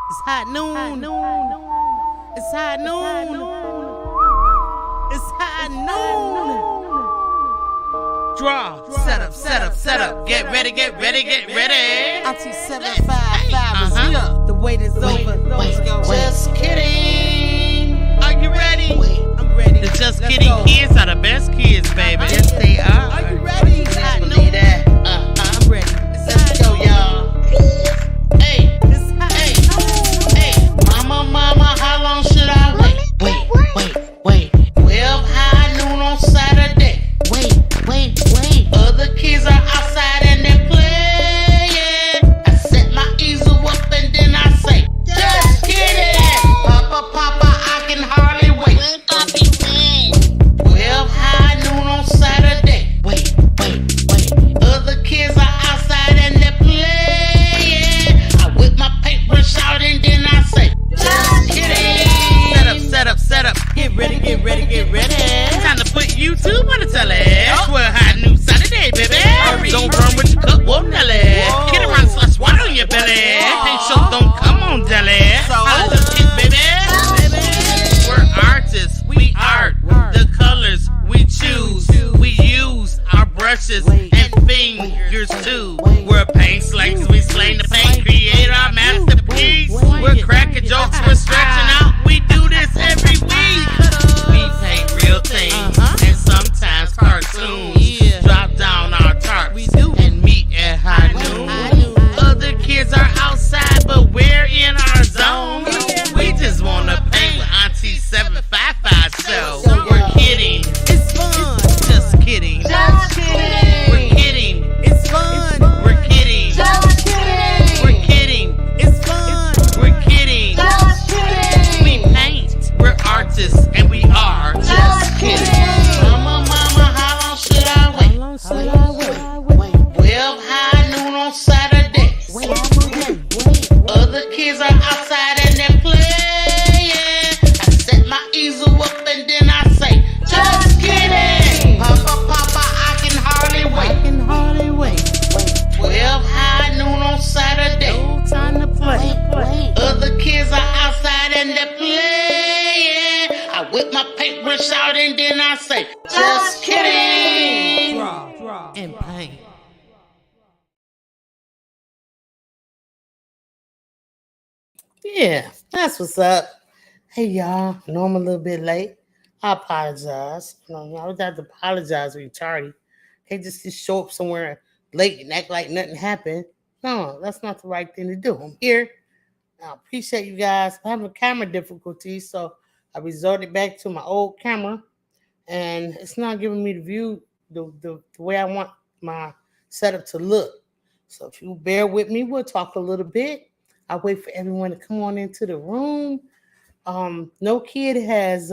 It's hot noon. It's hot noon. It's hot noon. Draw. Set up. Get ready. Auntie 755 is here. The wait is over. Let's go. Just kidding. Are you ready? I'm ready. The Just Kidding kids are the best kids, baby. Yes, they are. Are you ready? I believe that. I'm ready. Let's go, y'all. Hey, mama, how long should I wait? Wait. 12 high noon on Saturday. Wait. Other kids are outside and they're playing. I set my easel up and then I say, just kidding. Papa, I can hardly wait. 12 high noon on Saturday. Wait. Other kids are outside and they're playing. I whip my paintbrush out and then I say, just kidding. Set up. Get ready. Time to put YouTube on the telly. 12 high noon Saturday, baby. Don't run with your cup, whoa, Nelly. Kid around slush water on your belly. Paint shows don't come on, deli. Holla to kids, baby. We're artists, we art. The colors we choose. We use our brushes and fingers too. We're paint slangs, we slang the paint. Create our masterpiece. We're cracking jokes, we're stretching out. We do this every week. We paint real things and sometimes cartoons. Drop down our tarps and meet at high noon. Other kids are outside, but we're in our zone. We just wanna paint with Auntie 755 show. We're kidding. It's fun. Just kidding. We're kidding. It's fun. We're kidding. We're kidding. It's fun. We're kidding. We paint. We're artists and we are just kidding. Mama, how long should I wait? 12 high noon on Saturday. Other kids are outside and they're playing. I set my easel up and then I say, just kidding. Papa, I can hardly wait. 12 high noon on Saturday. No time to play. Other kids are outside and they're playing. I whip my paintbrush out and then I say, just kidding. Draw and paint. Yeah, that's what's up. Hey y'all, I know I'm a little bit late. I apologize. I would have to apologize when you're tardy. Can't just show up somewhere late and act like nothing happened. No, that's not the right thing to do. I'm here. I appreciate you guys. I'm having camera difficulties, so I resorted back to my old camera, and it's not giving me the view the way I want my setup to look. So if you bear with me, we'll talk a little bit. I'll wait for everyone to come on into the room. No kid has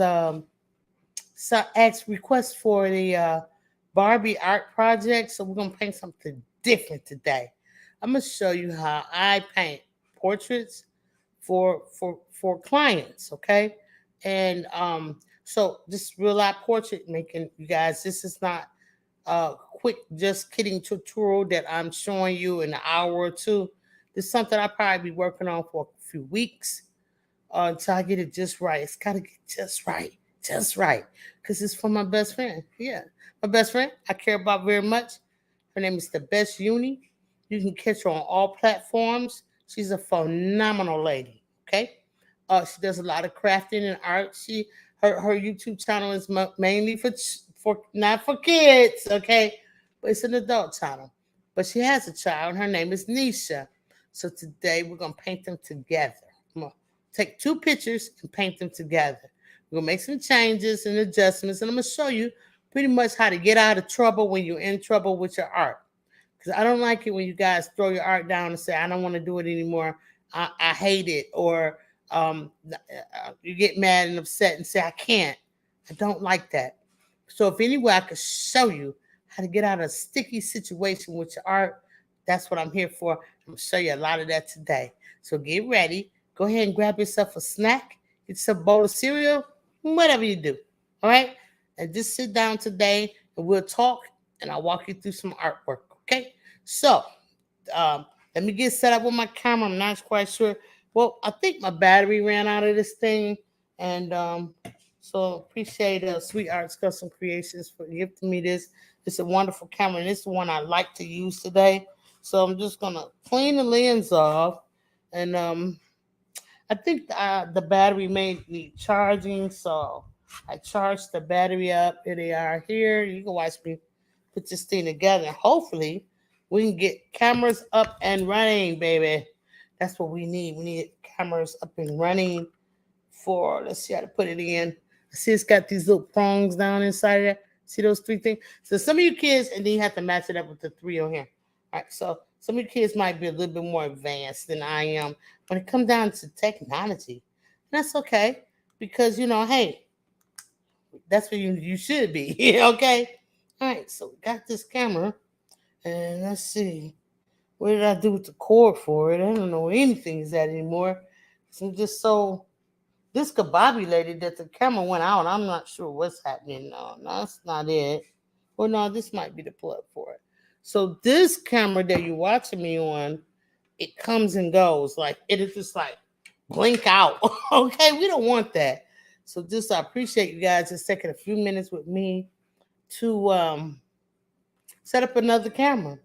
asked requests for the Barbie art project, so we're gonna paint something different today. I'm gonna show you how I paint portraits for clients, okay? And so this real life portrait making, you guys, this is not a quick just kidding tutorial that I'm showing you in an hour or two. This is something I'll probably be working on for a few weeks until I get it just right. It's got to get just right, because it's for my best friend. Yeah, my best friend I care about very much. Her name is the Best UNI. You can catch her on all platforms. She's a phenomenal lady, okay? She does a lot of crafting and art. Her YouTube channel is mainly for not for kids, okay? But it's an adult channel. But she has a child. Her name is Nisha. So today we're gonna paint them together. I'm gonna take 2 pictures and paint them together. We're gonna make some changes and adjustments, and I'm gonna show you pretty much how to get out of trouble when you're in trouble with your art. Because I don't like it when you guys throw your art down and say, I don't want to do it anymore. I hate it. Or you get mad and upset and say, I can't. I don't like that. So if any way I could show you how to get out of a sticky situation with your art, that's what I'm here for. I'm going to show you a lot of that today. So get ready. Go ahead and grab yourself a snack. Get yourself a bowl of cereal, whatever you do. All right? And just sit down today and we'll talk and I'll walk you through some artwork. Okay? So let me get set up with my camera. I'm not quite sure Well, I think my battery ran out of this thing, and so appreciate Sweet Arts Custom Creations for gifting me this. It's a wonderful camera, and it's the one I like to use today. So I'm just gonna clean the lens off, and I think the battery may need charging, so I charged the battery up. Here they are. Here you can watch me put this thing together. And hopefully, we can get cameras up and running, baby. That's what we need. We need cameras up and running for. Let's see how to put it in. I see it's got these little prongs down inside of it. See those three things? So some of you kids, and then you have to match it up with the three on here. All right, so some of you kids might be a little bit more advanced than I am when it comes down to technology. And that's okay because, hey, that's where you should be, okay? All right, so we got this camera, and let's see. What did I do with the cord for it? I don't know where anything is at anymore. So I'm just so discombobulated that the camera went out. I'm not sure what's happening. No, that's not it. Well, no, this might be the plug for it. So this camera that you're watching me on, it comes and goes. Like it'll just like blink out. Okay, we don't want that. So just I appreciate you guys just taking a few minutes with me to set up another camera.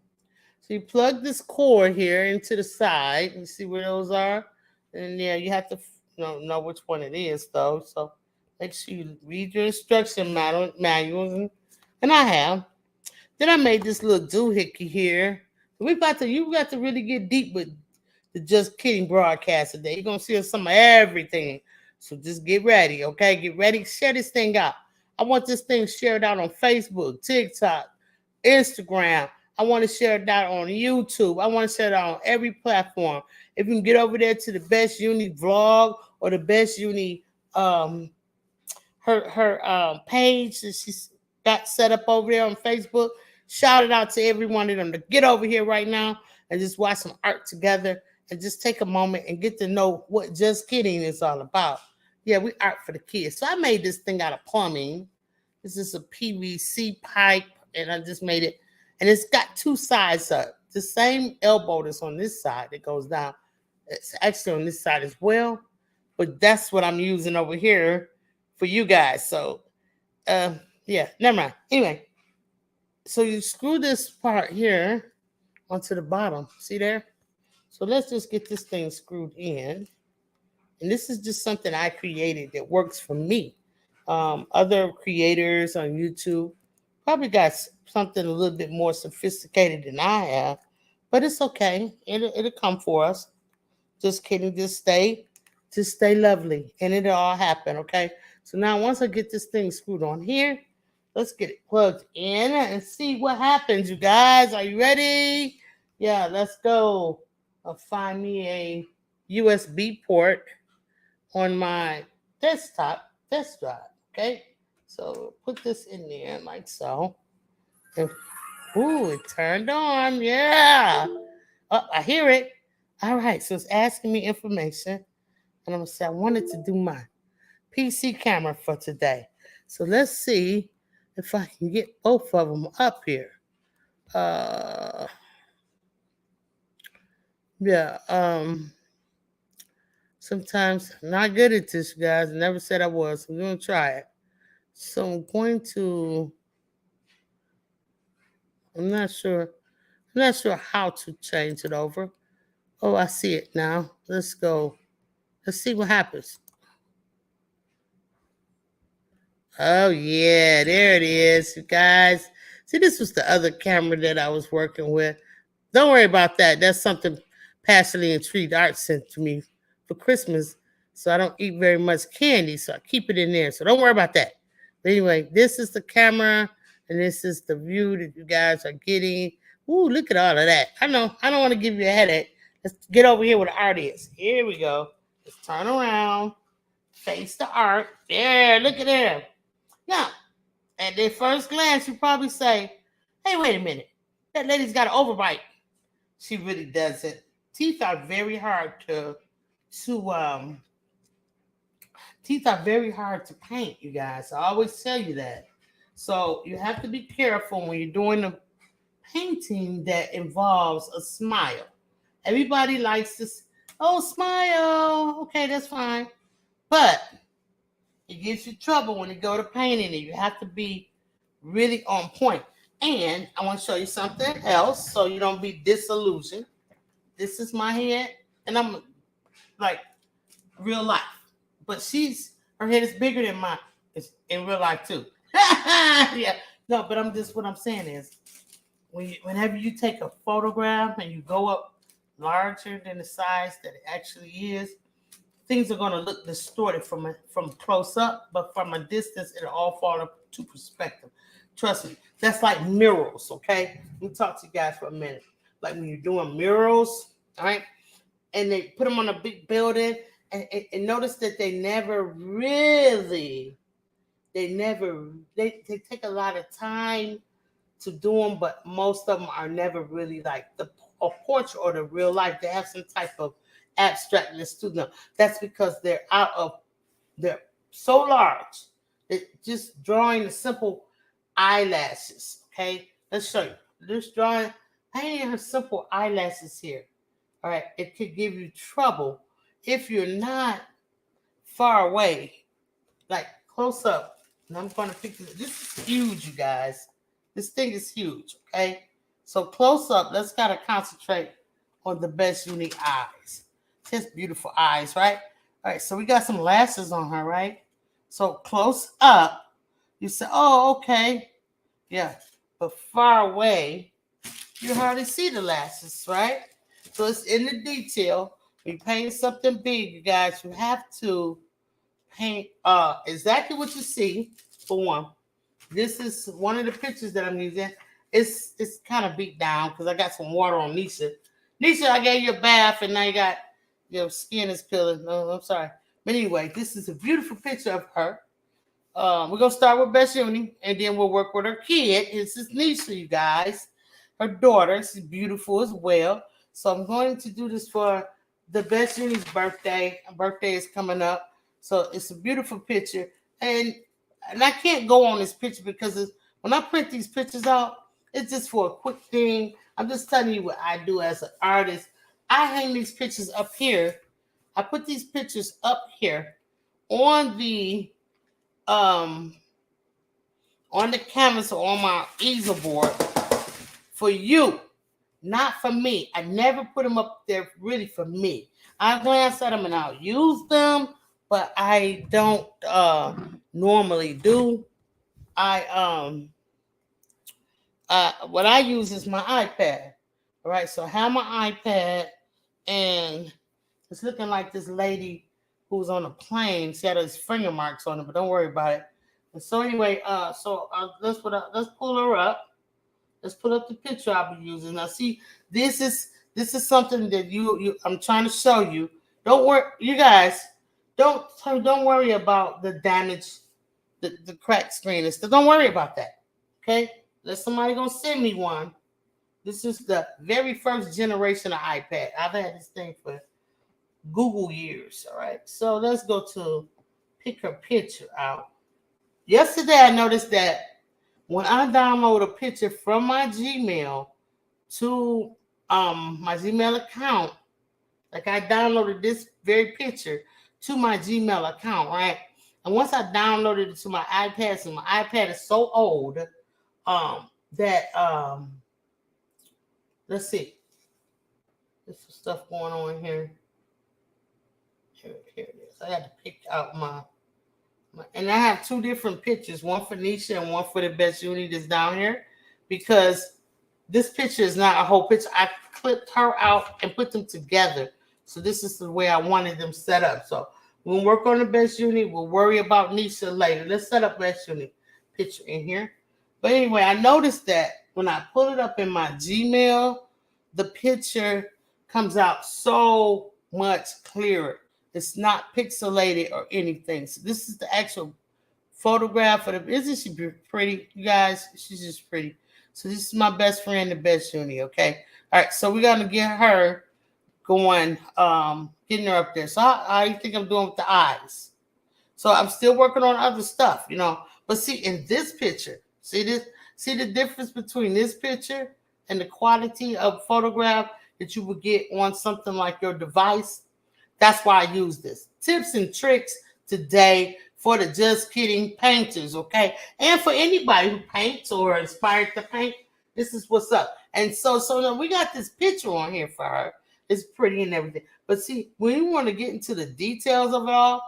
So you plug this cord here into the side. You see where those are? And yeah, you have to know which one it is though. So make sure you read your instruction manuals, and I have. Then I made this little doohickey here. You got to really get deep with the Just Kidding broadcast today. You're gonna see some of everything. So just get ready, okay? Get ready, share this thing out. I want this thing shared out on Facebook, TikTok, Instagram. I want to share it out on YouTube. I want to share it out on every platform. If you can get over there to the Best Uni vlog or the Best Uni her page that she's got set up over there on Facebook, shout it out to every one of them to get over here right now and just watch some art together and just take a moment and get to know what Just Kidding is all about. Yeah, we art for the kids. So I made this thing out of plumbing. This is a PVC pipe, and I just made it. And it's got two sides up. The same elbow that's on this side that goes down. It's actually on this side as well. But that's what I'm using over here for you guys. So, yeah, never mind. Anyway, so you screw this part here onto the bottom. See there? So let's just get this thing screwed in. And this is just something I created that works for me. Other creators on YouTube probably got something a little bit more sophisticated than I have, but it's okay. It'll come for us. Just kidding. Just stay lovely, and it'll all happen. Okay. So now once I get this thing screwed on here, let's get it plugged in and see what happens. You guys, are you ready? Yeah, let's go. I'll find me a USB port on my desktop drive. Okay. So put this in there like so. And, ooh, it turned on. Yeah. Oh, I hear it. All right. So it's asking me information. And I'm going to say I wanted to do my PC camera for today. So let's see if I can get both of them up here. Yeah. Sometimes I'm not good at this, guys. I never said I was. I'm going to try it. So I'm going to, I'm not sure how to change it over. Oh, I see it now. Let's go. Let's see what happens. Oh, yeah, there it is, you guys. See, this was the other camera that I was working with. Don't worry about that. That's something Passionately Intrigued Art sent to me for Christmas. So I don't eat very much candy, so I keep it in there. So don't worry about that. But anyway, this is the camera, and this is the view that you guys are getting. Ooh, look at all of that. I know. I don't want to give you a headache. Let's get over here where the art is. Here we go. Let's turn around. Face the art. There, look at there. Now, at the first glance, you probably say, hey, wait a minute. That lady's got an overbite. She really doesn't. Teeth are very hard to paint, you guys. I always tell you that. So you have to be careful when you're doing a painting that involves a smile. Everybody likes this. Oh, smile. Okay, that's fine. But it gives you trouble when you go to painting it. You have to be really on point. And I want to show you something else so you don't be disillusioned. This is my head, and I'm like real life. But her head is bigger than mine. It's in real life too. Yeah. No, but what I'm saying is whenever you take a photograph and you go up larger than the size that it actually is, things are going to look distorted from close up, but from a distance, it'll all fall into perspective. Trust me, that's like murals, okay? Let me talk to you guys for a minute. Like when you're doing murals, all right, and they put them on a big building, and notice that they take a lot of time to do them, but most of them are never really like a portrait or the real life. They have some type of abstractness to them. That's because they're so large. It just drawing the simple eyelashes. Okay, let's show you. This drawing, painting her simple eyelashes here. All right, it could give you trouble if you're not far away, like close up. And I'm going to pick this. This is huge, you guys. This thing is huge, okay? So close up, let's kind of concentrate on the Best Uni eyes. Just beautiful eyes, right? All right, so we got some lashes on her, right? So close up, you say, oh, okay. Yeah, but far away, you hardly see the lashes, right? So it's in the detail. When you paint something big, you guys, you have to paint exactly what you see, for one. This is one of the pictures that I'm using. It's kind of beat down because I got some water on Nisha. Nisha, I gave you a bath and now your skin is peeling. No, I'm sorry. But anyway, this is a beautiful picture of her. We're going to start with Best Uni and then we'll work with her kid. This is Nisha, you guys. Her daughter. She's beautiful as well. So I'm going to do this for the Best Uni's birthday. Her birthday is coming up. So it's a beautiful picture. And I can't go on this picture because when I print these pictures out, it's just for a quick thing. I'm just telling you what I do as an artist. I hang these pictures up here. I put these pictures up here on the canvas or on my easel board for you, not for me. I never put them up there really for me. I glance at them and I'll use them, but I don't normally do. What I use is my iPad. All right, so I have my iPad, and it's looking like this lady who's on a plane. She had those finger marks on it, but don't worry about it. And so anyway, let's pull her up. Let's pull up the picture I'll be using. Now, see, this is something that I'm trying to show you. Don't worry, you guys. Don't worry about the damage, the cracked screen and stuff. Don't worry about that. Okay? Unless somebody gonna send me one. This is the very first generation of iPad. I've had this thing for Google years. All right. So let's go to pick her picture out. Yesterday I noticed that when I download a picture from my Gmail to my Gmail account, like I downloaded this very picture to my Gmail account, right? And once I downloaded it to my iPad, so my iPad is so old that let's see. There's some stuff going on here. Here it is. I had to pick out my and I have two different pictures, one for Nisha and one for the Best Uni that's down here, because this picture is not a whole picture. I clipped her out and put them together. So this is the way I wanted them set up. So we'll work on the Best Uni. We'll worry about Nisha later. Let's set up Best Uni picture in here. But anyway, I noticed that when I pull it up in my Gmail, the picture comes out so much clearer. It's not pixelated or anything. So this is the actual photograph of the. Isn't she pretty, you guys? She's just pretty. So this is my best friend, the Best Uni. Okay. All right. So we're gonna get her going, getting her up there. So how you think I'm doing with the eyes? So I'm still working on other stuff, you know. But see, in this picture, see the difference between this picture and the quality of photograph that you would get on something like your device. That's why I use this. Tips and tricks today for the just kidding painters, okay? And for anybody who paints or inspired to paint, this is what's up. And so now we got this picture on here for her. It's pretty and everything. But see, when you want to get into the details of it all,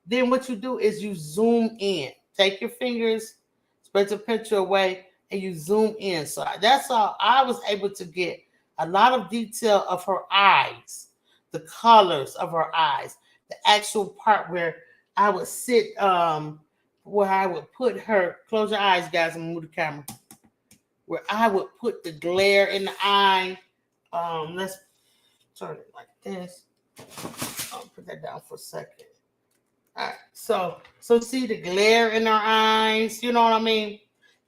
then what you do is you zoom in. Take your fingers, spread the picture away, and you zoom in. So that's how I was able to get a lot of detail of her eyes, the colors of her eyes, the actual part where I would sit, where I would put her, close your eyes, guys, and move the camera, where I would put the glare in the eye. Let's turn it like this. I'll put that down for a second. All right, so see the glare in her eyes, you know what I mean?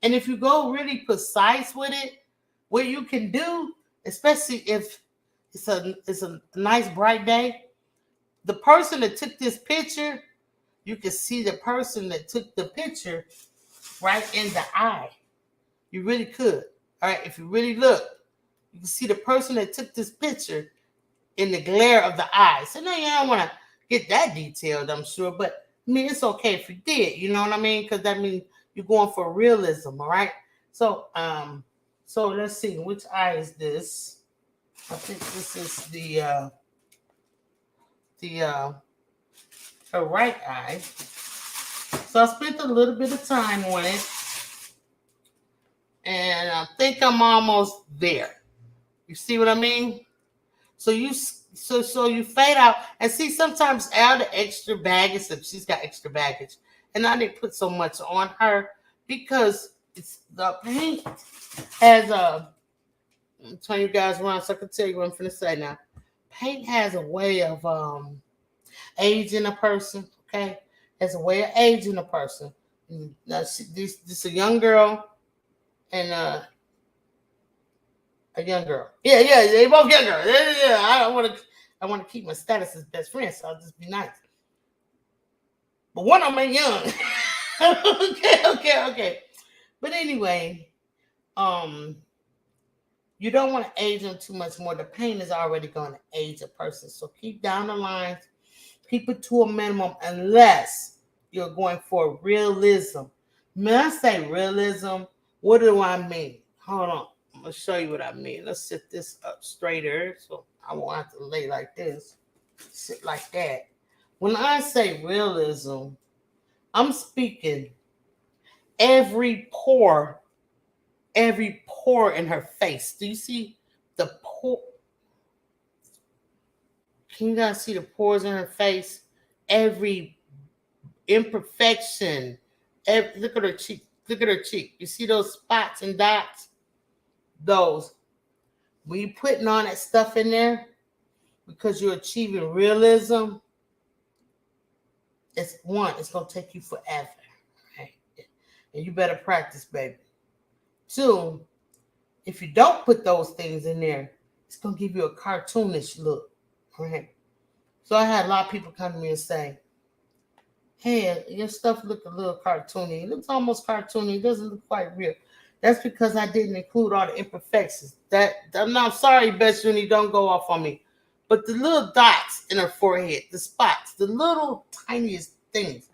And if you go really precise with it, what you can do, especially if it's a nice bright day, the person that took this picture, you can see the person that took the picture right in the eye. You really could. All right, if you really look, you can see the person that took this picture in the glare of the eye. So now you don't want to get that detailed, I'm sure, but I mean, it's okay if you did, you know what I mean? Because that means you're going for realism, all right? So, so let's see, which eye is this? I think this is her right eye. So I spent a little bit of time on it, and I think I'm almost there. You see what I mean? So you fade out, and see, sometimes add the extra baggage if she's got extra baggage, and I didn't put so much on her because it's the paint has a. I'm telling you guys around so I can tell you what I'm finna say now. Paint has a way of aging a person. Okay, has a way of aging a person. Now this a young girl and a young girl. Yeah, they both young girls. Yeah. I want to keep my status as best friend, so I'll just be nice. But one of them ain't young. Okay. But anyway, you don't want to age them too much more. The pain is already going to age a person. So keep down the lines, keep it to a minimum unless you're going for realism. When I say realism, what do I mean? Hold on. I'm going to show you what I mean. Let's sit this up straighter so I won't have to lay like this. Sit like that. When I say realism, I'm speaking every pore in her face. Do you see the pore? Can you guys see the pores in her face? Every imperfection. Look at her cheek. Look at her cheek. You see those spots and dots? Those. When you're putting on that stuff in there, because you're achieving realism, it's going to take you forever. Right? And you better practice, baby. 2, if you don't put those things in there, it's going to give you a cartoonish look. Right? So I had a lot of people come to me and say, hey, your stuff look a little cartoony. It looks almost cartoony. It doesn't look quite real. That's because I didn't include all the imperfections. I'm not sorry, Best Uni, don't go off on me. But the little dots in her forehead, the spots, the little tiniest things,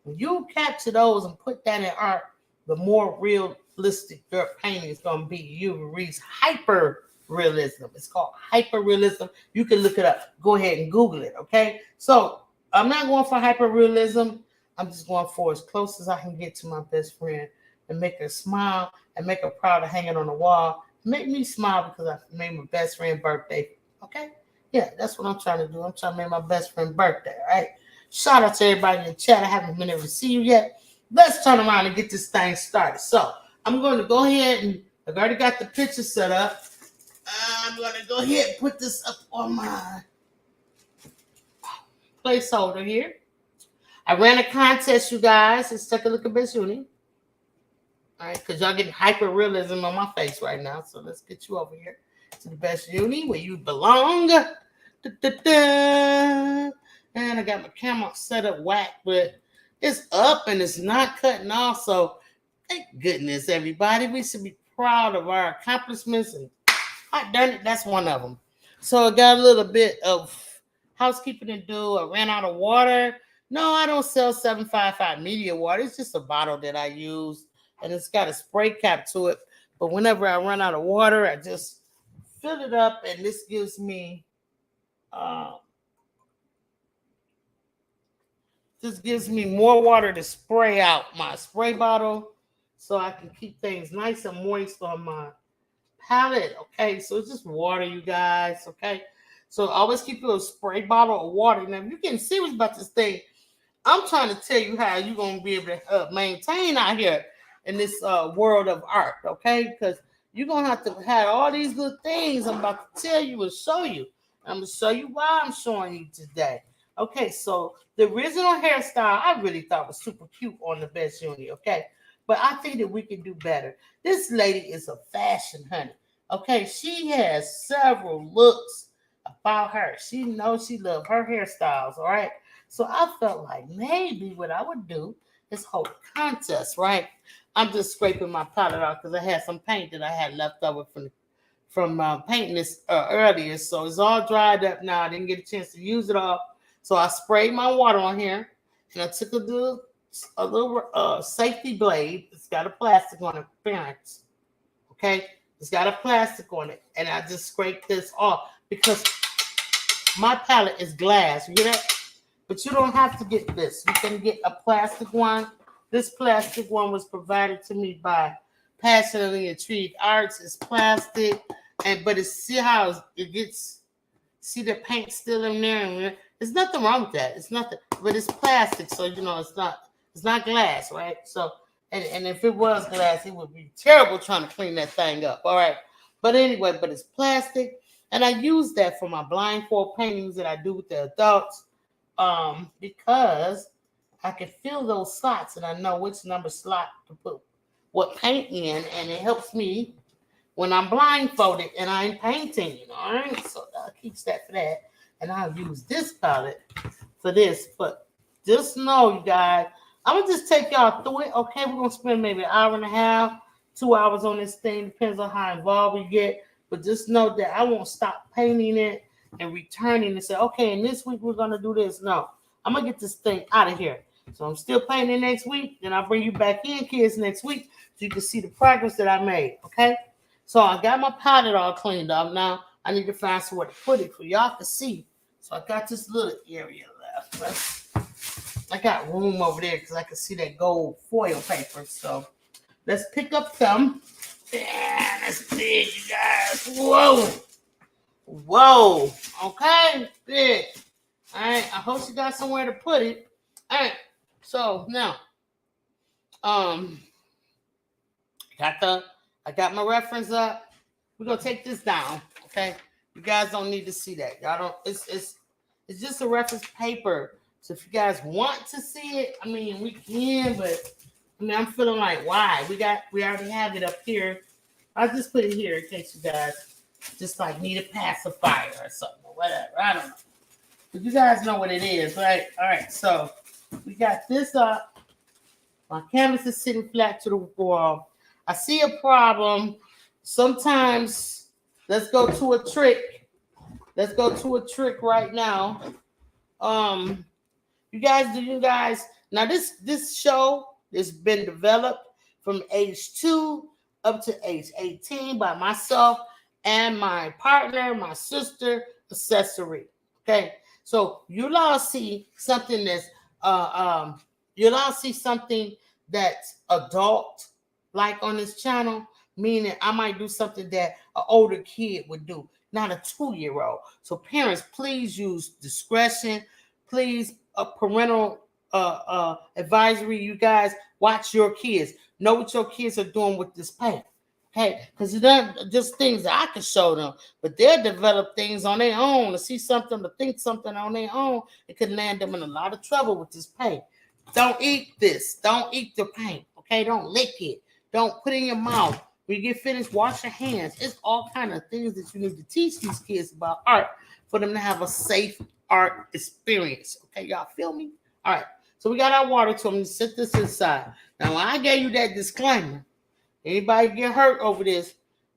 when you capture those and put that in art, the more realistic your painting is going to be. You reach hyper realism. It's called hyper realism. You can look it up. Go ahead and Google it, okay? So I'm not going for hyper realism. I'm just going for as close as I can get to my best friend and make her smile and make her proud of hanging on the wall. Make me smile because I made my best friend's birthday, okay? Yeah, that's what I'm trying to do. I'm trying to make my best friend's birthday, all right? Shout out to everybody in the chat. I haven't been able to see you yet. Let's turn around and get this thing started. So I'm going to go ahead and I've already got the picture set up. I'm going to go ahead and put this up on my placeholder here. I ran a contest, you guys. Let's take a look at Best Uni. All right, because y'all getting hyper realism on my face right now. So let's get you over here to the Best Uni where you belong. Da-da-da. And I got my camera set up whack, but it's up and it's not cutting off. So thank goodness, everybody. We should be proud of our accomplishments. And hot darn it, that's one of them. So I got a little bit of housekeeping to do. I ran out of water. No, I don't sell 755 media water. It's just a bottle that I use, and it's got a spray cap to it. But whenever I run out of water, I just fill it up, and this gives me uh, more water to spray out my spray bottle, so I can keep things nice and moist on my palette. Okay, so it's just water, you guys. Okay, so always keep your spray bottle of water. Now, if you're getting serious about this thing, I'm trying to tell you how you're gonna be able to maintain out here in this world of art. Okay, because you're gonna have to have all these good things I'm about to tell you and show you. I'm gonna show you why I'm showing you today. Okay, so the original hairstyle I really thought was super cute on the Best Uni. Okay, but I think that we can do better. This lady is a fashion honey. Okay, she has several looks about her. She knows she loves her hairstyles. All right, so I felt like maybe what I would do is hold a contest. Right, I'm just scraping my palette off because I had some paint that I had left over from painting this earlier. So it's all dried up now. I didn't get a chance to use it all. So I sprayed my water on here, and I took a little safety blade. It's got a plastic on it, parents. Okay, it's got a plastic on it, and I just scraped this off because my palette is glass. You get that? But you don't have to get this. You can get a plastic one. This plastic one was provided to me by Passionately Intrigued Arts. It's plastic, but it's see how it gets. See the paint still in there, and there's nothing wrong with that. It's nothing, but it's plastic, so you know it's not glass, right? So, and if it was glass, it would be terrible trying to clean that thing up. All right, but anyway, but it's plastic, and I use that for my blindfold paintings that I do with the adults, because I can feel those slots, and I know which number slot to put what paint in, and it helps me when I'm blindfolded and I'm painting. All right, so I'll keep that for that. And I'll use this palette for this. But just know, you guys, I'm going to just take y'all through it. Okay, we're going to spend maybe an hour and a half, 2 hours on this thing. Depends on how involved we get. But just know that I won't stop painting it and returning and say, okay, and this week we're going to do this. No, I'm going to get this thing out of here. So I'm still painting next week. Then I'll bring you back in, kids, next week so you can see the progress that I made. Okay? So I got my palette all cleaned up. Now I need to find somewhere to put it for y'all to see. So I got this little area left. I got room over there because I can see that gold foil paper. So let's pick up some. Yeah, that's big, you guys. Whoa. Whoa. Okay, big. All right, I hope you got somewhere to put it. All right, so now, I got my reference up. We're gonna take this down, okay? You guys don't need to see that. Y'all don't. It's just a reference paper. So if you guys want to see it, I mean, we can. But I mean, I'm feeling like, why? We already have it up here. I'll just put it here in case you guys just like need a pacifier or something or whatever. I don't know. But you guys know what it is, right? All right. So we got this up. My canvas is sitting flat to the wall. I see a problem. Sometimes, let's go to a trick. Let's go to a trick right now. You guys, now this show has been developed from age 2 up to age 18 by myself and my partner, my sister, Accessory. Okay, so you'll all see something that's adult like on this channel, meaning I might do something that an older kid would do, not a 2-year-old. So parents, please use discretion. Please, parental advisory. You guys watch your kids. Know what your kids are doing with this paint. Okay, because it's not just things that I can show them, but they'll develop things on their own to see something, to think something on their own. It could land them in a lot of trouble with this paint. Don't eat this. Don't eat the paint. Okay, don't lick it. Don't put it in your mouth. When you get finished, wash your hands. It's all kind of things that you need to teach these kids about art for them to have a safe art experience. Okay, y'all feel me? All right. So we got our water to them. Set this inside. Now, when I gave you that disclaimer, anybody get hurt over this,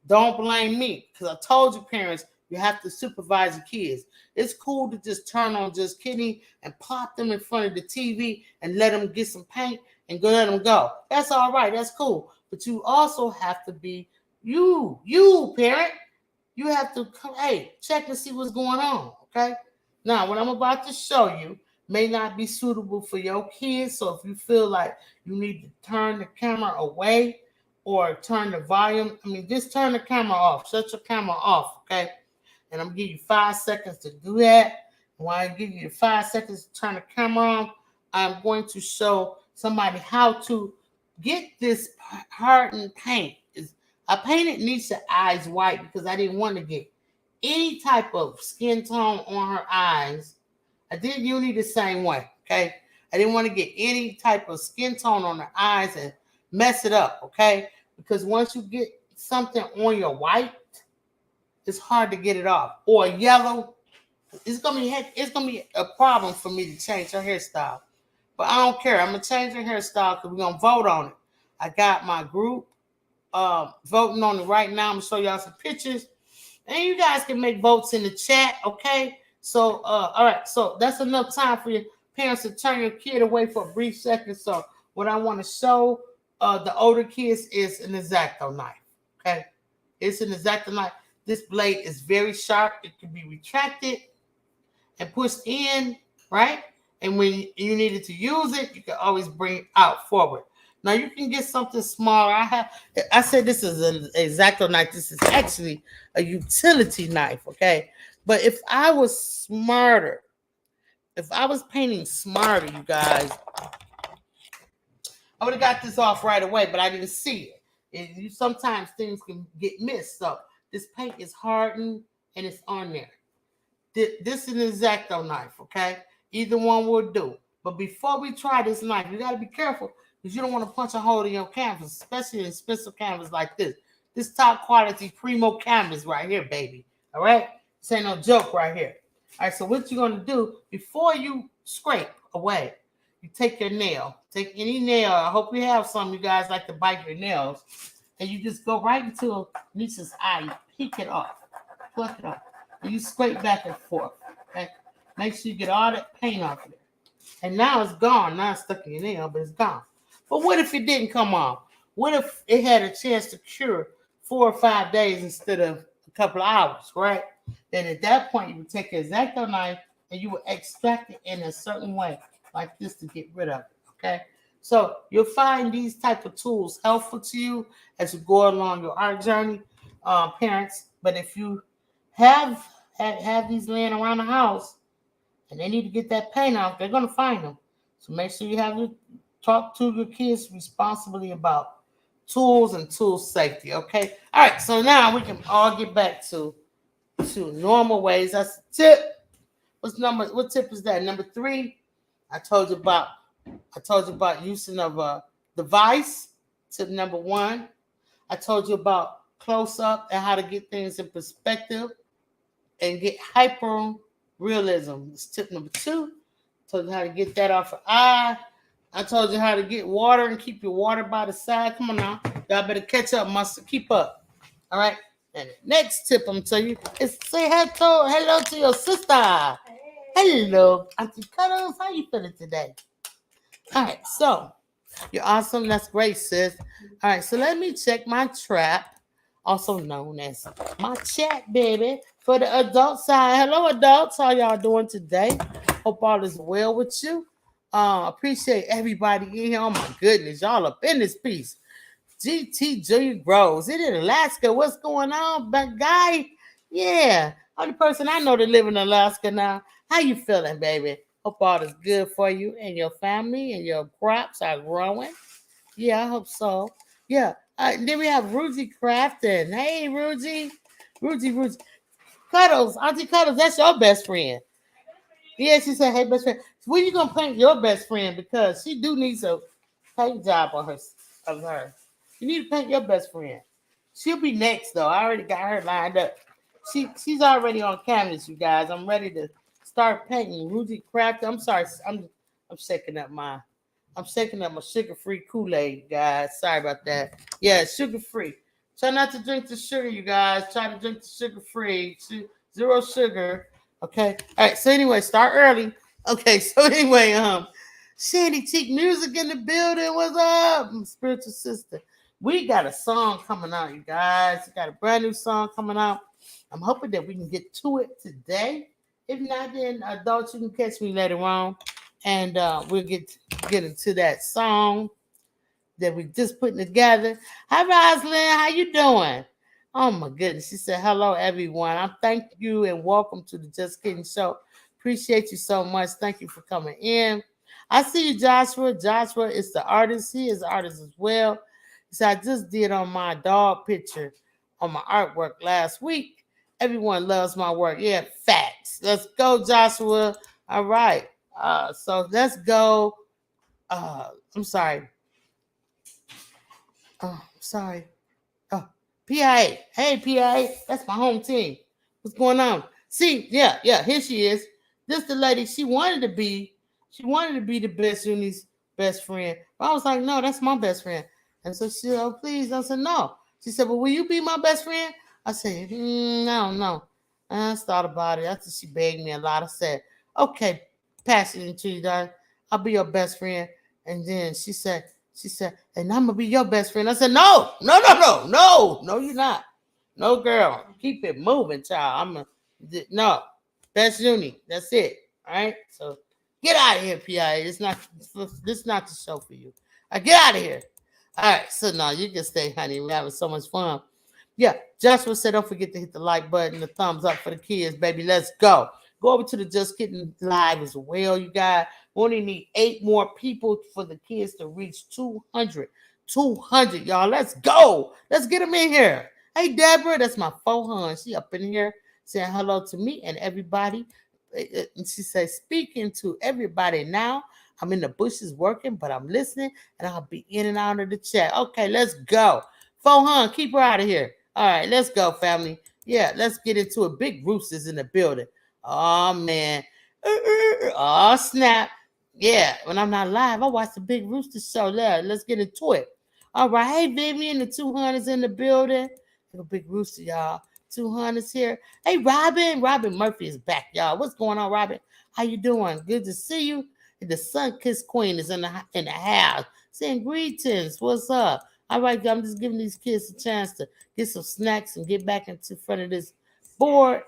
don't blame me. Because I told you, parents, You have to supervise the kids. It's cool to just turn on just Kenny and pop them in front of the TV and let them get some paint and go let them go. That's all right. That's cool. But you also have to be you parent. You have to come, hey, check and see what's going on. Okay. Now, what I'm about to show you may not be suitable for your kids. So if you feel like you need to turn the camera away or turn the volume, just turn the camera off. Shut your camera off, okay? And I'm gonna give you 5 seconds to do that. While I give you 5 seconds to turn the camera on, I'm going to show somebody how to get this hardened paint. I painted Nisha's eyes white because I didn't want to get any type of skin tone on her eyes. I did UNI the same way, okay? I didn't want to get any type of skin tone on her eyes and mess it up, okay? Because once you get something on your white, it's hard to get it off. Or yellow, it's gonna be a problem for me to change her hairstyle. But I don't care. I'm gonna change her hairstyle because we're gonna vote on it. I got my group voting on it right now. I'm gonna show y'all some pictures. And you guys can make votes in the chat, okay? So, all right, so that's enough time for your parents to turn your kid away for a brief second. So, what I want to show the older kids is an X-Acto knife, okay? It's an X-Acto knife. This blade is very sharp. It can be retracted and pushed in, right? And when you needed to use it, you can always bring it out forward. Now you can get something smaller. I said this is an X-Acto knife. This is actually a utility knife, okay? But if I was smarter, if I was painting smarter, you guys, I would have got this off right away, but I didn't see it. And sometimes things can get missed. So this paint is hardened and it's on there. This is an X-Acto knife, okay? Either one will do. But before we try this knife, you got to be careful because you don't want to punch a hole in your canvas, especially in expensive canvas like this. This top quality primo canvas right here, baby. All right? This ain't no joke right here. All right, so what you're going to do before you scrape away, you take your nail. Take any nail. I hope you have some. You guys like to bite your nails. And you just go right into Nisha's eye. You pick it off. Pluck it off. And you scrape back and forth. Okay? Make sure you get all that paint off of there. And now it's gone. Now it's stuck in your nail, but it's gone. But what if it didn't come off? What if it had a chance to cure 4 or 5 days instead of a couple of hours, right? Then at that point, you would take an X-Acto knife and you would extract it in a certain way, like this, to get rid of it, okay? So you'll find these type of tools helpful to you as you go along your art journey, parents. But if you have these laying around the house and they need to get that paint off, they're going to find them. So make sure you have to talk to your kids responsibly about tools and tool safety, okay? All right, so now we can all get back to normal ways. That's the tip. What tip is that? Number 3, I told you about using of a device. Tip number 1. I told you about close up and how to get things in perspective and get hyper realism. It's tip number 2. I told you how to get that off your eye. I told you how to get water and keep your water by the side. Come on now. Y'all better catch up, must keep up. All right. And the next tip I'm telling you is say hello to your sister. Hey. Hello, Auntie Cuddles. How you feeling today? All right, so you're awesome. That's great, sis. All right, so let me check my trap, also known as my chat, baby, for the adult side. Hello, adults. How y'all doing today? Hope all is well with you. Appreciate everybody in here. Oh my goodness, y'all up in this piece. GT Junior Groves. It in Alaska. What's going on, big guy? Yeah. Only person I know that live in Alaska now. How you feeling, baby? Hope all is good for you and your family and your crops are growing. Yeah, I hope so. Yeah. Then we have Rugi Crafting. Hey, Rugi. Rugi. Cuddles. Auntie Cuddles, that's your best friend. Yeah, she said, hey, best friend. When you going to paint your best friend? Because she do need a paint job on her. You need to paint your best friend. She'll be next, though. I already got her lined up. She's already on canvas, you guys. I'm ready to start painting. Rugi Crafting. I'm sorry. I'm shaking up my sugar-free Kool-Aid, guys. Sorry about that. Yeah, sugar-free. Try not to drink the sugar, you guys. Try to drink the sugar-free. zero sugar. Okay. All right. So anyway, start early. Okay. So anyway, Shandy Cheek Music in the building. What's up, spiritual sister? We got a song coming out, you guys. We got a brand new song coming out. I'm hoping that we can get to it today. If not, then adults, you can catch me later on, and we'll get into that song that we just putting together. Hi, Rosalind. How you doing? Oh my goodness. She said, hello, everyone. I thank you and welcome to the Just Kidding Show. Appreciate you so much. Thank you for coming in. I see you, Joshua. Joshua is the artist. He is an artist as well. So I just did on my dog picture on my artwork last week. Everyone loves my work. Yeah, facts. Let's go, Joshua. All right. So let's go. I'm sorry. Oh, sorry. Oh, PIA. Hey, PIA. That's my home team. What's going on? See, yeah, here she is. This the lady. She wanted to be the best Uni's best friend. But I was like, no, that's my best friend. And so she said, oh, please. I said, no. She said, well, will you be my best friend? I said, no, no. I just thought about it. After she begged me a lot, I said, okay, pass it into you, darling. I'll be your best friend. And then she said, and I'm gonna be your best friend. I said, no, you're not. No, girl, keep it moving, child. No, best Uni. That's it. All right. So get out of here, PIA. This is not the show for you. Get out of here. All right. So now you can stay, honey. We're having so much fun. Yeah, Joshua said, don't forget to hit the like button, the thumbs up for the kids, baby. Let's go. Go over to the Just Kidding Live as well, you guys. We only need 8 more people for the kids to reach 200. 200, y'all. Let's go. Let's get them in here. Hey, Deborah, that's my phone. She up in here saying hello to me and everybody. And she says, speaking to everybody now. I'm in the bushes working, but I'm listening, and I'll be in and out of the chat. Okay, let's go. Fohan, keep her out of here. All right, let's go, family. Yeah, let's get into it. Big Roosters in the building. Oh, man. Oh, snap. Yeah, when I'm not live, I watch the Big Rooster show. Yeah, let's get into it. All right. Hey, Vivian, the 200's in the building. Little Big Rooster, y'all. 200's here. Hey, Robin. Robin Murphy is back, y'all. What's going on, Robin? How you doing? Good to see you. And the Sun Kiss Queen is in the house. Saying greetings. What's up? All right, I'm just giving these kids a chance to get some snacks and get back into front of this board.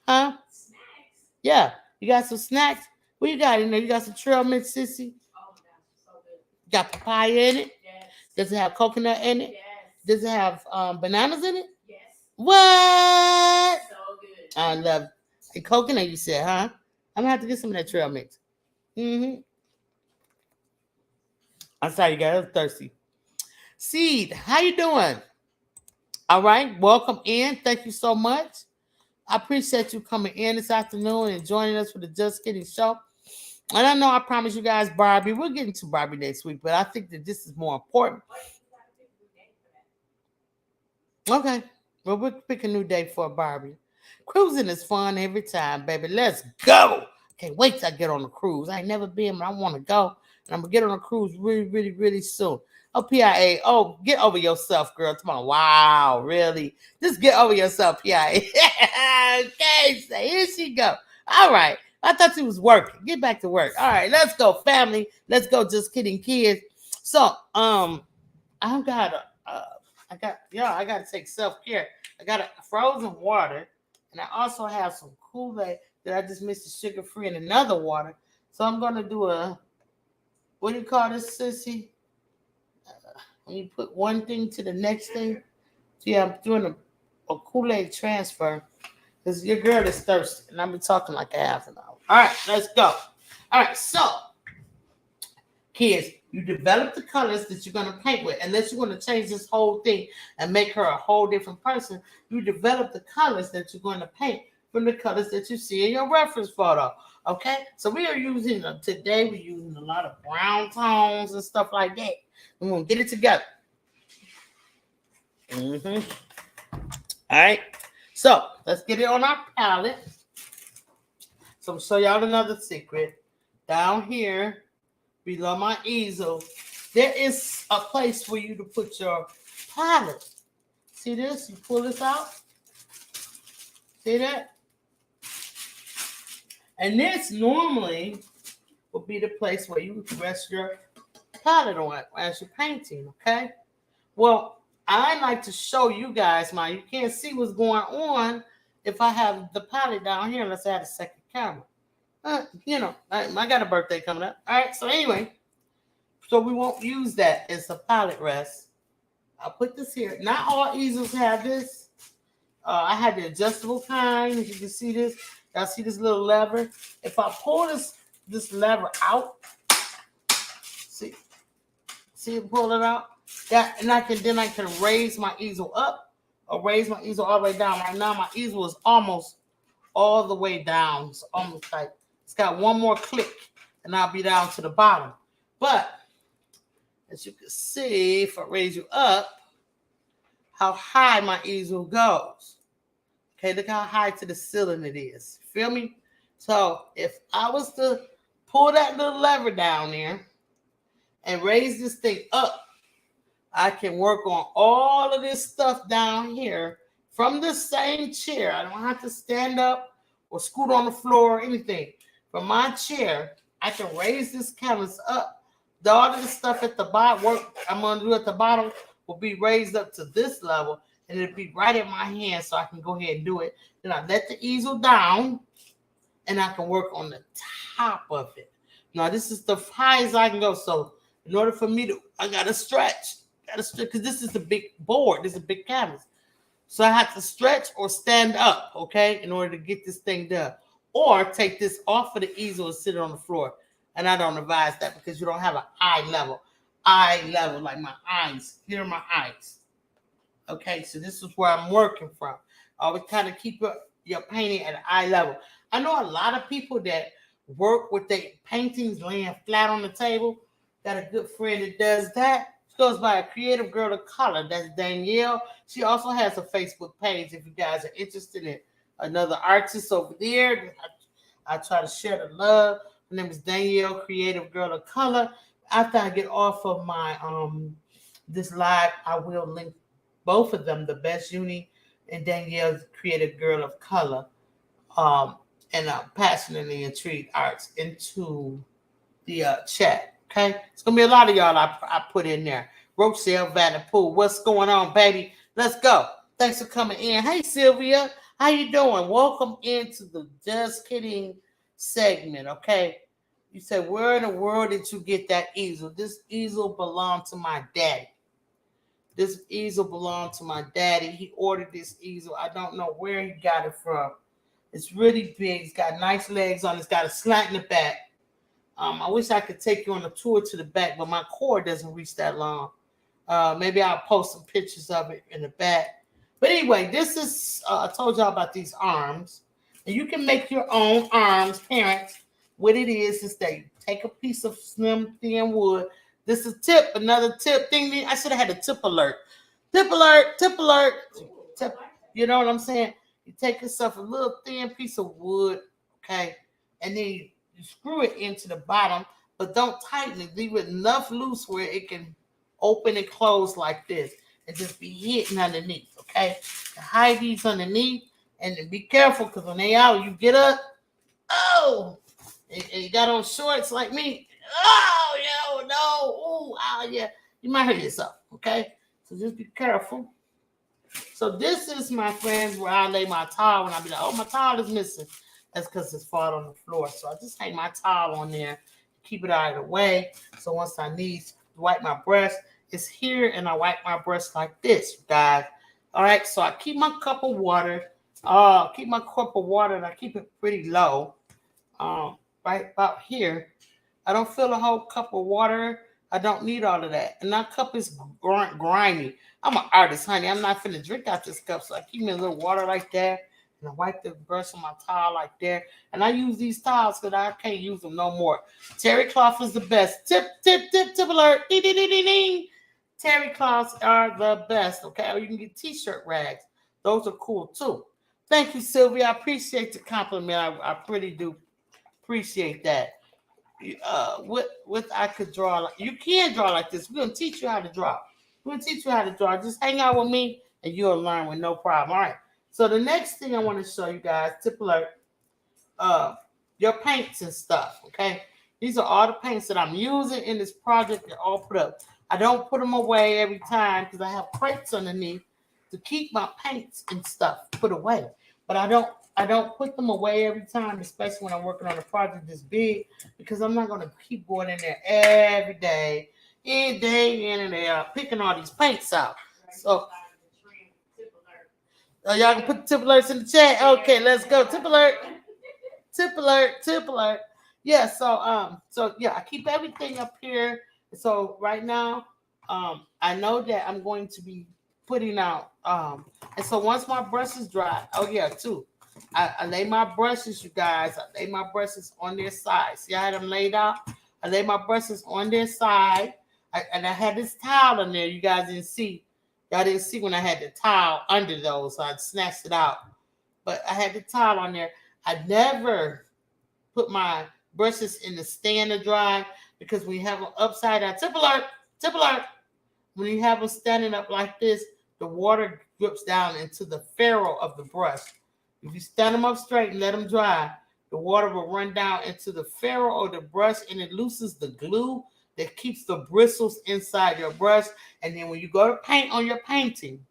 Huh? Snacks. Yeah. You got some snacks? What you got in there? You got some trail mix, sissy? Oh, that's so good. Got papaya in it? Yes. Does it have coconut in it? Yes. Does it have bananas in it? Yes. What? So good. I love the coconut, you said, huh? I'm going to have to get some of that trail mix. Mm-hmm. I'm sorry, you guys. I was thirsty. Seed, how you doing? All right, welcome in. Thank you so much. I appreciate you coming in this afternoon and joining us for the Just Kidding Show. And I know I promised you guys Barbie. We'll get into Barbie next week, but I think that this is more important. Okay, well, we'll pick a new day for Barbie. Cruising is fun every time, baby. Let's go. Can't wait till I get on the cruise. I ain't never been, but I want to go. And I'm going to get on a cruise really, really, really soon. Oh, PIA. Oh, get over yourself, girl. Come on. Wow, really? Just get over yourself, PIA. Okay, so here she go. All right. I thought she was working. Get back to work. All right, let's go, family. Let's go. Just Kidding, kids. So, I got to take self-care. I got a frozen water, and I also have some Kool-Aid that I just mixed the sugar-free in another water. So I'm going to do what do you call this, sissy? When you put one thing to the next thing. So yeah, I'm doing a Kool-Aid transfer because your girl is thirsty, and I've been talking like a half an hour. All right, let's go. All right, so kids, you develop the colors that you're going to paint with. Unless you want to change this whole thing and make her a whole different person, you develop the colors that you're going to paint from the colors that you see in your reference photo. Okay, so we are using today. We're using a lot of brown tones and stuff like that. We're gonna get it together. All right, so let's get it on our palette. So I'm gonna show y'all another secret. Down here, below my easel, there is a place for you to put your palette. See this? You pull this out. See that? And this normally will be the place where you rest your palette on as you're painting, okay? Well, I like to show you guys you can't see what's going on if I have the palette down here unless I had a second camera. I got a birthday coming up. All right, so anyway, so we won't use that as a palette rest. I'll put this here. Not all easels have this. I had the adjustable kind. As you can see this. Y'all see this little lever? If I pull this lever out, see it pull it out? And I can raise my easel up or raise my easel all the way down. Right now my easel is almost all the way down. It's almost like it's got one more click and I'll be down to the bottom. But as you can see, if I raise you up, how high my easel goes. Okay, look how high to the ceiling it is. Feel me? So if I was to pull that little lever down there and raise this thing up, I can work on all of this stuff down here from the same chair. I don't have to stand up or scoot on the floor or anything. From my chair, I can raise this canvas up. All of the stuff at the bottom, I'm going to do at the bottom, will be raised up to this level, and it'll be right in my hand so I can go ahead and do it. Then I let the easel down, and I can work on the top of it. Now, this is the highest I can go. So in order for me I got to stretch. Because this is a big board. This is a big canvas. So I have to stretch or stand up, okay, in order to get this thing done. Or take this off of the easel and sit it on the floor. And I don't advise that because you don't have an eye level. Eye level, like my eyes. Here are my eyes. Okay, so this is where I'm working from. Always kind of keep your painting at eye level. I know a lot of people that work with their paintings laying flat on the table. Got a good friend that does that. She goes by a creative girl of color. That's Danielle. She also has a Facebook page if you guys are interested in another artist over there. I try to share the love. Her name is Danielle, creative girl of color. After I get off of my this live, I will link both of them, the Best Uni and Danielle's creative girl of color, and passionately intrigued arts into the chat. Okay, it's gonna be a lot of y'all I put in there. Rochelle Vanderpool, what's going on, baby? Let's go. Thanks for coming in. Hey, Sylvia, how you doing? Welcome into the Just Kidding segment. Okay, you said, where in the world did you get that easel? This easel belonged to my daddy. This easel belonged to my daddy. He ordered this easel. I don't know where he got it from. It's really big. It's got nice legs on it. It's got a slant in the back. I wish I could take you on a tour to the back, but my cord doesn't reach that long. Maybe I'll post some pictures of it in the back. But anyway, this is, I told y'all about these arms. And you can make your own arms, parents. What it is that you take a piece of slim, thin wood. This is tip, another tip thing. I should have had a tip alert. Tip alert, tip alert. Tip, you know what I'm saying? You take yourself a little thin piece of wood, okay? And then you screw it into the bottom, but don't tighten it. Leave it enough loose where it can open and close like this and just be hidden underneath, okay? Hide these underneath and then be careful because when they out, you get up, and you got on shorts like me. Oh, no. Oh, yeah. You might hurt yourself, okay? So just be careful. So this is, my friends, where I lay my towel when I be like, oh, my towel is missing. That's because it's falling on the floor. So I just hang my towel on there, keep it out of the way. So once I need to wipe my breast, it's here, and I wipe my breast like this, guys. All right, so I keep my cup of water. And I keep it pretty low, right about here. I don't fill a whole cup of water. I don't need all of that. And that cup is grimy. I'm an artist, honey. I'm not finna drink out this cup, so I keep me a little water like that. And I wipe the brush on my towel like that. And I use these towels because I can't use them no more. Terry cloth is the best. Tip alert. Ding, ding, ding, ding, ding. Terry cloths are the best, okay? Or you can get t-shirt rags. Those are cool, too. Thank you, Sylvia. I appreciate the compliment. I pretty do appreciate that. What I could draw. You can draw like this. We're going to teach you how to draw. Just hang out with me, and you'll learn with no problem. All right. So the next thing I want to show you guys, tip alert, your paints and stuff, okay? These are all the paints that I'm using in this project. They're all put up. I don't put them away every time because I have crates underneath to keep my paints and stuff put away. But I don't put them away every time, especially when I'm working on a project this big, because I'm not gonna keep going in there every day in and day out, picking all these paints out. So y'all can put the tip alerts in the chat. Okay, let's go. Tip alert. Tip alert. Tip alert. Yeah, so yeah, I keep everything up here. So right now, I know that I'm going to be putting out and so once my brushes dry, oh yeah, too. I lay my brushes, you guys. I lay my brushes on their side. See, I had them laid out. I lay my brushes on their side. And I had this towel in there. You guys didn't see. Y'all didn't see when I had the towel under those, so I snatched it out. But I had the towel on there. I never put my brushes in the stand to dry because when you have them upside down, tip alert, when you have them standing up like this, the water drips down into the ferrule of the brush. If you stand them up straight and let them dry, the water will run down into the ferrule of the brush and it loosens the glue that keeps the bristles inside your brush. And then when you go to paint on your painting,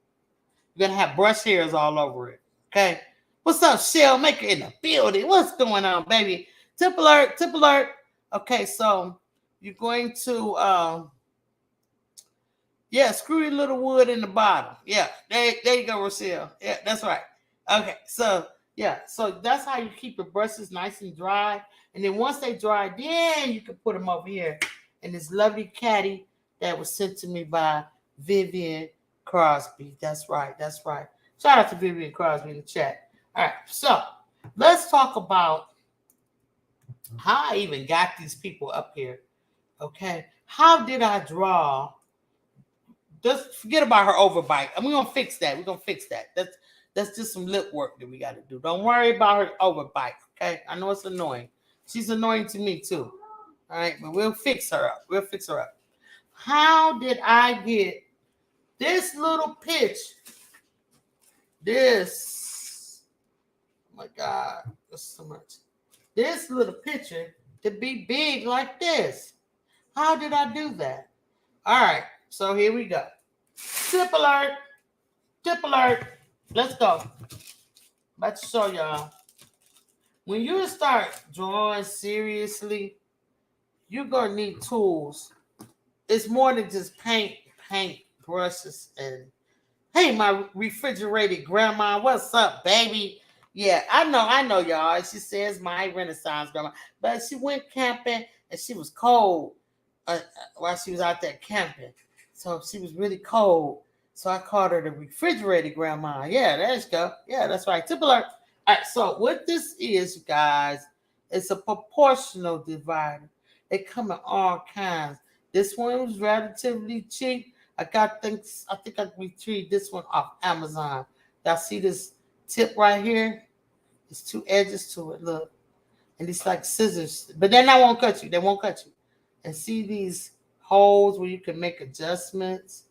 you're going to have brush hairs all over it. Okay? What's up, Shell Maker in the building? What's going on, baby? Tip alert, tip alert. Okay, so you're going to, screw your little wood in the bottom. Yeah, there you go, Rochelle. Yeah, that's right. Okay, so that's how you keep your brushes nice and dry. And then once they dry, then you can put them over here in this lovely caddy that was sent to me by Vivian Crosby. That's right. Shout out to Vivian Crosby in the chat. All right, so let's talk about how I even got these people up here. Okay, how did I draw? Just forget about her overbite. And we're gonna fix that. That's just some lip work that we got to do. Don't worry about her overbite. Okay, I know it's annoying. She's annoying to me too. All right, but we'll fix her up. How did I get this little pitch? Oh my God, that's so much. This little picture to be big like this. How did I do that? All right, so here we go. Tip alert. Let's go. About to show y'all. When you start drawing seriously, you're going to need tools. It's more than just paint brushes. And hey, my refrigerated grandma, what's up, baby? Yeah, I know, y'all. She says my Renaissance grandma. But she went camping and she was cold while she was out there camping. So she was really cold. So I called her the refrigerated grandma. Yeah, there you go. Yeah, that's right. Tip alert. All right, so what this is, you guys, it's a proportional divider. They come in all kinds. This one was relatively cheap. I think I retrieved this one off Amazon. Y'all see this tip right here? There's two edges to it. Look. And it's like scissors. But then they won't cut you. And see these holes where you can make adjustments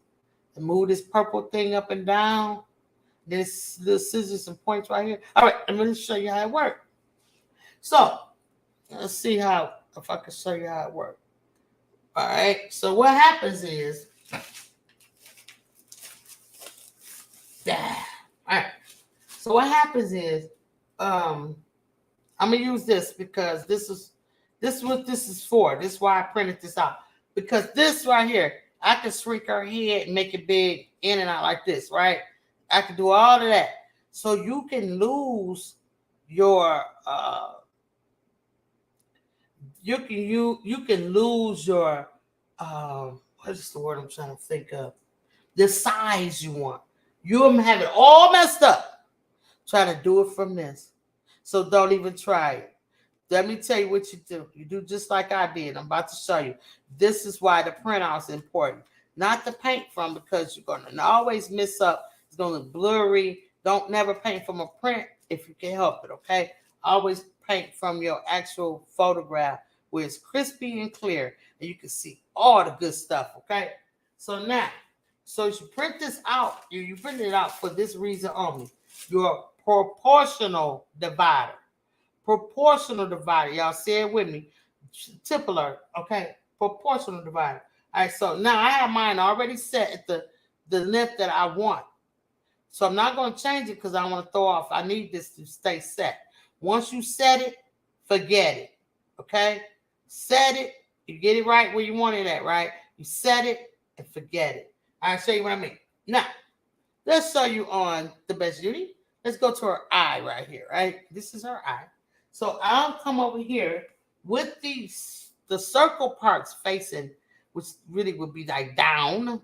and move this purple thing up and down. There's little scissors and points right here. All right, I'm going to show you how it works. So let's see if I can show you how it works. All right, so what happens is, I'm gonna use this because this is what this is for. This is why I printed this out. Because this right here, I can shrink her head and make it big in and out like this, right? I can do all of that. So you can lose your you can lose your what is the word I'm trying to think of? The size you want. You'll have it all messed up. Try to do it from this. So don't even try it. Let me tell you what you do. You do just like I did. I'm about to show you. This is why the printout is important. Not to paint from, because you're going to always mess up. It's going to look blurry. Don't never paint from a print if you can help it, okay? Always paint from your actual photograph where it's crispy and clear and you can see all the good stuff, okay? So now, as you print this out, you print it out for this reason only. Your proportional divider. proportional divider. Y'all say it with me. Tip alert. Okay, proportional divider. All right, so now I have mine already set at the length that I want. So I'm not going to change it because I want to throw off. I need this to stay set. Once you set it, forget it. Okay? Set it. You get it right where you want it at, right? You set it and forget it. I'll show you what I mean. Now, let's show you on the Best UNI. Let's go to her eye right here, right? This is her eye. So I'll come over here with the circle parts facing, which really would be like down.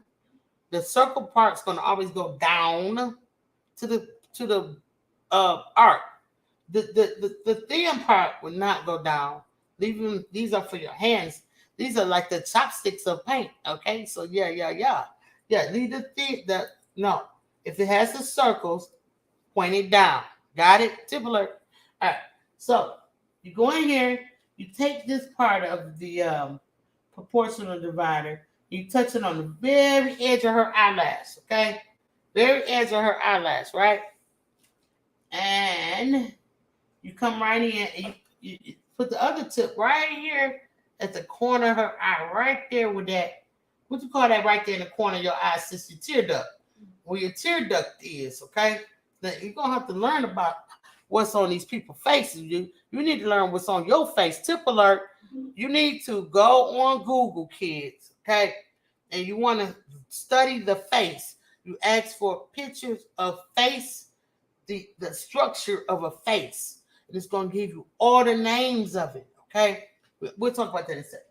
The circle part's going to always go down to the arc. The thin part will not go down. These are for your hands. These are like the chopsticks of paint. Okay, so yeah. Leave no. If it has the circles, point it down. Got it? Tip alert. All right. So you go in here. You take this part of the proportional divider. You touch it on the very edge of her eyelash. Okay, very edge of her eyelash, right? And you come right in and you put the other tip right here at the corner of her eye, right there with that. What you call that right there in the corner of your eye, sissy? Tear duct. Where your tear duct is, okay? Now you're gonna have to learn about what's on these people's faces. You need to learn what's on your face. Tip alert. You need to go on Google, kids, okay? And you want to study the face. You ask for pictures of face, the structure of a face. And it's going to give you all the names of it, okay? We'll talk about that in a second.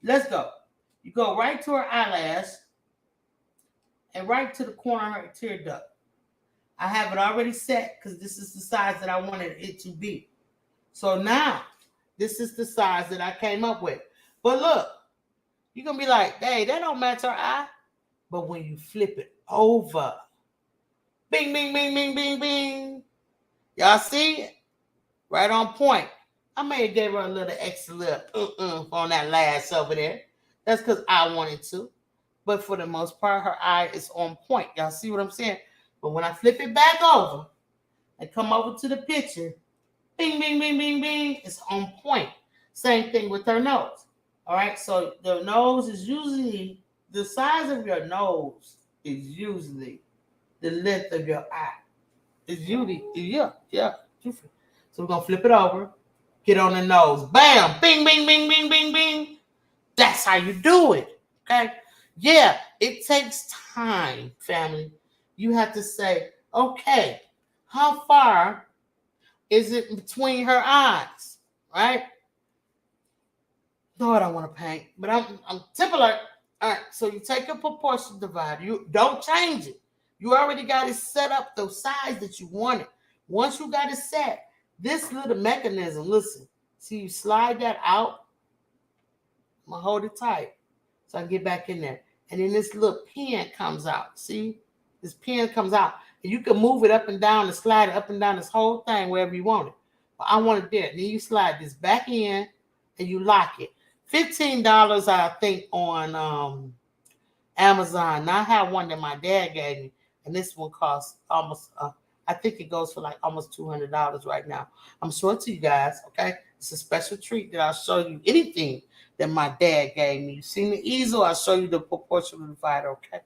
Let's go. You go right to her eyelash and right to the corner of her tear duct. I have it already set because this is the size that I wanted it to be. So now, this is the size that I came up with. But look, you're going to be like, hey, that don't match her eye. But when you flip it over, bing, bing, bing, bing, bing, bing. Y'all see it? Right on point. I may have gave her a little extra little on that lash over there. That's because I wanted to. But for the most part, her eye is on point. Y'all see what I'm saying? But when I flip it back over and come over to the picture, bing, bing, bing, bing, bing, it's on point. Same thing with her nose. All right, so the nose is usually, the size of your nose is usually the length of your eye. It's usually, yeah. So we're going to flip it over, get on the nose. Bam, bing, bing, bing, bing, bing, bing. That's how you do it, okay? Yeah, it takes time, family. You have to say, okay, how far is it between her eyes, right? Lord, I want to paint, but I'm tip alert. All right, so you take a proportion divider. You don't change it. You already got it set up the size that you want it. Once you got it set, this little mechanism, listen, see you slide that out. I'm going to hold it tight so I can get back in there. And then this little pin comes out. See? This pin comes out. And you can move it up and down and slide it up and down this whole thing wherever you want it. But I want it there. Then you slide this back in and you lock it. $15, I think, on Amazon. Now I have one that my dad gave me, and this one costs almost, I think it goes for like almost $200 right now. I'm showing it to you guys, okay? It's a special treat that I'll show you anything that my dad gave me. You seen the easel? I'll show you the proportional divider, okay?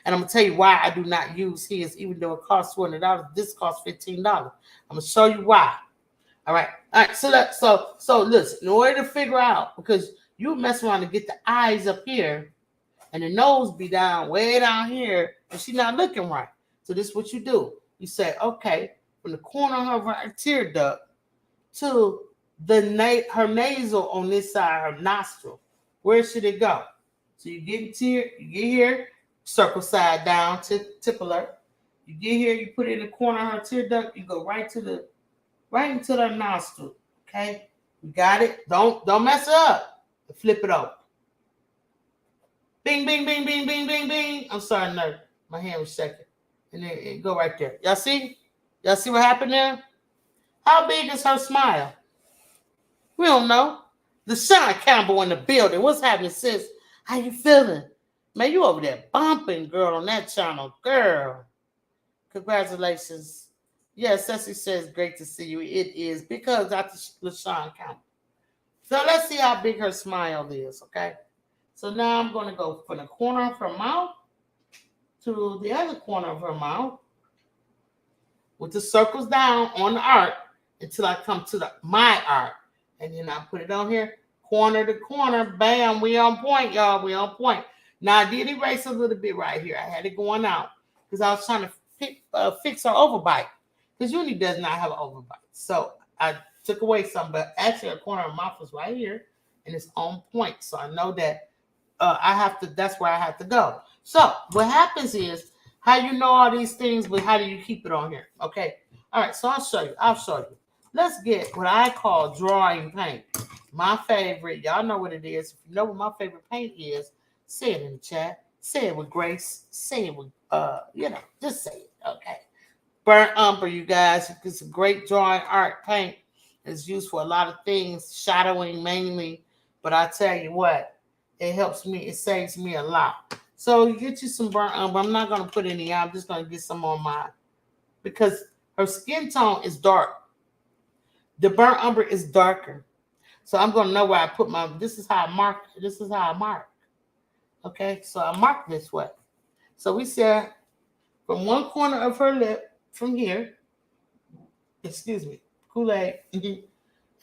And I'm going to tell you why I do not use his, even though it costs $200. This costs $15. I'm going to show you why. All right. So listen, in order to figure out, because you mess around to get the eyes up here and the nose be down, way down here, and she's not looking right. So this is what you do. You say, okay, from the corner of her tear duct to her nasal on this side, her nostril, where should it go? So you get here, circle side down to tip alert. You get here, you put it in the corner of her tear duct, you go right into the nostril. Okay? You got it? Don't mess it up. Flip it over. Bing, bing, bing, bing, bing, bing, bing. I'm sorry, no. My hand was shaking. And then it go right there. Y'all see? Y'all see what happened there? How big is her smile? We don't know. The Sean Campbell in the building. What's happening, sis? How you feeling? Man, you over there bumping, girl, on that channel. Girl. Congratulations. Yes, Ceci says, great to see you. It is because Dr. LaShawn counted. So let's see how big her smile is, okay? So now I'm going to go from the corner of her mouth to the other corner of her mouth with the circles down on the arc until I come to my arc. And then I put it on here, corner to corner. Bam, we on point, y'all. We on point. Now, I did erase a little bit right here. I had it going out because I was trying to fix her overbite because UNI does not have an overbite. So I took away some, but actually, a corner of her mouth is right here, and it's on point. So I know that I have to. That's where I have to go. So what happens is how you know all these things, but how do you keep it on here? Okay. All right. So I'll show you. I'll show you. Let's get what I call drawing paint. My favorite. Y'all know what it is. If you know what my favorite paint is, say it in the chat. Say it with grace. Say it with just say it. Okay. Burnt umber, you guys. It's a great drawing art paint. It's used for a lot of things, shadowing mainly. But I tell you what, it helps me. It saves me a lot. So you get you some burnt umber. I'm not going to put any out. I'm just going to get some on mine because her skin tone is dark. The burnt umber is darker. So I'm going to know where I put my, this is how I mark. This is how I mark. Okay, so I mark this way. So we said from one corner of her lip, from here, excuse me, Kool-Aid, and then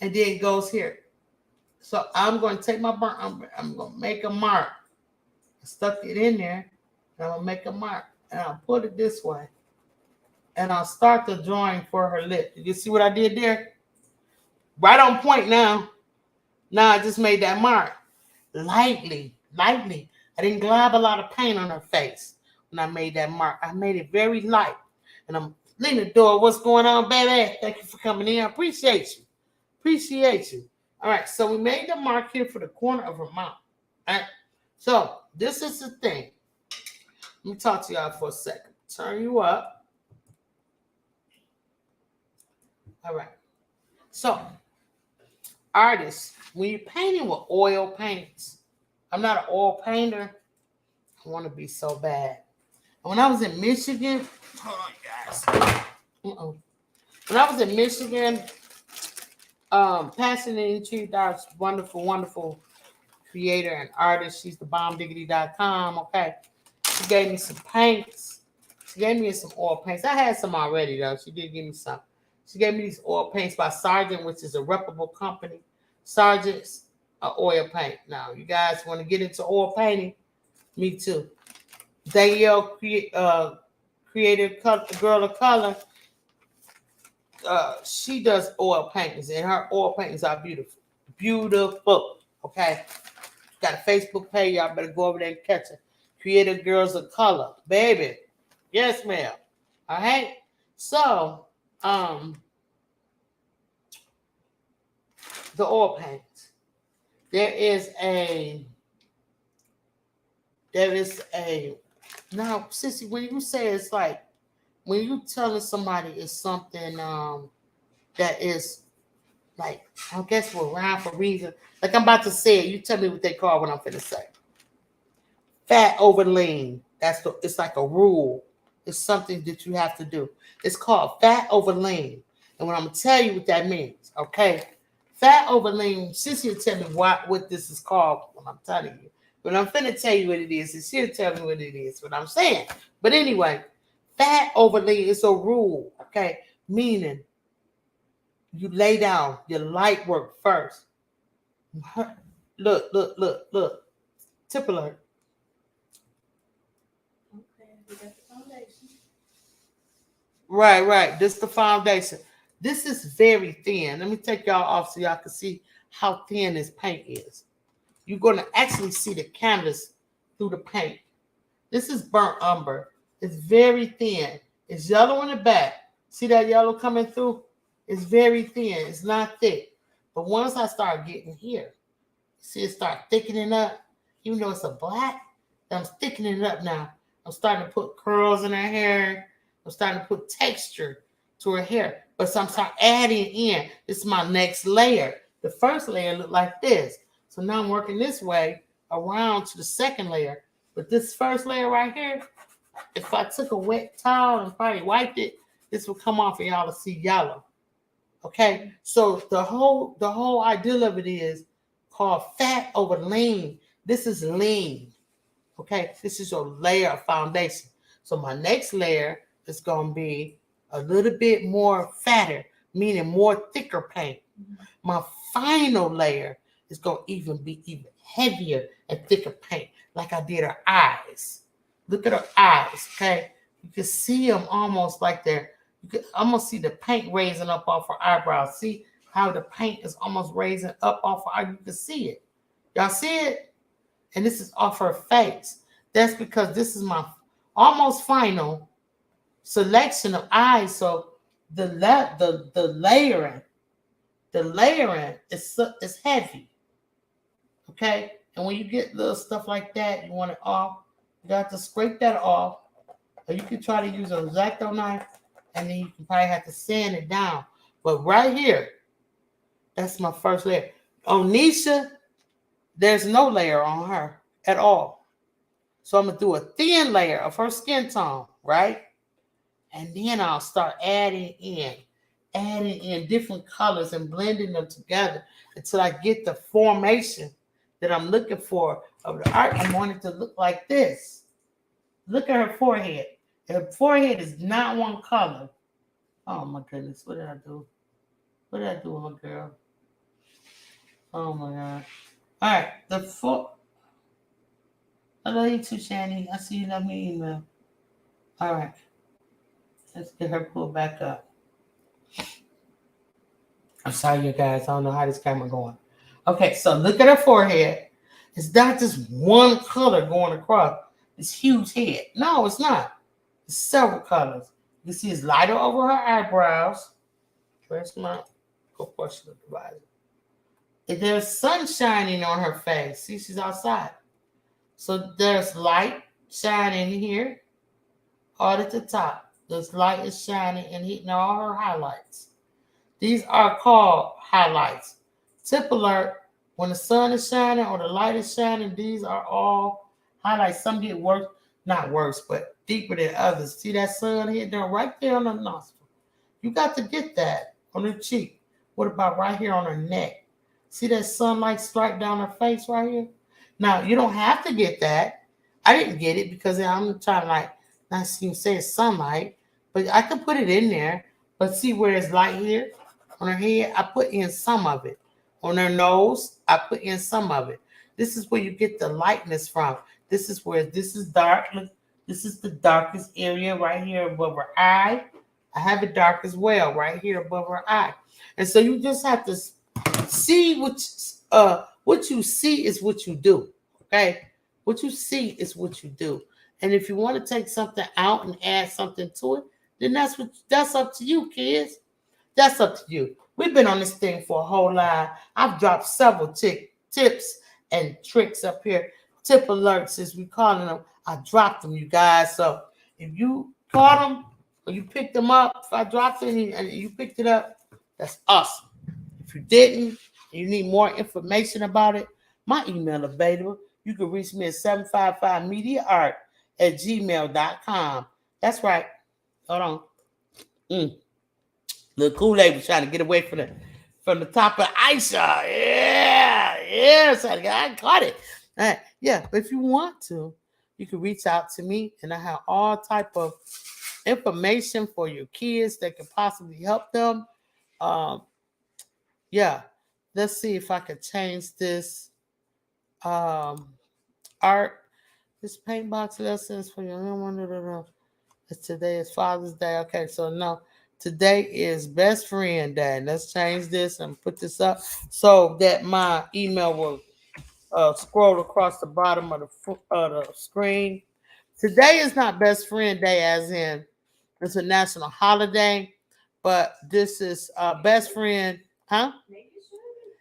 it goes here. So I'm going to take my burnt umber. I'm going to make a mark. I stuck it in there, and I'm going to make a mark. And I'll put it this way. And I'll start the drawing for her lip. You see what I did there? Right on point now. Now I just made that mark. Lightly. I didn't glab a lot of paint on her face when I made that mark. I made it very light. And I'm leaving the door. What's going on, baby? Thank you for coming in. I appreciate you. All right, so we made the mark here for the corner of her mouth. All right, so this is the thing. Let me talk to y'all for a second. Turn you up. All right. So, artists, when you're painting with oil paints, I'm not an oil painter. I want to be so bad. And when I was in Michigan, hold on, guys. When I was in Michigan, passing it into our wonderful creator and artist. She's the bombdiggity.com. Okay. She gave me some paints. She gave me some oil paints. I had some already, though. She did give me some. She gave me these oil paints by Sargent, which is a reputable company. Sargent's oil paint. Now, you guys want to get into oil painting? Me too. Danielle, creative girl of color. She does oil paintings, and her oil paintings are beautiful. Okay, got a Facebook page. Y'all better go over there and catch her. Creative Girls of Color, baby. Yes, ma'am. All right. So, the oil paints. There is a. Now, sissy, when you say it's like when you telling somebody it's something that is like, I guess we're around for a reason. Like I'm about to say it, you tell me what they call what I'm finna say. Fat over lean. It's like a rule. It's something that you have to do. It's called fat over lean. And what I'm gonna tell you what that means, okay? Fat over lean, sissy will tell me what this is called when I'm telling you. But I'm finna tell you what it is, and she'll tell me what it is, what I'm saying. But anyway, fat over lean is a rule, okay? Meaning you lay down your light work first. Look. Tip alert. Okay, we got the foundation. Right. This is the foundation. This is very thin. Let me take y'all off so y'all can see how thin this paint is. You're going to actually see the canvas through the paint. This is burnt umber. It's very thin. It's yellow in the back. See that yellow coming through? It's very thin. It's not thick. But once I start getting here, see it start thickening up. Even though it's a black, I'm thickening it up now. I'm starting to put curls in her hair. I'm starting to put texture to her hair. But so I'm starting adding in. This is my next layer. The first layer looked like this. So now I'm working this way around to the second layer. But this first layer right here, if I took a wet towel and probably wiped it, this will come off and y'all will see yellow. Okay, so the whole idea of it is called fat over lean. This is lean. Okay, this is your layer of foundation. So my next layer is gonna be a little bit more fatter, meaning more thicker paint. My final layer is gonna be even heavier and thicker paint, like I did her eyes. Look at her eyes, okay? You can see them almost like you can almost see the paint raising up off her eyebrows. See how the paint is almost raising up off her eye? You can see it. Y'all see it? And this is off her face. That's because this is my almost final selection of eyes. So the layering is heavy. Okay? And when you get little stuff like that, you want it off. You got to scrape that off. Or you can try to use an X-Acto knife, and then you can probably have to sand it down. But right here, that's my first layer. On Nisha, there's no layer on her at all. So I'm going to do a thin layer of her skin tone, right? And then I'll start adding in different colors and blending them together until I get the formation that I'm looking for of the art. I want it to look like this. Look at her forehead. Her forehead is not one color. Oh my goodness, what did I do? What did I do with my girl? Oh my God. All right, I love you too, Shani. I see you love me email. All right, let's get her pulled back up. I'm sorry, you guys. I don't know how this camera going. Okay, so look at her forehead. It's not just one color going across this huge head. No, it's not. It's several colors. You see it's lighter over her eyebrows. Where's my proportional divider? If there's sun shining on her face, see, she's outside. So there's light shining here, all at the top. This light is shining and hitting all her highlights. These are called highlights. Tip alert, when the sun is shining or the light is shining, these are all highlights. Some get worse, not worse, but deeper than others. See that sun hitting there right there on the nostril? You got to get that on her cheek. What about right here on her neck? See that sunlight strike down her face right here? Now, you don't have to get that. I didn't get it because I'm trying to not even say it's sunlight, but I can put it in there. But see where it's light here on her head? I put in some of it. On her nose, I put in some of it. This is where you get the lightness from. This is where this is dark. Look, this is the darkest area right here above her eye. I have it dark as well right here above her eye. And so you just have to see what you see is what you do. Okay? What you see is what you do. And if you want to take something out and add something to it, then that's up to you, kids. That's up to you. We've been on this thing for a whole lot. I've dropped several tips and tricks up here. Tip alerts, as we calling them. I dropped them, you guys. So if you caught them or you picked them up, if I dropped it and you picked it up, that's awesome. If you didn't, and you need more information about it, my email available. You can reach me at 755mediaart@gmail.com. That's right. Hold on. Little Kool-Aid was trying to get away from the top of Aisha. Yeah. So I caught it. All right. Yeah, but if you want to, you can reach out to me, and I have all type of information for your kids that can possibly help them. Yeah. Let's see if I can change this art. This paint box lessons for your today is Father's Day. Okay, so no, today is Best Friend Day. Let's change this and put this up so that my email will scroll across the bottom of the screen. Today is not Best Friend Day, as in it's a national holiday, but this is Best Friend, huh?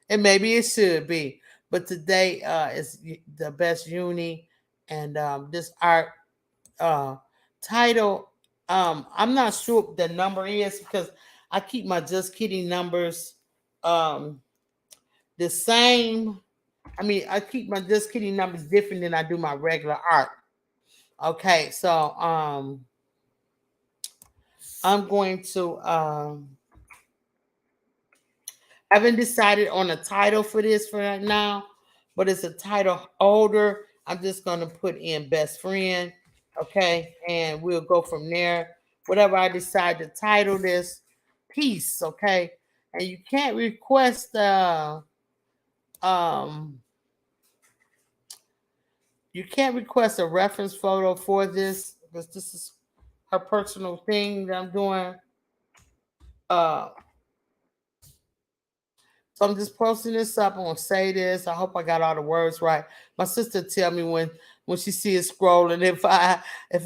And maybe it should be, but today is the Best Uni, and this art title. I'm not sure what the number is because I keep my Just Kidding numbers the same. I mean, I keep my Just Kidding numbers different than I do my regular art. Okay, so I'm going to I haven't decided on a title for this for right now, but it's a title holder. I'm just gonna put in best friend, okay, and we'll go from there. Whatever I decide to title this piece, okay. And you can't request you can't request a reference photo for this because this is her personal thing that I'm doing. Uh, So I'm just posting this up. I'm gonna say this. I hope I got all the words right. My sister tell me when she sees it scrolling if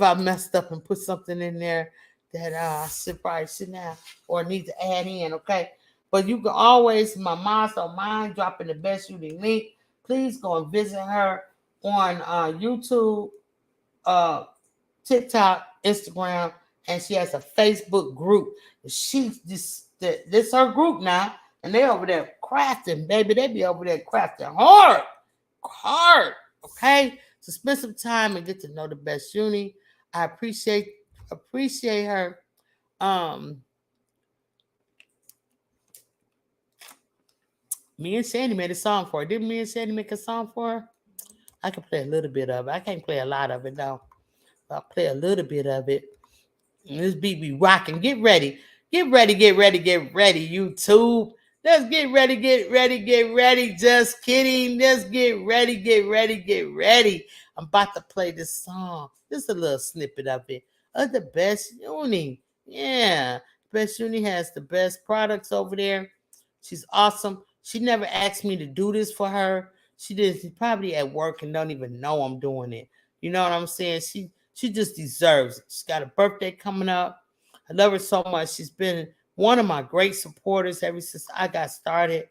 I messed up and put something in there that I should probably shouldn't have or need to add in. Okay, but you can always, my moms don't mind dropping the best unique link. Please go and visit her on YouTube, TikTok, Instagram, and she has a Facebook group. She's this her group now. And they over there crafting, baby. They be over there crafting hard. Okay, so spend some time and get to know the best uni. I appreciate her. Me and Sandy made a song for her. Didn't me and Sandy make a song for her? I can play a little bit of it. I can't play a lot of it though. I'll play a little bit of it. And this beat be rocking. Get ready. Get ready, YouTube. Let's get ready. Just kidding. Let's get ready. I'm about to play this song. Just a little snippet of it. Of the best uni. Yeah. Best uni has the best products over there. She's awesome. She never asked me to do this for her. She did. She's probably at work and don't even know I'm doing it. You know what I'm saying? She just deserves it. She's got a birthday coming up. I love her so much. She's been one of my great supporters ever since I got started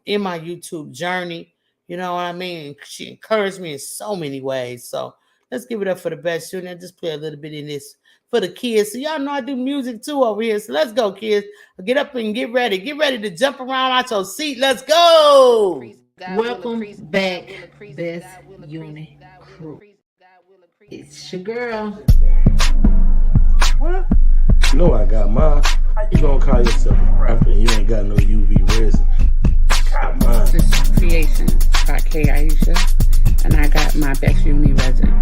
in my YouTube journey. You know what I mean? She encouraged me in so many ways. So let's give it up for the best uni. I just play a little bit in this for the kids. So y'all know I do music too over here. So let's go, kids. Get up and get ready. Get ready to jump around out your seat. Let's go. Welcome back, Best Uni Crew. It's your girl. What? You know I got mine. How you gonna call yourself a crafter and you ain't got no UV resin? Got mine. This is Creations by K. Aisha, and I got my best uni resin.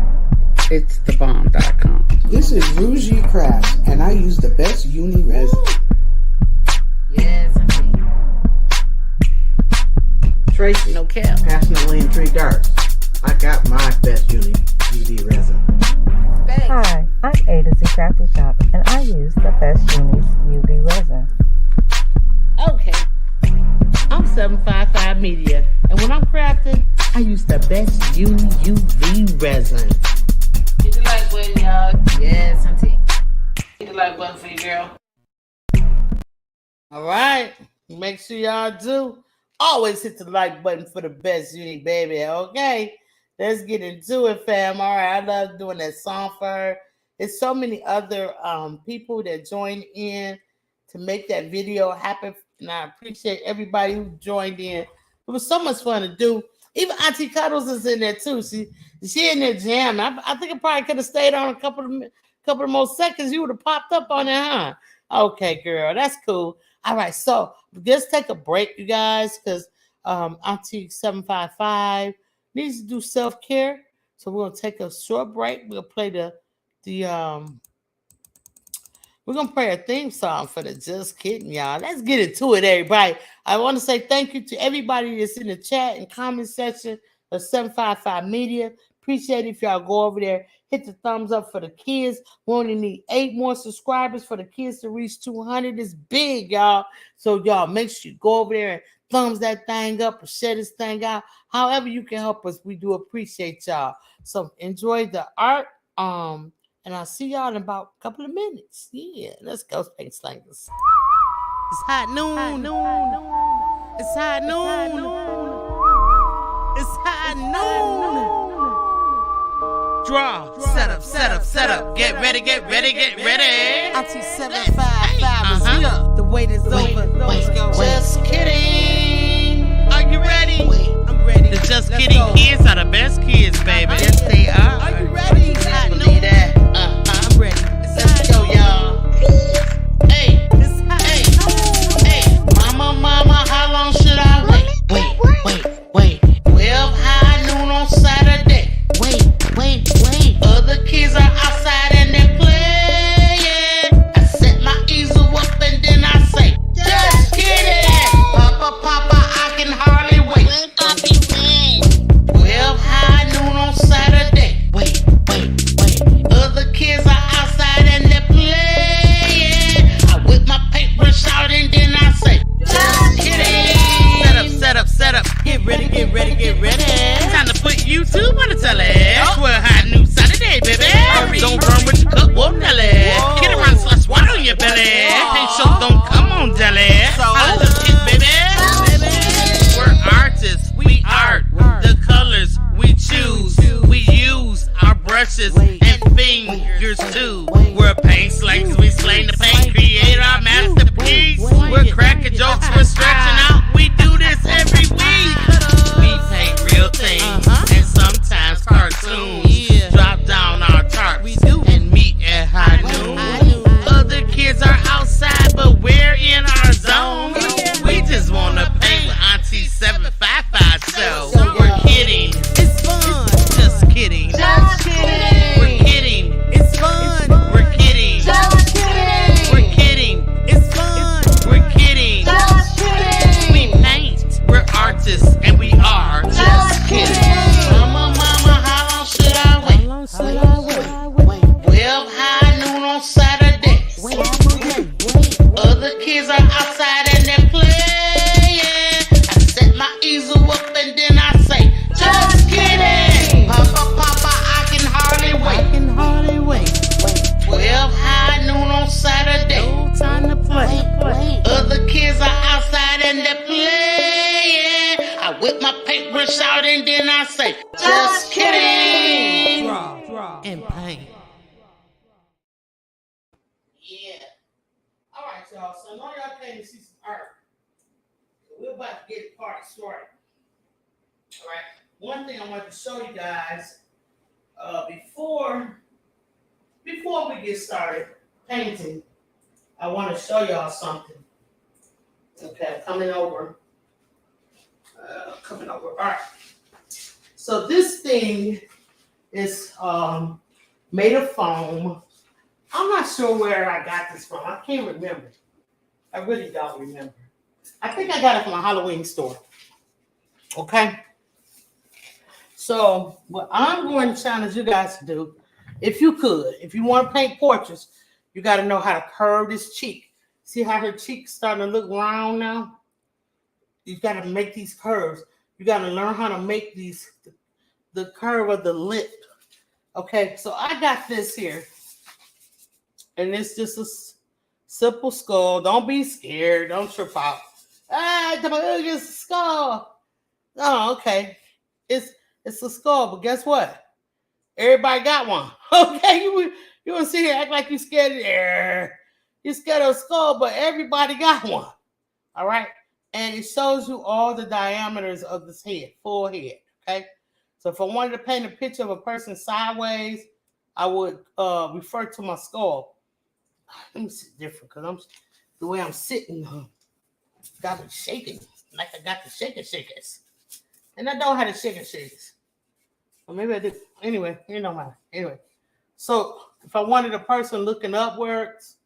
It's thebomb.com. This is Rugi Crafting, and I use the best uni resin. Yes, Tracy, no cap. Passing the lane 3 darts. I got my best uni UV resin. Hi, I'm A to Z Crafty Shop, and I use the best Uni's UV resin. Okay. I'm 755 Media, and when I'm crafting, I use the best Uni UV resin. Hit the like button, y'all. Yes, auntie. Hit the like button for you, girl. All right. Make sure y'all do. Always hit the like button for the best uni, baby. Okay. Let's get into it, fam. All right. I love doing that song for her. There's so many other people that joined in to make that video happen. And I appreciate everybody who joined in. It was so much fun to do. Even Auntie Cuddles is in there too. She in there jamming. I think I probably could have stayed on a couple of more seconds. You would have popped up on there, huh? Okay, girl, that's cool. All right, so just take a break, you guys, because Auntie 755 needs to do self-care. So we're gonna take a short break. We'll play we're gonna play a theme song for the Just Kidding, y'all. Let's get into it, everybody. I want to say thank you to everybody that's in the chat and comment section of 755 Media. Appreciate it if y'all go over there, hit the thumbs up for the kids. We only need 8 more subscribers for the kids to reach 200. It's big, y'all. So y'all make sure you go over there and thumbs that thing up or share this thing out. However you can help us, we do appreciate y'all. So enjoy the art. And I'll see y'all in about a couple of minutes. Yeah, let's go, Space Slangers. It's hot noon. It's hot noon. It's hot noon. Draw. Set up. Get ready. Auntie 755 is here. The wait is over. Let's go. Just kidding. Are you ready? I'm ready. The Just Kidding kids are the best kids, baby. Yes, they are. Are you ready? It's hot noon. I'm ready. Let's go, y'all. get ready, get ready. Time to put YouTube on the telly. Swear hot new Saturday, baby. Don't run with your cup, whoa, Nelly. Get around, slush water on your belly. Paint shows don't come on, jelly. I look it, baby. We're artists, we art. The colors we choose. We use our brushes and fingers too. We're paint slayers, we slay the paint. Create our masterpiece. We're cracking jokes, we're stretching out. We do this every week. We paint real things and sometimes cartoons. Drop down our tarps and meet at high noon. Other kids are outside, but we're in our zone. We just wanna paint with Auntie 755 show. We're kidding. It's fun. Just kidding. Just kidding. We're kidding. It's fun. We're kidding. Just kidding. We're kidding. It's fun. We're kidding. Just kidding. We paint. We're artists and we are just kidding. Mama, how long should I wait? 12 high noon on Saturdays. Other kids are outside and they're playing. I set my easel up and then I say, just kidding. Papa, I can hardly wait. 12 high noon on Saturday. No time to play. Other kids are outside and they're playing. I whip my paintbrush out and then I say, just kidding. Draw and paint. Yeah. All right, y'all. So now y'all came to see some art. So we're about to get the party started. All right. One thing I want to show you guys before we get started painting, I want to show y'all something. Okay, coming over. All right. So this thing is made of foam. I'm not sure where I got this from. I can't remember. I really don't remember. I think I got it from a Halloween store. Okay. So what I'm going to challenge you guys to do, if you want to paint portraits, you got to know how to curve this cheek. See how her cheek's starting to look round now? You got to make these curves. You got to learn how to make the curve of the lip. Okay, so I got this here. And it's just a simple skull. Don't be scared. Don't trip out. It's a skull. Oh, okay. It's a skull, but guess what? Everybody got one. Okay, you want to sit here act like you scared of air. You're scared of a skull, but everybody got one. All right, and it shows you all the diameters of this head, full head. Okay, so if I wanted to paint a picture of a person sideways, I would refer to my skull. Let me sit different because the way I'm sitting, got me shaking like I got the shakers. And I don't have the shakers. Or maybe I do. Anyway, you know my. Anyway, so if I wanted a person looking upwards,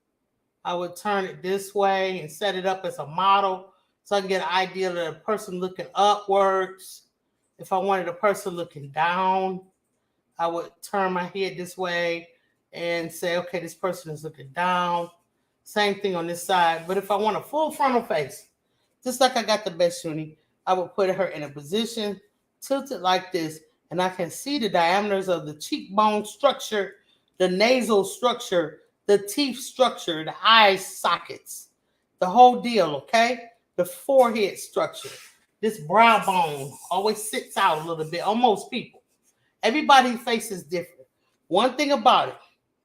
I would turn it this way and set it up as a model so I can get an idea of the person looking upwards. If I wanted a person looking down, I would turn my head this way and say, okay, this person is looking down. Same thing on this side. But if I want a full frontal face, just like I got the best uni, I would put her in a position, tilted like this, and I can see the diameters of the cheekbone structure, the nasal structure, the teeth structure, the eye sockets, the whole deal, okay? The forehead structure. This brow bone always sits out a little bit on most people. Everybody's face is different. One thing about it,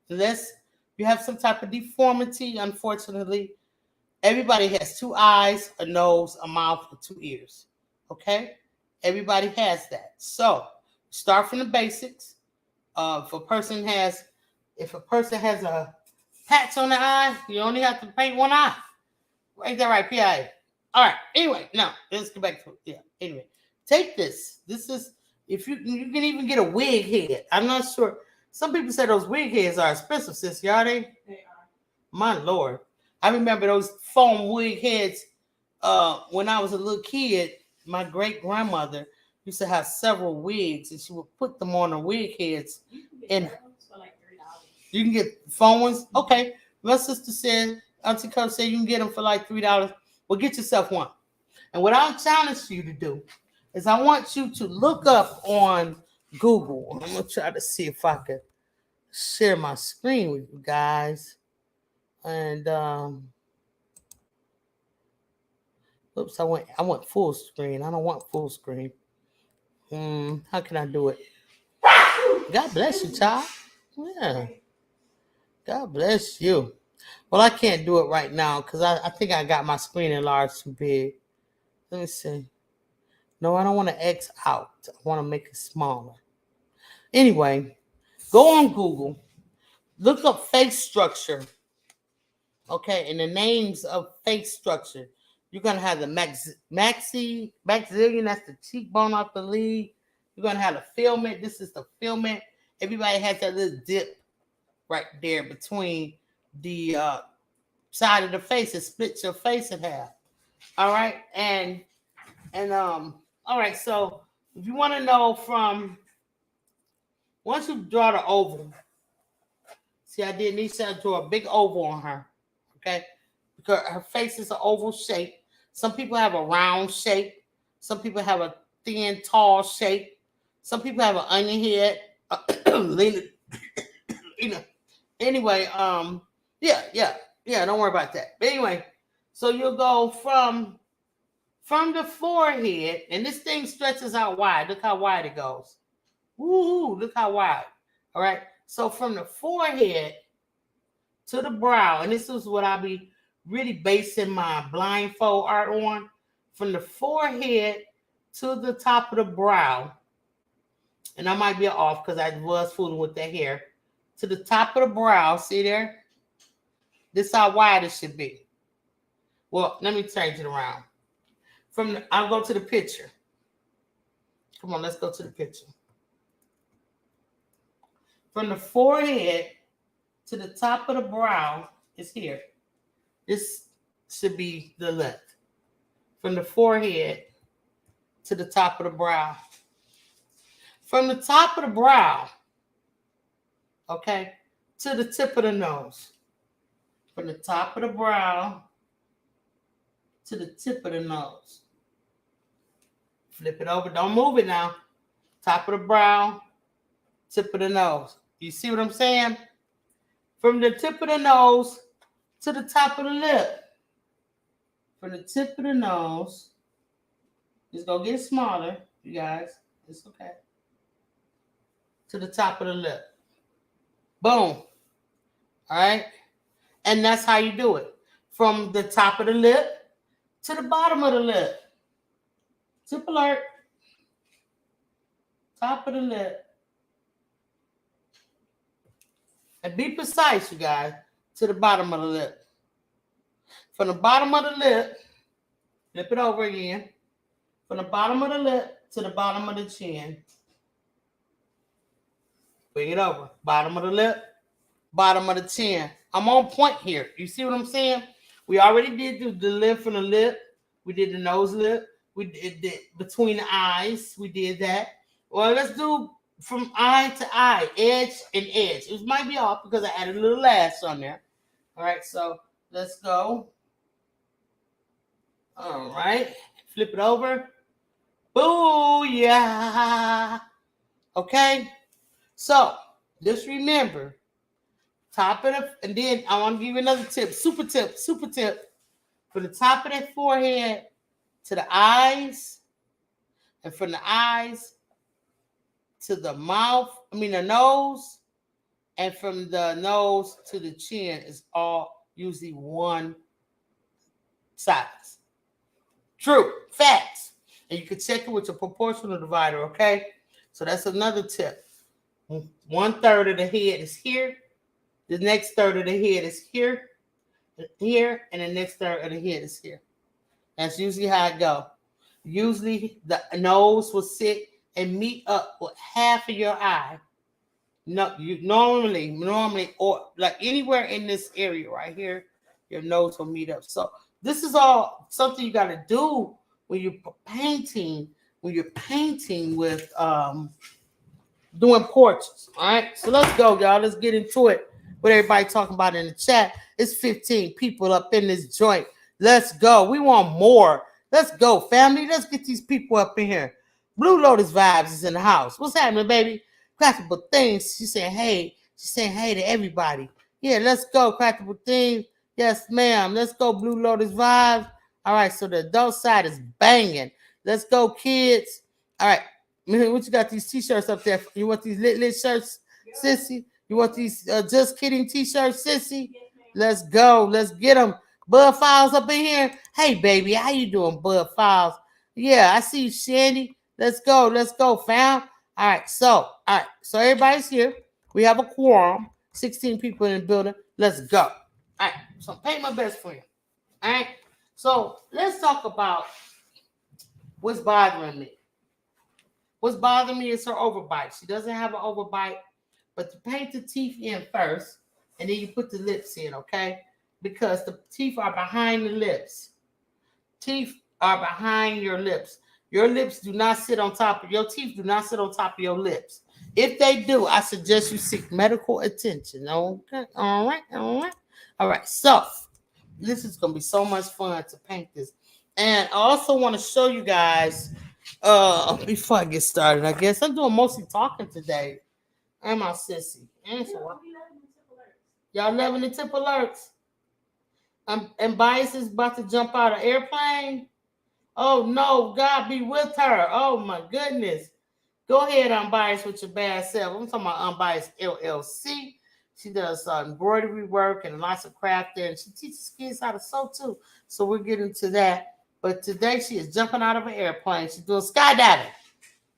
unless you have some type of deformity, unfortunately, everybody has two eyes, a nose, a mouth, and two ears. Okay? Everybody has that. So start from the basics. If a person has a patch on the eye, you only have to paint one eye. Ain't that right, PIA? All right. Anyway, no, let's get back to it. Yeah. Anyway, take this. This is if you can even get a wig head. I'm not sure. Some people say those wig heads are expensive, sis. Are they? They are. My Lord. I remember those foam wig heads when I was a little kid. My great grandmother used to have several wigs, and she would put them on her wig heads. And for like $3. You can get foam ones. Okay, my sister said, Auntie Cole said you can get them for like $3. Well, get yourself one. And what I challenge you to do, is I want you to look up on Google. I'm gonna try to see if I can share my screen with you guys. And oops, I went full screen. I don't want full screen. How can I do it? God bless you, child. Yeah. God bless you. Well, I can't do it right now because I think I got my screen enlarged too big. Let me see. No, I don't want to X out. I want to make it smaller. Anyway, go on Google. Look up face structure. Okay, and the names of face structure. You're going to have the maxillion, that's the cheekbone off the lid. You're going to have the filament. This is the filament. Everybody has that little dip right there between the side of the face. It splits your face in half. All right, and all right, so if you want to know from once you draw the oval, see I did Nisha draw a big oval on her, okay? Because her face is an oval shape. Some people have a round shape. Some people have a thin, tall shape. Some people have an onion head. Anyway, yeah, don't worry about that. But anyway, so you'll go from the forehead, and this thing stretches out wide. Look how wide it goes. Woo-hoo, look how wide. All right. So from the forehead to the brow, and this is what I'll be really basing my blindfold art on. From the forehead to the top of the brow, and I might be off because I was fooling with that hair. To the top of the brow, see there? This is how wide it should be. Well, let me change it around. I'll go to the picture. Come on, let's go to the picture. From the forehead to the top of the brow is here. This should be the length. From the forehead to the top of the brow. From the top of the brow, okay, to the tip of the nose. From the top of the brow to the tip of the nose. Flip it over. Don't move it now. Top of the brow, tip of the nose. You see what I'm saying? From the tip of the nose to the top of the lip. From the tip of the nose, it's going to get smaller, you guys. It's okay. To the top of the lip. Boom. All right? And that's how you do it. From the top of the lip to the bottom of the lip. Tip alert. Top of the lip. And be precise, you guys, to the bottom of the lip. From the bottom of the lip, flip it over again. From the bottom of the lip to the bottom of the chin. Bring it over. Bottom of the lip, bottom of the chin. I'm on point here. You see what I'm saying? We already did the lip from the lip. We did the nose lip. We did between the eyes. We did that. Well, let's do from eye to eye, edge and edge. It might be off because I added a little lash on there. All right, so let's go. All right, flip it over. Booyah. Okay, so just remember, top of the, and then I want to give you another tip, super tip. From the top of that forehead to the eyes, and from the eyes to the mouth, the nose, and from the nose to the chin is all usually one size. True, facts. And you can check it with your proportional divider, okay? So that's another tip. 1/3 of the head is here. The next third of the head is here, and the next third of the head is here. That's usually how it goes. Usually the nose will sit and meet up with half of your eye. No, you normally, or like anywhere in this area right here, your nose will meet up. So this is all something you got to do when you're painting. When you're painting with doing portraits. All right. So let's go, y'all. Let's get into it. What everybody talking about in the chat. It's 15 people up in this joint. Let's go. We want more. Let's go, family. Let's get these people up in here. Blue Lotus Vibes is in the house. What's happening, baby? Craftable Things. She's saying hey. She's saying hey to everybody. Yeah, let's go, Craftable Things. Yes, ma'am. Let's go, Blue Lotus Vibes. All right, so the adult side is banging. Let's go, kids. All right. What you got these t-shirts up there? You want these lit shirts, sissy? You want these just kidding t-shirts, sissy? Let's go. Let's get them. Bud Files up in here. Hey, baby, how you doing, Bud Files? Yeah, I see you, Shandy. Let's go. Let's go, fam. All right. So everybody's here. We have a quorum. 16 people in the building. Let's go. All right. So paint my best friend. All right. So let's talk about what's bothering me. What's bothering me is her overbite. She doesn't have an overbite, but to paint the teeth in first, and then you put the lips in, okay? Because the teeth are behind the lips. Teeth are behind your lips. Your lips do not sit on top of your teeth. Do not sit on top of your lips. If they do, I suggest you seek medical attention. Okay. All right. So this is gonna be so much fun to paint this, and I also want to show you guys. Before I get started, I guess I'm doing mostly talking today. I'm my sissy. Y'all loving the tip alerts? And Bias is about to jump out of airplane. Oh no, God be with her. Oh my goodness. Go ahead, Unbiased, with your bad self. I'm talking about Unbiased LLC. She does embroidery work and lots of crafting. And she teaches kids how to sew too. So we're getting to that. But today she is jumping out of an airplane. She's doing skydiving.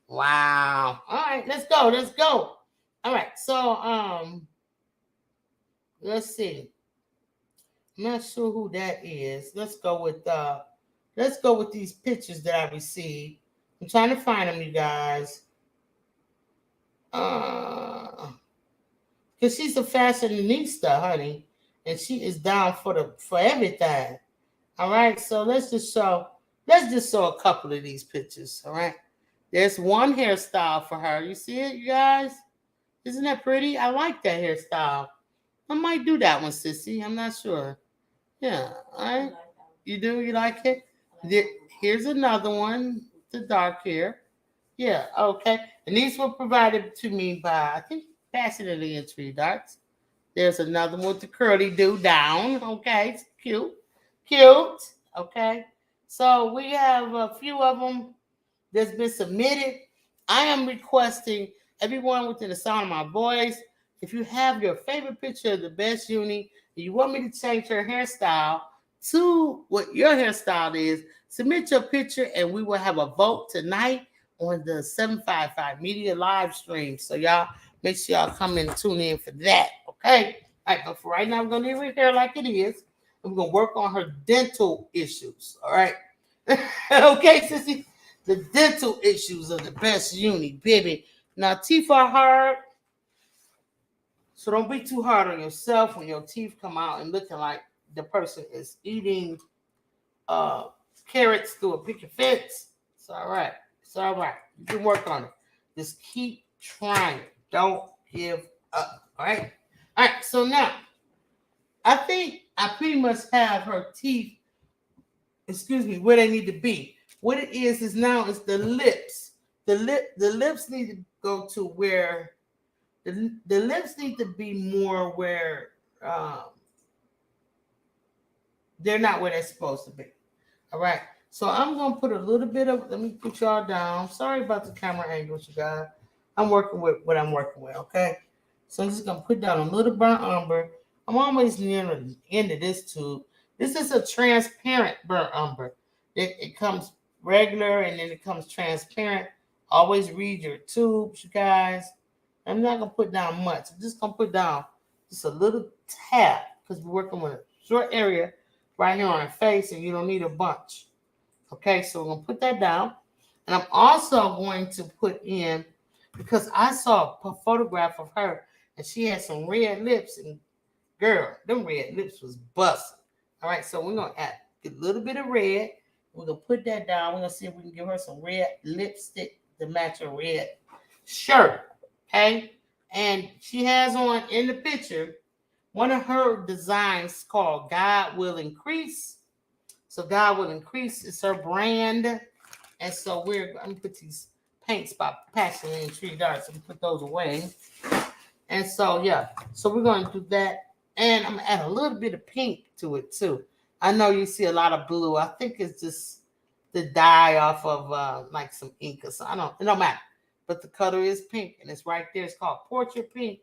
Wow. All right, let's go. Let's go. All right. So let's see. I'm not sure who that is. Let's go with these pictures that I received. I'm trying to find them, you guys. Because she's a fashionista, honey, and she is down for everything. All right, so let's just show a couple of these pictures. All right, there's one hairstyle for her. You see it, you guys? Isn't that pretty? I like that hairstyle. I might do that one, sissy. I'm not sure. Yeah, all right. You do? You like it? Here's another one, the dark hair. Yeah, okay. And these were provided to me by, I think, Passionately in Tree Darts. There's another one with the curly do down. Okay, it's cute. Okay. So we have a few of them that's been submitted. I am requesting everyone within the sound of my voice, if you have your favorite picture of the best uni, and you want me to change her hairstyle to what your hairstyle is, submit your picture and we will have a vote tonight on the 755 Media live stream. So y'all make sure y'all come and tune in for that. Okay. All right, but for right now, we're gonna leave her hair like it is. And we're gonna work on her dental issues. All right. Okay, sissy. The dental issues of the best uni, baby. Now, teeth are hard. So don't be too hard on yourself when your teeth come out and looking like the person is eating carrots through a picket fence. It's all right. It's all right. You can work on it. Just keep trying. Don't give up. All right. All right. So now, I think I pretty much have her teeth, where they need to be. What it is now is the lips. The lips need to go to where the lips need to be more where they're not where they're supposed to be. All right. So I'm gonna put a little bit of. Let me put y'all down. Sorry about the camera angles, you guys. I'm working with what I'm working with. Okay. So I'm just gonna put down a little burnt umber. I'm almost near the end of this tube. This is a transparent burnt umber. It comes regular and then it comes transparent. Always read your tubes, you guys. I'm not gonna put down much. I'm just gonna put down just a little tab because we're working with a short area right here on her face, and you don't need a bunch. Okay, so we're gonna put that down, and I'm also going to put in, because I saw a photograph of her and she had some red lips, and girl, them red lips was busting. All right, so we're gonna add a little bit of red. We're gonna put that down. We're gonna see if we can give her some red lipstick to match her red shirt. Okay, and she has on in the picture one of her designs called God Will Increase. So God Will Increase is her brand, and so I'm gonna put these paints by Passion and Tree Darts and put those away. And so, yeah. So we're going to do that. And I'm going to add a little bit of pink to it, too. I know you see a lot of blue. I think it's just the dye off of like some ink or something. It don't matter. But the color is pink, and it's right there. It's called Portrait Pink.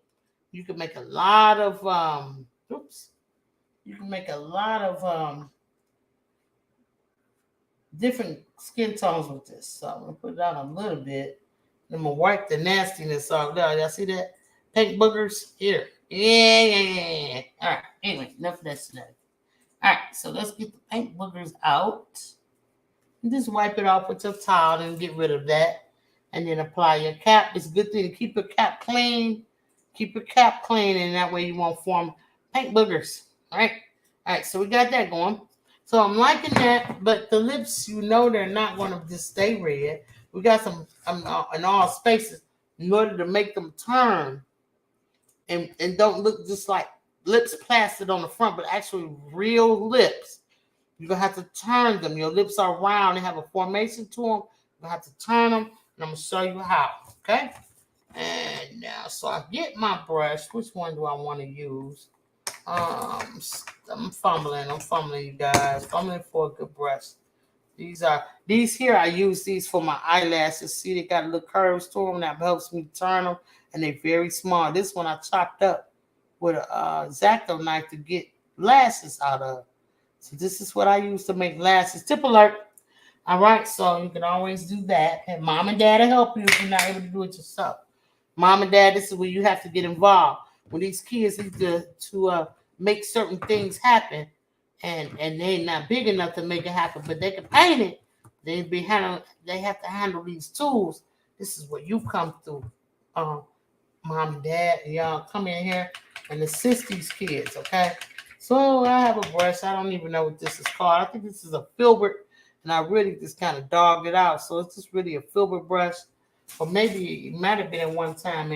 You can make a lot of, you can make a lot of different skin tones with this. So I'm going to put it out a little bit. I'm going to wipe the nastiness off there. Y'all see that? Pink boogers here. Yeah. All right. Anyway, enough of that stuff. All right. So let's get the pink boogers out. And just wipe it off with your towel and get rid of that. And then apply your cap. It's a good thing to keep your cap clean. Keep your cap clean, and that way you won't form pink boogers. All right. All right. So we got that going. So I'm liking that, but the lips, they're not going to just stay red. We got some in all spaces in order to make them turn and don't look just like lips plastered on the front, but actually real lips. You're going to have to turn them. Your lips are round. They have a formation to them. You're going to have to turn them, and I'm going to show you how, okay? And now, so I get my brush. Which one do I want to use? I'm fumbling, you guys. Fumbling for a good brush. These here, I use these for my eyelashes. See, they got little curves to them that helps me turn them, and they're very small. This one I chopped up with a X-Acto knife to get lashes out of. So this is what I use to make lashes. Tip alert. All right, so you can always do that. And mom and dad will help you if you're not able to do it yourself. Mom and dad, this is where you have to get involved. When these kids need to make certain things happen, and they're not big enough to make it happen, but they can paint it. They have to handle these tools. This is where you come through, mom and dad, and y'all come in here and assist these kids, okay? So I have a brush. I don't even know what this is called. I think this is a filbert, and I really just kind of dogged it out. So it's just really a filbert brush, or maybe it might have been at one time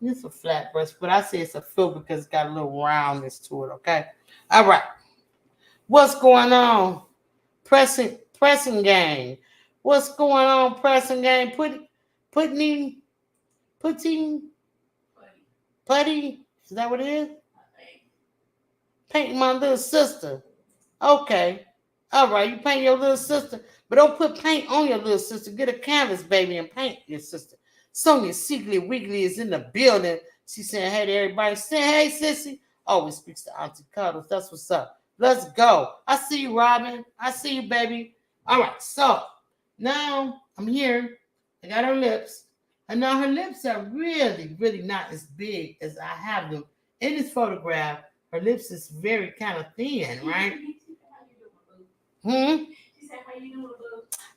it's a flat brush, but I say it's a filbert because it's got a little roundness to it, okay? All right. What's going on? Pressing game. What's going on, pressing game? Putty? Is that what it is? Painting my little sister. Okay. All right, you paint your little sister, but don't put paint on your little sister. Get a canvas, baby, and paint your sister. Sonia Siegler Wiggly is in the building. She's saying hey to everybody. Saying hey, sissy. Always speaks to Auntie Cuddles. That's what's up. Let's go. I see you, Robin. I see you, baby. All right, so now I'm here. I got her lips. And now her lips are really, really not as big as I have them. In this photograph, her lips is very kind of thin, right?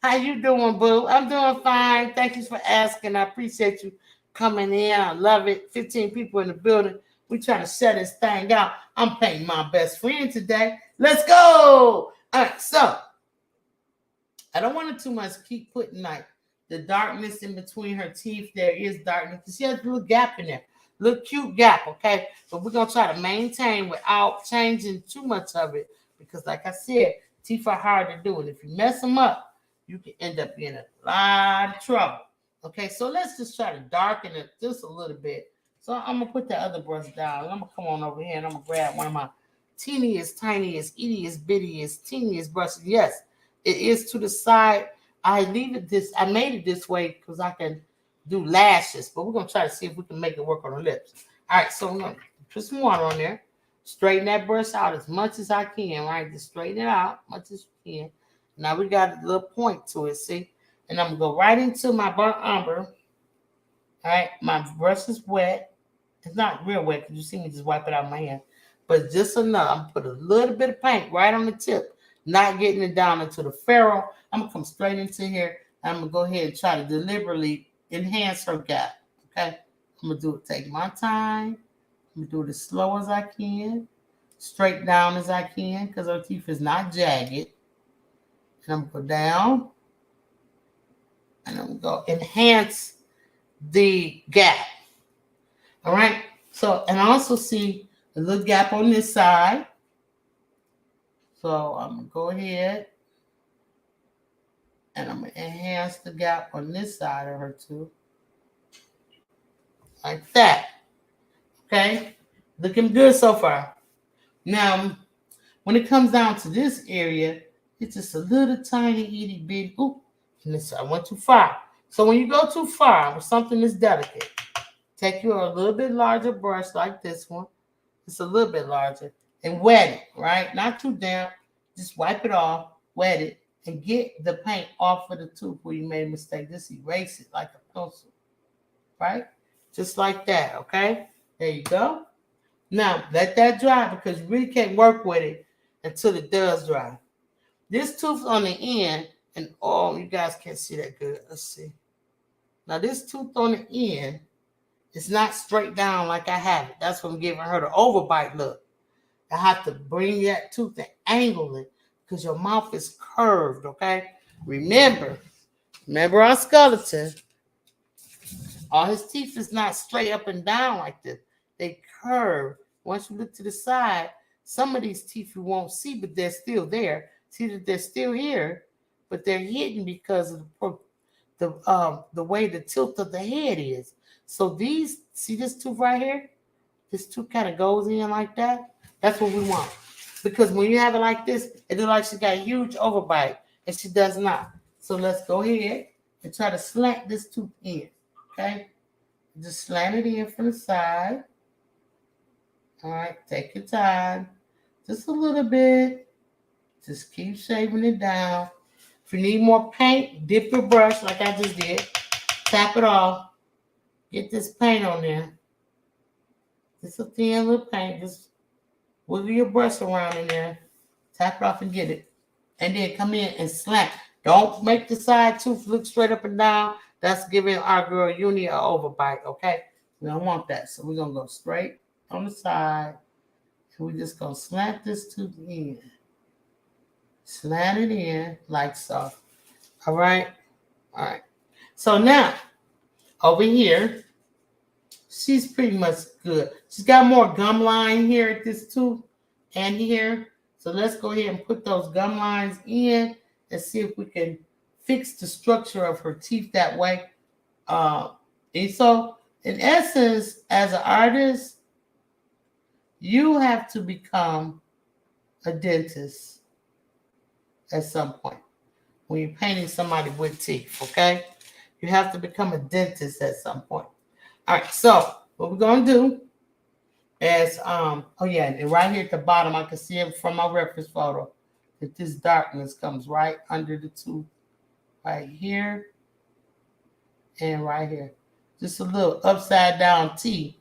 How you doing, boo? I'm doing fine. Thank you for asking. I appreciate you coming in. I love it. 15 people in the building. We're trying to shut this thing out. I'm painting my best friend today. Let's go. All right, so I don't want to too much keep putting like the darkness in between her teeth. There is darkness. She has a little gap in there. Little cute gap, okay? But we're going to try to maintain without changing too much of it because, like I said, teeth are hard to do. And if you mess them up, you can end up in a lot of trouble. Okay, so let's just try to darken it just a little bit. So I'm going to put the other brush down. I'm going to come on over here and I'm going to grab one of my teeniest, tiniest, ittiest, bittiest, teeniest brushes. Yes, it is to the side. I made it this way because I can do lashes, but we're going to try to see if we can make it work on the lips. All right, so I'm going to put some water on there. Straighten that brush out as much as I can, right? Just straighten it out as much as you can. Now we got a little point to it, see? And I'm going to go right into my burnt umber. All right, my brush is wet. It's not real wet because you see me just wipe it out of my hand. But just enough. I'm going to put a little bit of paint right on the tip, not getting it down into the ferrule. I'm going to come straight into here. And I'm going to go ahead and try to deliberately enhance her gap, okay? I'm going to do it, take my time. I'm going to do it as slow as I can, straight down as I can, because her teeth is not jagged. And I'm going to go down, and I'm going to go enhance the gap. All right? So, and I also see a little gap on this side. So I'm going to go ahead And I'm going to enhance the gap on this side of her too. Like that. Okay? Looking good so far. Now, when it comes down to this area, it's just a little tiny itty bitty. Ooh, I went too far. So when you go too far with something that's delicate, take you a little bit larger brush like this one. It's a little bit larger. And wet it, right? Not too damp. Just wipe it off, wet it, and get the paint off of the tooth where you made a mistake. Just erase it like a pencil, right? Just like that, okay? There you go. Now, let that dry because you really can't work with it until it does dry. This tooth on the end, and oh, you guys can't see that good. Let's see. Now, this tooth on the end is not straight down like I have it. That's what I'm giving her the overbite look. I have to bring that tooth and angle it because your mouth is curved, okay? Remember our skeleton. All his teeth is not straight up and down like this. They curve. Once you look to the side, some of these teeth you won't see, but they're still there. See that they're still here, but they're hidden because of the way the tilt of the head is. So these, see this tooth right here? This tooth kind of goes in like that. That's what we want. Because when you have it like this, it looks like she got a huge overbite, and she does not. So let's go ahead and try to slant this tooth in, okay? Just slant it in from the side. All right, take your time. Just a little bit. Just keep shaving it down. If you need more paint, dip your brush like I just did. Tap it off. Get this paint on there. Just a thin little paint. Just wiggle your brush around in there. Tap it off and get it. And then come in and slant. Don't make the side tooth look straight up and down. That's giving our girl Uni an overbite, okay? We don't want that. So we're going to go straight on the side. And we're just going to slant this tooth in. Slant it in like so. All right? All right. So now, over here, she's pretty much good. She's got more gum line here at this tooth and here. So let's go ahead and put those gum lines in and see if we can fix the structure of her teeth that way. And so, in essence, as an artist, you have to become a dentist at some point when you're painting somebody with teeth, okay? You have to become a dentist at some point. All right, so what we're going to do is, oh yeah, and right here at the bottom, I can see it from my reference photo that this darkness comes right under the tooth, right here and right here. Just a little upside down T.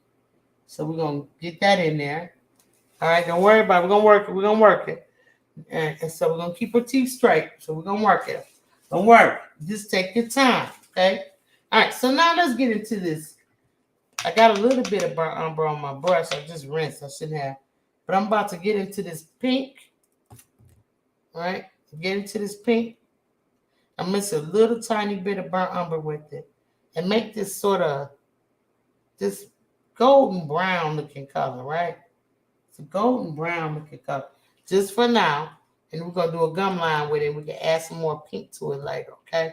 So we're going to get that in there. All right, don't worry about it. We're going to work it. We're going to work it. And so we're going to keep her teeth straight. So we're going to work it. Don't worry. Just take your time, okay? All right, so now let's get into this. I got a little bit of burnt umber on my brush. I just rinsed. I shouldn't have. But I'm about to get into this pink. All right, get into this pink. I'm mixing a little tiny bit of burnt umber with it. And make this sort of, this golden brown looking color, right? It's a golden brown looking color. Just for now. And we're going to do a gum line with it. We can add some more pink to it later, okay?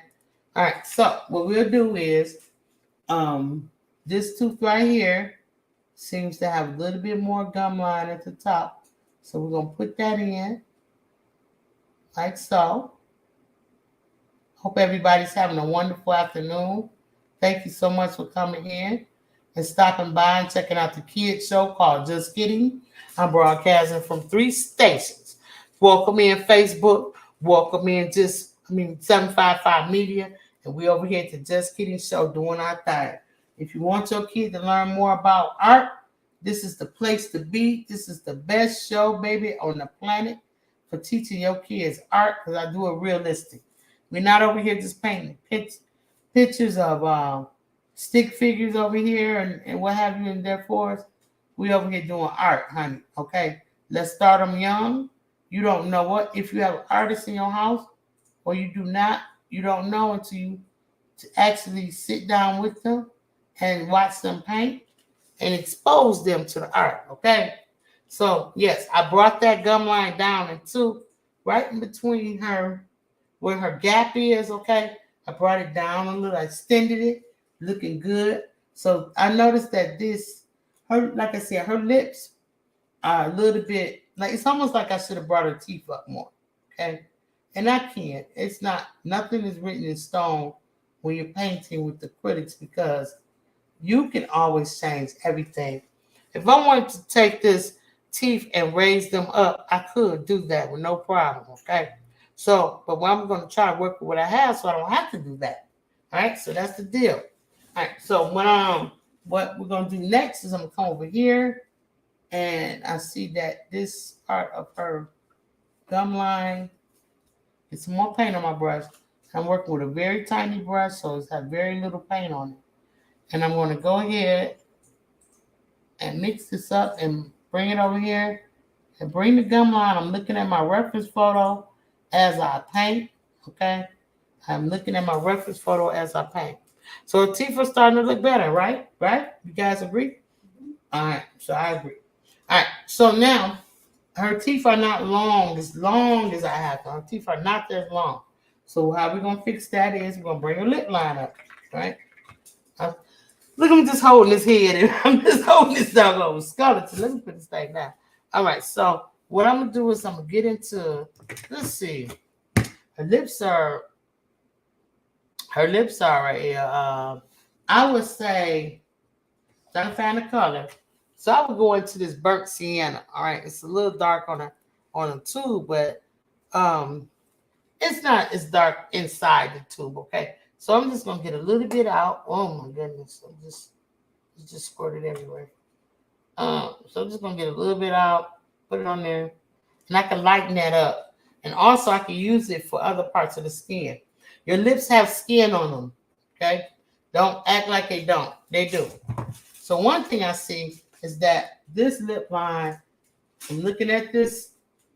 All right, so what we'll do is, this tooth right here seems to have a little bit more gum line at the top. So we're going to put that in like so. Hope everybody's having a wonderful afternoon. Thank you so much for coming in and stopping by and checking out the kids show called Just Kidding. I'm broadcasting from 3 stations. Welcome in Facebook. Welcome in 755 Media. And we over here at the Just Kidding show doing our thing. If you want your kid to learn more about art, this is the place to be. This is the best show, baby, on the planet for teaching your kids art because I do it realistic. We're not over here just painting pictures of stick figures over here and what have you in there for us. We over here doing art, honey, okay? Let's start them young. You don't know what. If you have artists in your house or you do not, you don't know until you to actually sit down with them and watch them paint and expose them to the art, okay? So, yes, I brought that gum line down into right in between her where her gap is, okay? I brought it down a little, I extended it, looking good. So I noticed that like I said, her lips are a little bit, like it's almost like I should have brought her teeth up more, okay? And I can't. It's not, nothing is written in stone when you're painting with the critics because you can always change everything. If I wanted to take this teeth and raise them up, I could do that with no problem, okay? So, but I'm going to try to work with what I have so I don't have to do that. All right, so that's the deal. All right, so what we're going to do next is I'm going to come over here and I see that this part of her gum line, it's some more paint on my brush. I'm working with a very tiny brush, so it's got very little paint on it. And I'm going to go ahead and mix this up and bring it over here and bring the gum line. I'm looking at my reference photo as I paint, okay? I'm looking at my reference photo as I paint. So her teeth are starting to look better, right? Right? You guys agree? All right, so I agree. All right, so now her teeth are not long as I have them. Her teeth are not that long. So how we're going to fix that is we're going to bring her lip line up, right? Look, I'm just holding his head and I'm just holding this doggone skeleton. Let me put this thing down. All right, so what I'm going to do is I'm going to get into, let's see. Her lips are right here. I would say, trying to find the color. So I would go into this burnt sienna. All right, it's a little dark on the tube, but it's not as dark inside the tube. Okay, so I'm just gonna get a little bit out. Oh my goodness, it just squirted everywhere. So I'm just gonna get a little bit out, put it on there, and I can lighten that up. And also I can use it for other parts of the skin. Your lips have skin on them. Okay, don't act like they don't. They do. So one thing I see is that this lip line, I'm looking at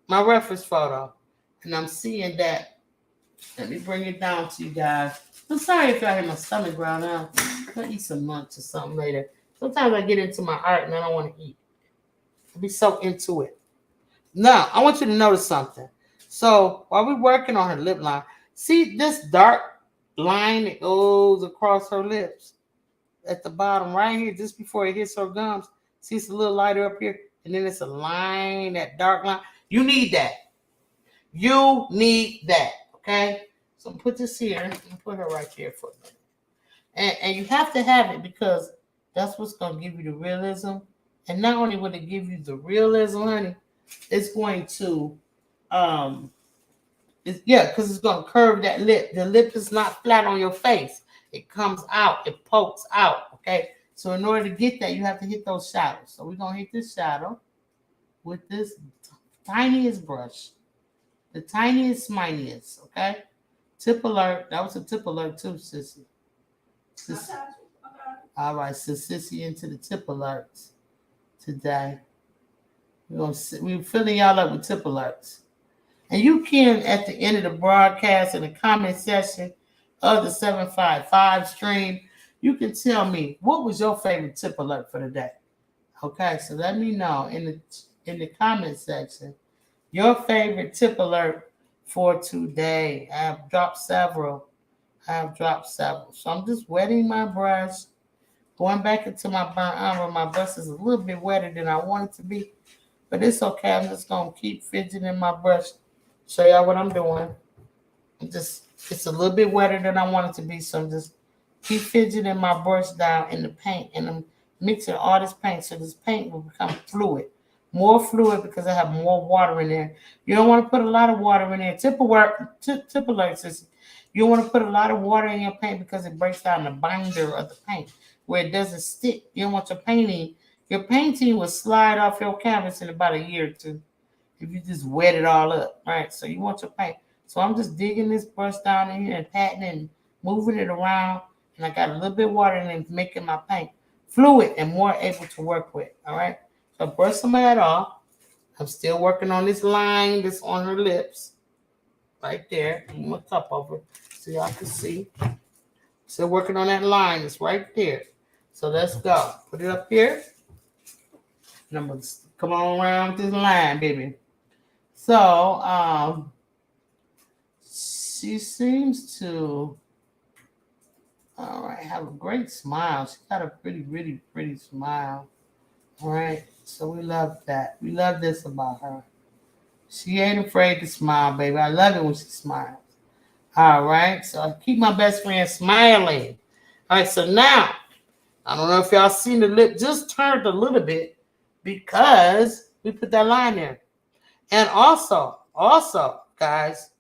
my reference photo, and I'm seeing that. Let me bring it down to you guys. I'm sorry if y'all hear my stomach growl now. I'll eat some lunch or something later. Sometimes I get into my art and I don't want to eat. I'll be so into it. Now, I want you to notice something. So while we're working on her lip line, see this dark line that goes across her lips at the bottom right here, just before it hits her gums. See, it's a little lighter up here, and then it's a line, that dark line. You need that. You need that, okay? So I'm put this here and put her right there for a minute. And you have to have it because that's what's going to give you the realism. And not only will it give you the realism, honey, it's going to, because it's going to curve that lip. The lip is not flat on your face. It comes out. It pokes out, okay? So in order to get that, you have to hit those shadows. So we're going to hit this shadow with this tiniest brush. The tiniest, miniest, okay? Tip alert. That was a tip alert too, sissy. All right, so sissy into the tip alerts today. We're filling y'all up with tip alerts. And you can, at the end of the broadcast, in the comment section of the 755 stream, you can tell me what was your favorite tip alert for the day. Okay, so let me know in the comment section your favorite tip alert for today. I have dropped several. So I'm just wetting my brush, going back into my burnt umber. My brush is a little bit wetter than I want it to be, but it's okay. I'm just gonna keep fidgeting my brush. Show y'all what I'm doing. It's a little bit wetter than I want it to be, so I'm just keep fidgeting my brush down in the paint, and I'm mixing all this paint so this paint will become fluid. More fluid because I have more water in there. You don't want to put a lot of water in there. Tip alert, sis. You don't want to put a lot of water in your paint because it breaks down the binder of the paint where it doesn't stick. You don't want your painting will slide off your canvas in about a year or two if you just wet it all up, right? So you want your paint. So I'm just digging this brush down in here and patting it and moving it around. And I got a little bit of water in it, making my paint fluid and more able to work with, all right? So brush some of that off. I'm still working on this line that's on her lips. Right there. I'm going to cup over so y'all can see. Still working on that line. It's right there. So let's go. Put it up here. And I'm going to come on around with this line, baby. So, she seems to, all right, have a great smile. She got a pretty smile. All right, so we love that. We love this about her. She ain't afraid to smile, baby. I love it when she smiles. All right, so I keep my best friend smiling. All right, so now, I don't know if y'all seen the lip just turned a little bit because we put that line there. And also, guys,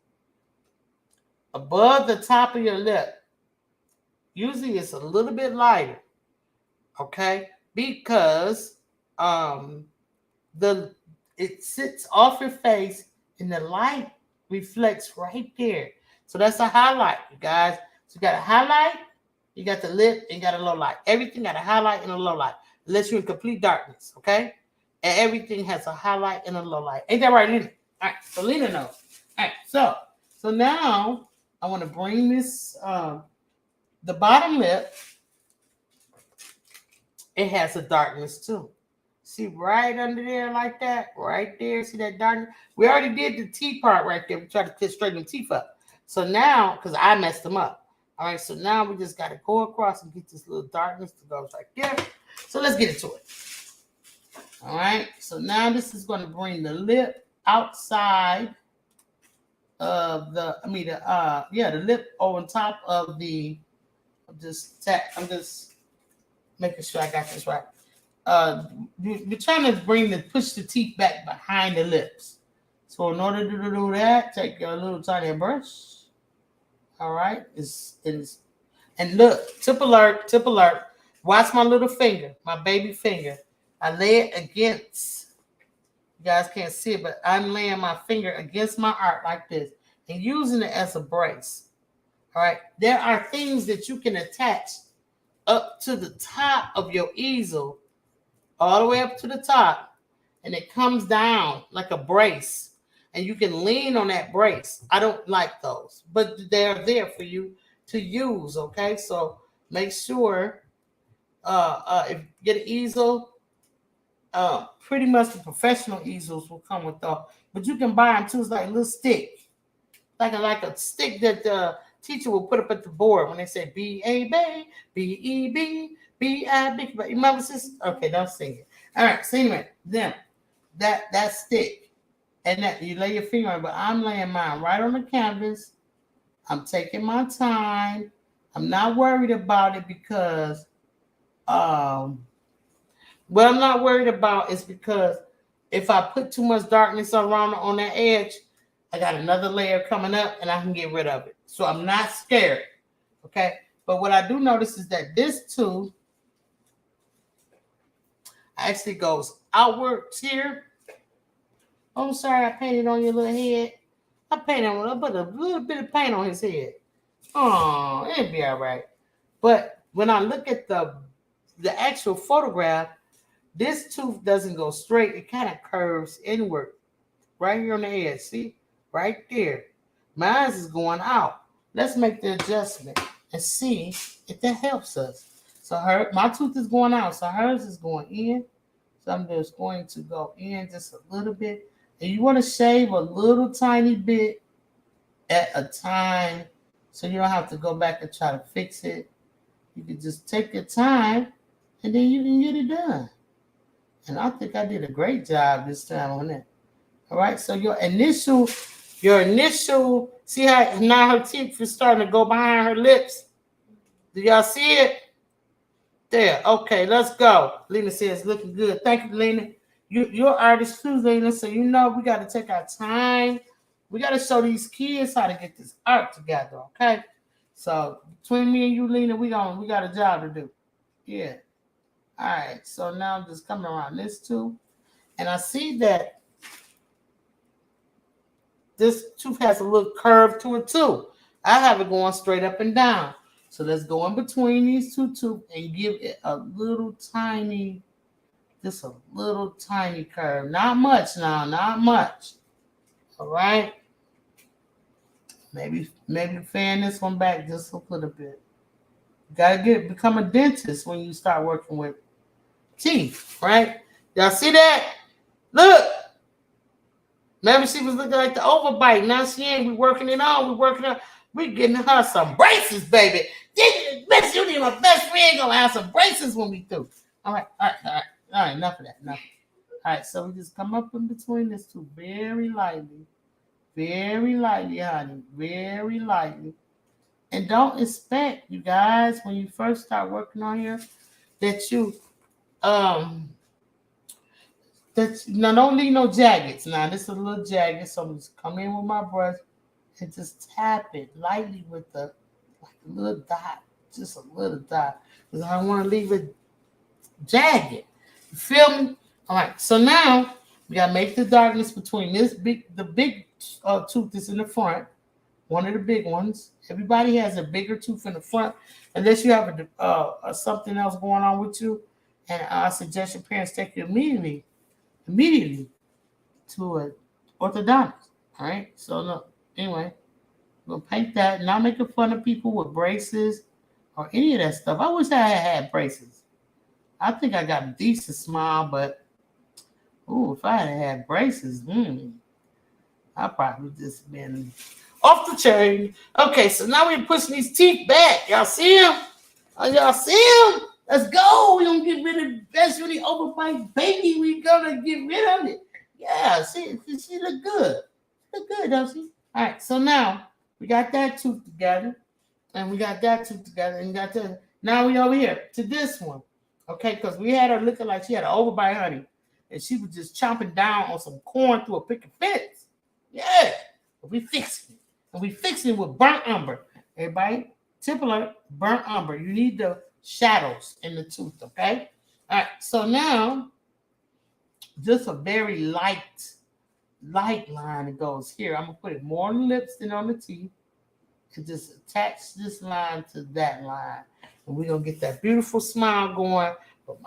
above the top of your lip, usually it's a little bit lighter, okay? Because it sits off your face and the light reflects right there. So that's a highlight, you guys. So you got a highlight, you got the lip, and you got a low light. Everything got a highlight and a low light, unless you're in complete darkness, okay? And everything has a highlight and a low light. Ain't that right, Lena? All right, so Lena knows. All right, so now I want to bring this, the bottom lip, it has a darkness too. See right under there like that? Right there, see that darkness? We already did the teeth part right there. We tried to straighten the teeth up. So now, because I messed them up. All right, so now we just got to go across and get this little darkness to go right there. So let's get into it. All right, so now this is going to bring the lip outside of the lip on top of the, I'm just making sure I got this right. You're trying to push the teeth back behind the lips. So in order to do that, take your little tiny brush. All right, and look, tip alert. Watch my little finger, my baby finger. I lay it against, you guys can't see it, but I'm laying my finger against my art like this and using it as a brace. All right, there are things that you can attach up to the top of your easel, all the way up to the top, and it comes down like a brace, and you can lean on that brace. I don't like those, but they're there for you to use, okay? So make sure if you get an easel, pretty much the professional easels will come with those, but you can buy them too. It's like a little stick, like a stick that the teacher will put up at the board when they say B-A-B, B-E-B, B-I-B. Remember, sis? Okay, don't sing it. All right, so anyway, then that stick, and that you lay your finger on it, but I'm laying mine right on the canvas. I'm taking my time. I'm not worried about it because what I'm not worried about is because if I put too much darkness around on that edge, I got another layer coming up and I can get rid of it. So I'm not scared, okay? But what I do notice is that this tooth actually goes outwards here. Oh, I'm sorry, I painted on your little head. I put a little bit of paint on his head. Oh, it'll be all right. But when I look at the actual photograph, this tooth doesn't go straight. It kind of curves inward, right here on the edge. See? Right there. Mine is going out. Let's make the adjustment and see if that helps us. So my tooth is going out, so hers is going in. So I'm just going to go in just a little bit. And you want to shave a little tiny bit at a time so you don't have to go back and try to fix it. You can just take your time and then you can get it done. And I think I did a great job this time on that. All right, so your initial, see how now her teeth is starting to go behind her lips? Do y'all see it? There, okay, let's go. Lena says, looking good. Thank you, Lena. You're artist too, Lena, so you know we got to take our time. We got to show these kids how to get this art together, okay? So between me and you, Lena, we got a job to do. Yeah. All right, so now I'm just coming around this too. And I see that this tooth has a little curve to it too. I have it going straight up and down. So let's go in between these two tooth and give it a little tiny, just a little tiny curve. Not much now, not much. All right. Maybe fan this one back just a little bit. You gotta become a dentist when you start working with teeth, right? Y'all see that? Look. Remember, she was looking like the overbite. Now she ain't. We working it on. We working on. We getting her some braces, baby. Best Uni, my best friend, gonna have some braces when we through. All right, all right, all right, all right. Enough of that. Enough. All right, so we just come up in between this two very lightly, honey, very lightly. And don't expect, you guys, when you first start working on here, that you don't leave no jaggeds. Now this is a little jagged, so I'm just come in with my brush and just tap it lightly with a little dot, just a little dot, because I don't want to leave it jagged. You feel me? All right. So now we gotta make the darkness between the big tooth that's in the front, one of the big ones. Everybody has a bigger tooth in the front, unless you have something else going on with you. And I suggest your parents take you immediately to an orthodontist. All right. So no, anyway, we'll paint that. Not making fun of people with braces or any of that stuff. I wish I had braces. I think I got a decent smile, but if I had braces, I probably just been off the chain. Okay, so now we're pushing these teeth back. Y'all see them? Y'all see them? Let's go. We're going to get rid of Best Uni overbite baby. We're going to get rid of it. Yeah, she look good. Look good, don't she? All right, so now we got that tooth together. And we got that tooth together. And we got that. Now we over here to this one. Okay, because we had her looking like she had an overbite, honey. And she was just chomping down on some corn through a picket fence. Yeah. But we fixing it. And we fixing it with burnt umber. Everybody, tip alert, burnt umber. You need the shadows in the tooth, okay? All right, so now, just a very light line that goes here. I'm going to put it more on the lips than on the teeth. To just attach this line to that line. And we're going to get that beautiful smile going. But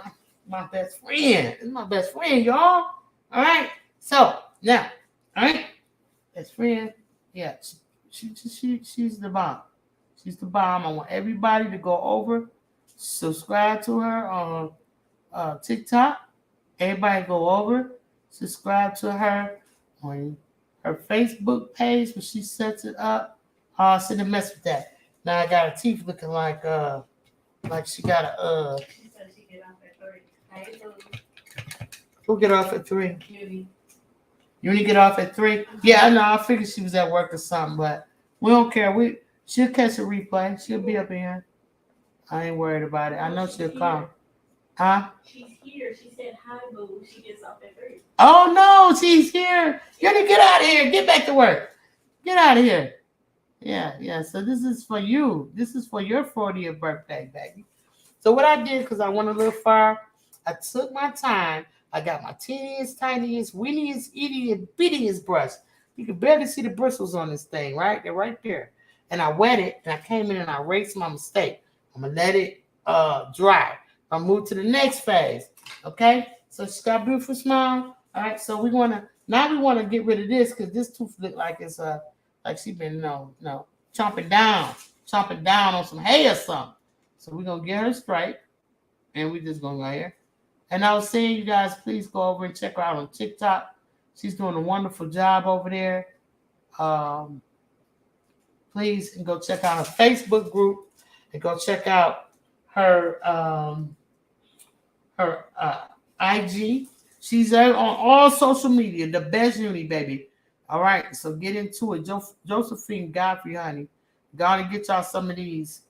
my best friend. This is my best friend, y'all. All right. So, now. All right. Best friend. Yeah. She's the bomb. She's the bomb. I want everybody to go over. Subscribe to her on TikTok. Everybody go over. Subscribe to her on her Facebook page when she sets it up. Sit and mess with that. Now I got her teeth looking like she got a Who get off at 3? Uni get off at 3? Yeah, I know. I figured she was at work or something, but we don't care. She'll catch a replay. She'll be up in here. I ain't worried about it. I know she'll come. Huh? She's here. She said hi, boo. She gets off at 3. Oh no, she's here. Uni, get out of here. Get back to work. Get out of here. Yeah. So this is for you. This is for your 40th birthday, baby. So what I did, because I went a little far, I took my time. I got my teeniest, tiniest, weeniest, ittiest, bittiest brush. You can barely see the bristles on this thing, right? They're right there. And I wet it, and I came in and I erased my mistake. I'm going to let it dry. I'll move to the next phase, okay? So she's got a beautiful smile. All right, so we want to get rid of this because this tooth look like it's like she been chomping down on some hay or something. So we're gonna get her straight, and we just gonna go here. And I was saying, you guys, please go over and check her out on TikTok. She's doing a wonderful job over there. Please and go check out her Facebook group and go check out her IG. She's on all social media. The Best Uni, baby. All right, so get into it. Josephine Godfrey, honey. Gotta get y'all some of these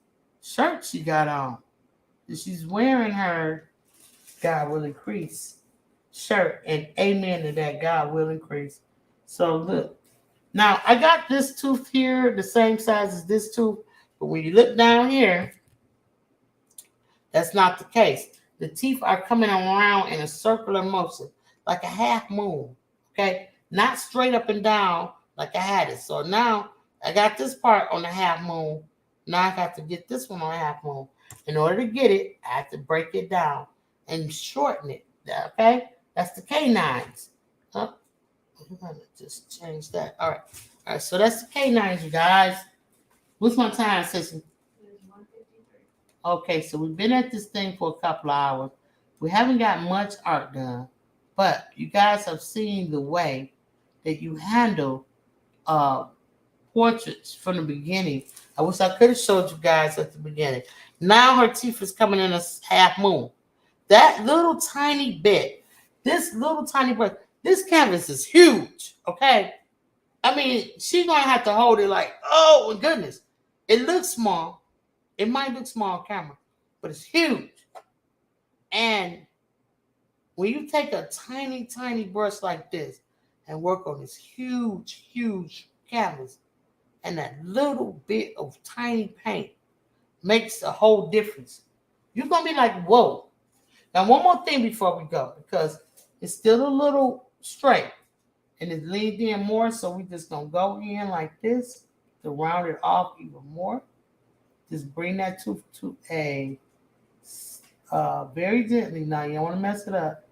shirts she got on. And she's wearing her God will increase shirt. And amen to that, God will increase. So look. Now, I got this tooth here, the same size as this tooth. But when you look down here, that's not the case. The teeth are coming around in a circular motion, like a half moon. Okay? Not straight up and down like I had it. So now I got this part on the half moon. Now I got to get this one on the half moon. In order to get it, I have to break it down and shorten it. Okay? That's the canines. I'm going to just change that. All right. So that's the canines, you guys. What's my time, sissy? Okay, so we've been at this thing for a couple of hours. We haven't got much art done. But you guys have seen the way that you handle portraits from the beginning. I wish I could have showed you guys at the beginning. Now her teeth is coming in a half moon. That little tiny bit, this little tiny bit, this canvas is huge, okay? I mean, she's going to have to hold it like, oh, my goodness. It looks small. It might look small on camera, but it's huge. And when you take a tiny, tiny brush like this and work on this huge, huge canvas, and that little bit of tiny paint makes a whole difference. You're going to be like, whoa. Now, one more thing before we go, because it's still a little straight and it's leaned in more, so we just going to go in like this to round it off even more. Just bring that tooth to a very gently. Now, you don't want to mess it up.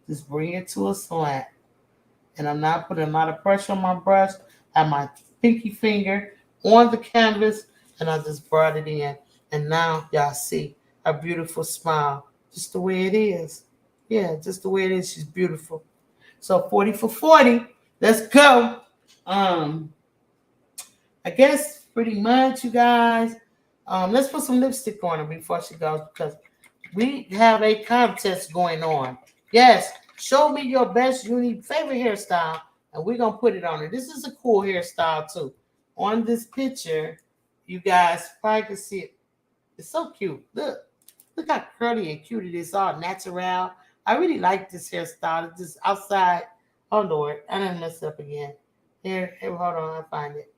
Just bring it to a slant. And I'm not putting a lot of pressure on my brush. I have my pinky finger on the canvas, and I just brought it in. And now y'all see a beautiful smile, just the way it is. Yeah, just the way it is. She's beautiful. So 40 for 40. Let's go. I guess pretty much, you guys. Let's put some lipstick on her before she goes, because we have a contest going on. Yes, show me your best uni favorite hairstyle, and we're gonna put it on her. This is a cool hairstyle too. On this picture, you guys probably can see it. It's so cute. Look how curly and cute it is. All natural. I really like this hairstyle. It's just outside. Oh Lord, I didn't mess up again. Here, hold on, I find it.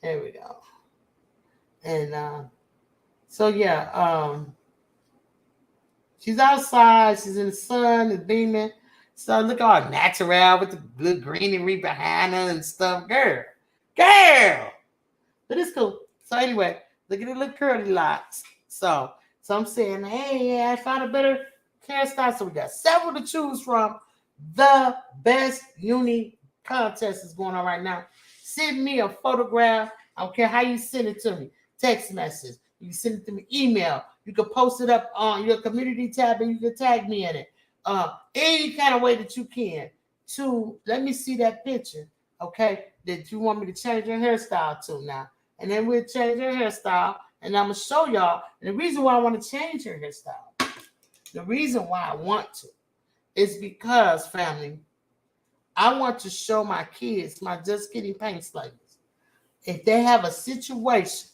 There we go. And so yeah, she's outside. She's in the sun. It's beaming. So look all natural with the blue greenery behind her and stuff. Girl. But it's cool. So anyway, look at the little curly locks. So I'm saying, hey, yeah, I found a better hairstyle. So we got several to choose from. The best uni contest is going on right now. Send me a photograph. I don't care how you send it to me. Text message. You can send it to me. Email. You can post it up on your community tab and you can tag me in it. Any kind of way that you can to let me see that picture, okay, that you want me to change your hairstyle to now. And then we'll change your hairstyle and I'm going to show y'all. And the reason why I want to change your hairstyle, the reason why I want to is because, family, I want to show my kids, my Just Kidding Paint Slayers, if they have a situation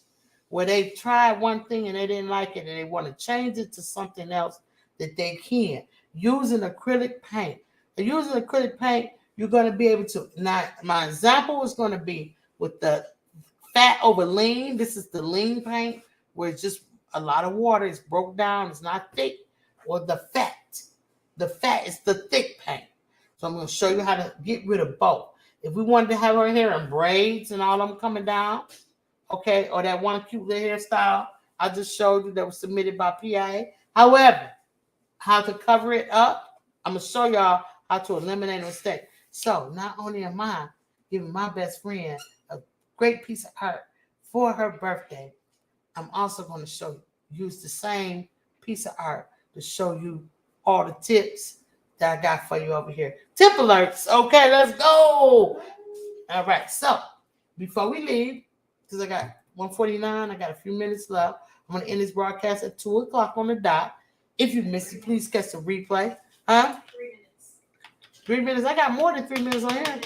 where they tried one thing and they didn't like it and they want to change it to something else, that they can. Using acrylic paint. And using acrylic paint, you're going to be able to. Now, my example is going to be with the fat over lean. This is the lean paint, where it's just a lot of water. It's broke down. It's not thick. Or the fat. The fat is the thick paint. So I'm going to show you how to get rid of both. If we wanted to have her hair in braids and all of them coming down, okay, or that one cute little hairstyle I just showed you that was submitted by PIA. However, how to cover it up, I'm going to show y'all how to eliminate a mistake. So not only am I giving my best friend a great piece of art for her birthday, I'm also going to use the same piece of art to show you all the tips that I got for you over here. Tip alerts. Okay, let's go. All right, so before we leave, because I got 1:49, I got a few minutes left. I'm going to end this broadcast at 2 o'clock on the dot. If you missed it, please catch the replay. Huh? 3 minutes. 3 minutes. I got more than 3 minutes on here.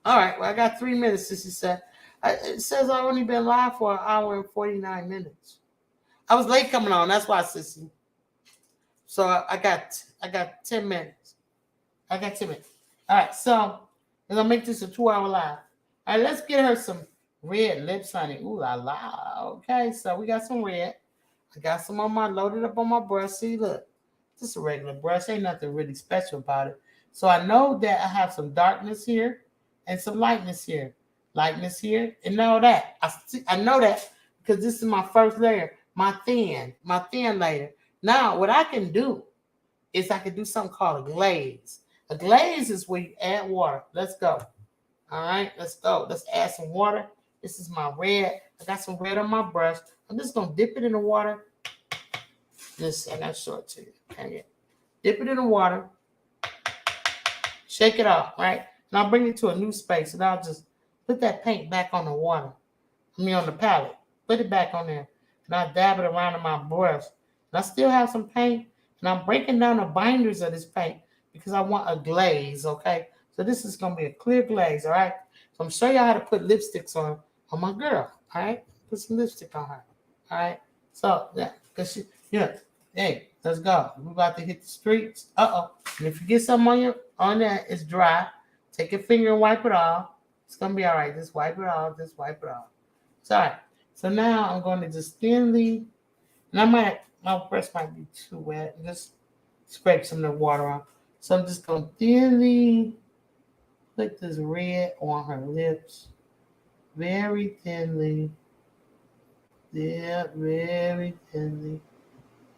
All right. Well, I got 3 minutes, Sissy said. It says I've only been live for 1 hour and 49 minutes. I was late coming on. That's why, Sissy. So I got 10 minutes. I got 10 minutes. All right. So I'm going to make this a 2-hour live. All right. Let's get her some red lips, honey. Ooh, la la. Okay. So we got some red. I got some on my loaded up on my brush. See, look, just a regular brush. Ain't nothing really special about it. So I know that I have some darkness here and some lightness here. Lightness here and all that. I know that because this is my first layer, my thin layer. Now, what I can do is I can do something called a glaze. A glaze is where you add water. Let's go. All right, let's go. Let's add some water. This is my red. I got some red on my brush. I'm just going to dip it in the water. I got to show it to you. Okay. Dip it in the water. Shake it off, right? And I'll bring it to a new space, and I'll just put that paint back on the water. On the palette. Put it back on there. And I'll dab it around in my brush. And I still have some paint, and I'm breaking down the binders of this paint because I want a glaze, okay? So this is going to be a clear glaze, all right? So I'm going to show you how to put lipsticks on my girl, all right? Put some lipstick on her, all right? So, yeah, because she, yeah, hey, let's go. We're about to hit the streets. Uh-oh. And if you get something on there, it's dry. Take your finger and wipe it off. It's going to be all right. Just wipe it off. Just wipe it off. It's all right. So now I'm going to just thinly, and my brush might be too wet. Just scrape some of the water off. So I'm just going to thinly put this red on her lips. Very thinly. Yeah, very thinly.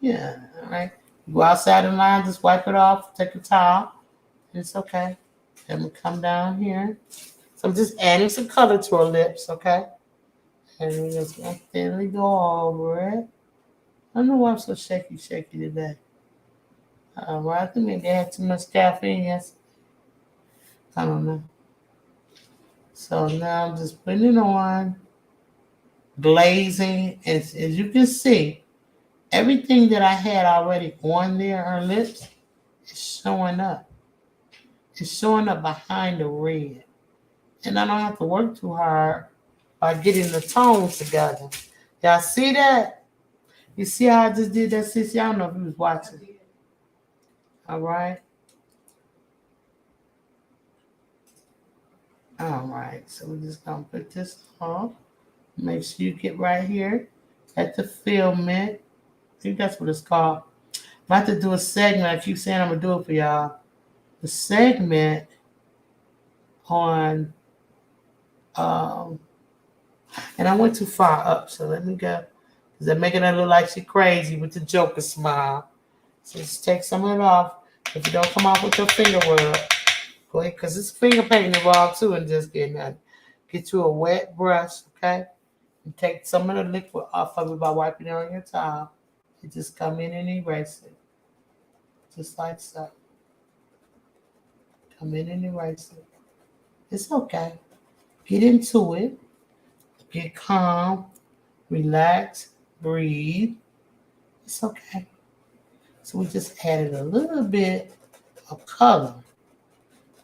Yeah, all right. Go outside the line, just wipe it off, take a towel. It's okay. Then we come down here. So I'm just adding some color to her lips, okay? And we're just going to thinly go over it. I don't know why I'm so shaky today. Well, I think maybe I had too much caffeine yesterday. I don't know. So now I'm just putting it on, glazing. As you can see, everything that I had already on there, her lips, is showing up. It's showing up behind the red. And I don't have to work too hard by getting the tones together. Y'all see that? You see how I just did that, sissy? I don't know if you was watching. All right. All right. So we're just going to put this on. Make sure you get right here at the filament. I think that's what it's called. I'm about to do a segment. I keep saying I'm going to do it for y'all. The segment on, and I went too far up, so let me go. Because they're making her look like she's crazy with the Joker smile. So just take some of it off. If you don't come off with your finger rub, go ahead, because it's finger painting involved too, and just get you a wet brush, okay? And take some of the liquid off of it by wiping it on your towel. You just come in and erase it. Just like so. Come in and erase it. It's okay. Get into it. Get calm. Relax. Breathe. It's okay. So we just added a little bit of color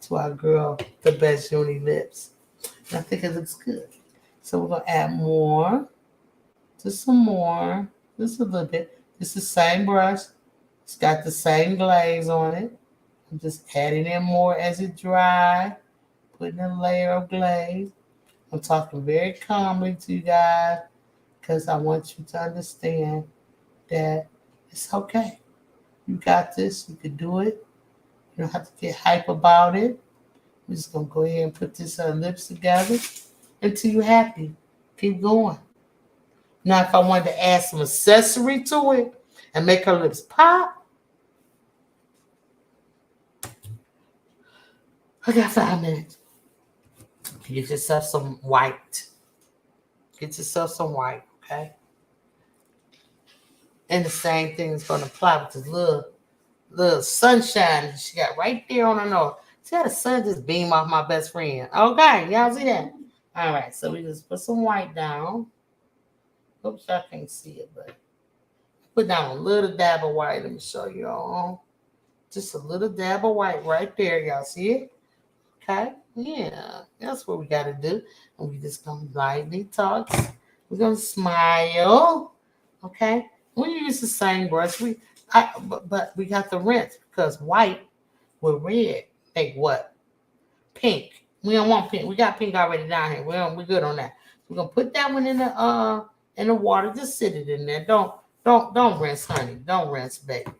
to our girl, the Best Uni lips. And I think it looks good. So we're going to add more. Just some more. Just a little bit. It's the same brush. It's got the same glaze on it. I'm just adding in more as it dries. Putting a layer of glaze. I'm talking very calmly to you guys because I want you to understand that it's okay. You got this. You can do it. You don't have to get hype about it. We're just going to go ahead and put this lips together until you're happy. Keep going. Now, if I wanted to add some accessory to it and make her lips pop, I got 5 minutes. Get yourself some white. Get yourself some white, okay? And the same thing is going to apply with this little sunshine she got right there on her nose. See how the sun just beam off my best friend. Okay, y'all see that? All right, so we just put some white down. Oops, I can't see it, but put down a little dab of white. Let me show you all. Just a little dab of white right there. Y'all see it? Okay, yeah, that's what we got to do. And we just going to lightly talk. We're going to smile, okay? We use the same brush, but we got to rinse because white with red make what? Pink. We don't want pink. We got pink already down here. We're good on that. We're gonna put that one in the water. Just sit it in there. Don't rinse, honey. Don't rinse, baby.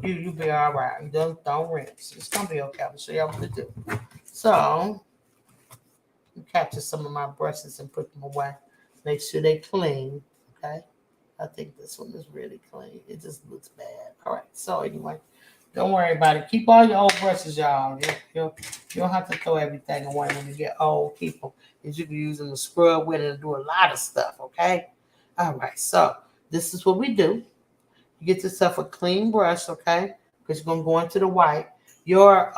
You be all right. Don't rinse. It's gonna be okay. I'll show you what to do. So capture some of my brushes and put them away. Make sure they clean. Okay. I think this one is really clean. It just looks bad. All right. So anyway, don't worry about it. Keep all your old brushes, y'all. You don't have to throw everything away when you get old. Keep them. Because you can use them to scrub with and do a lot of stuff. Okay. All right. So this is what we do. You get yourself a clean brush. Okay. Because you're gonna go into the white. Your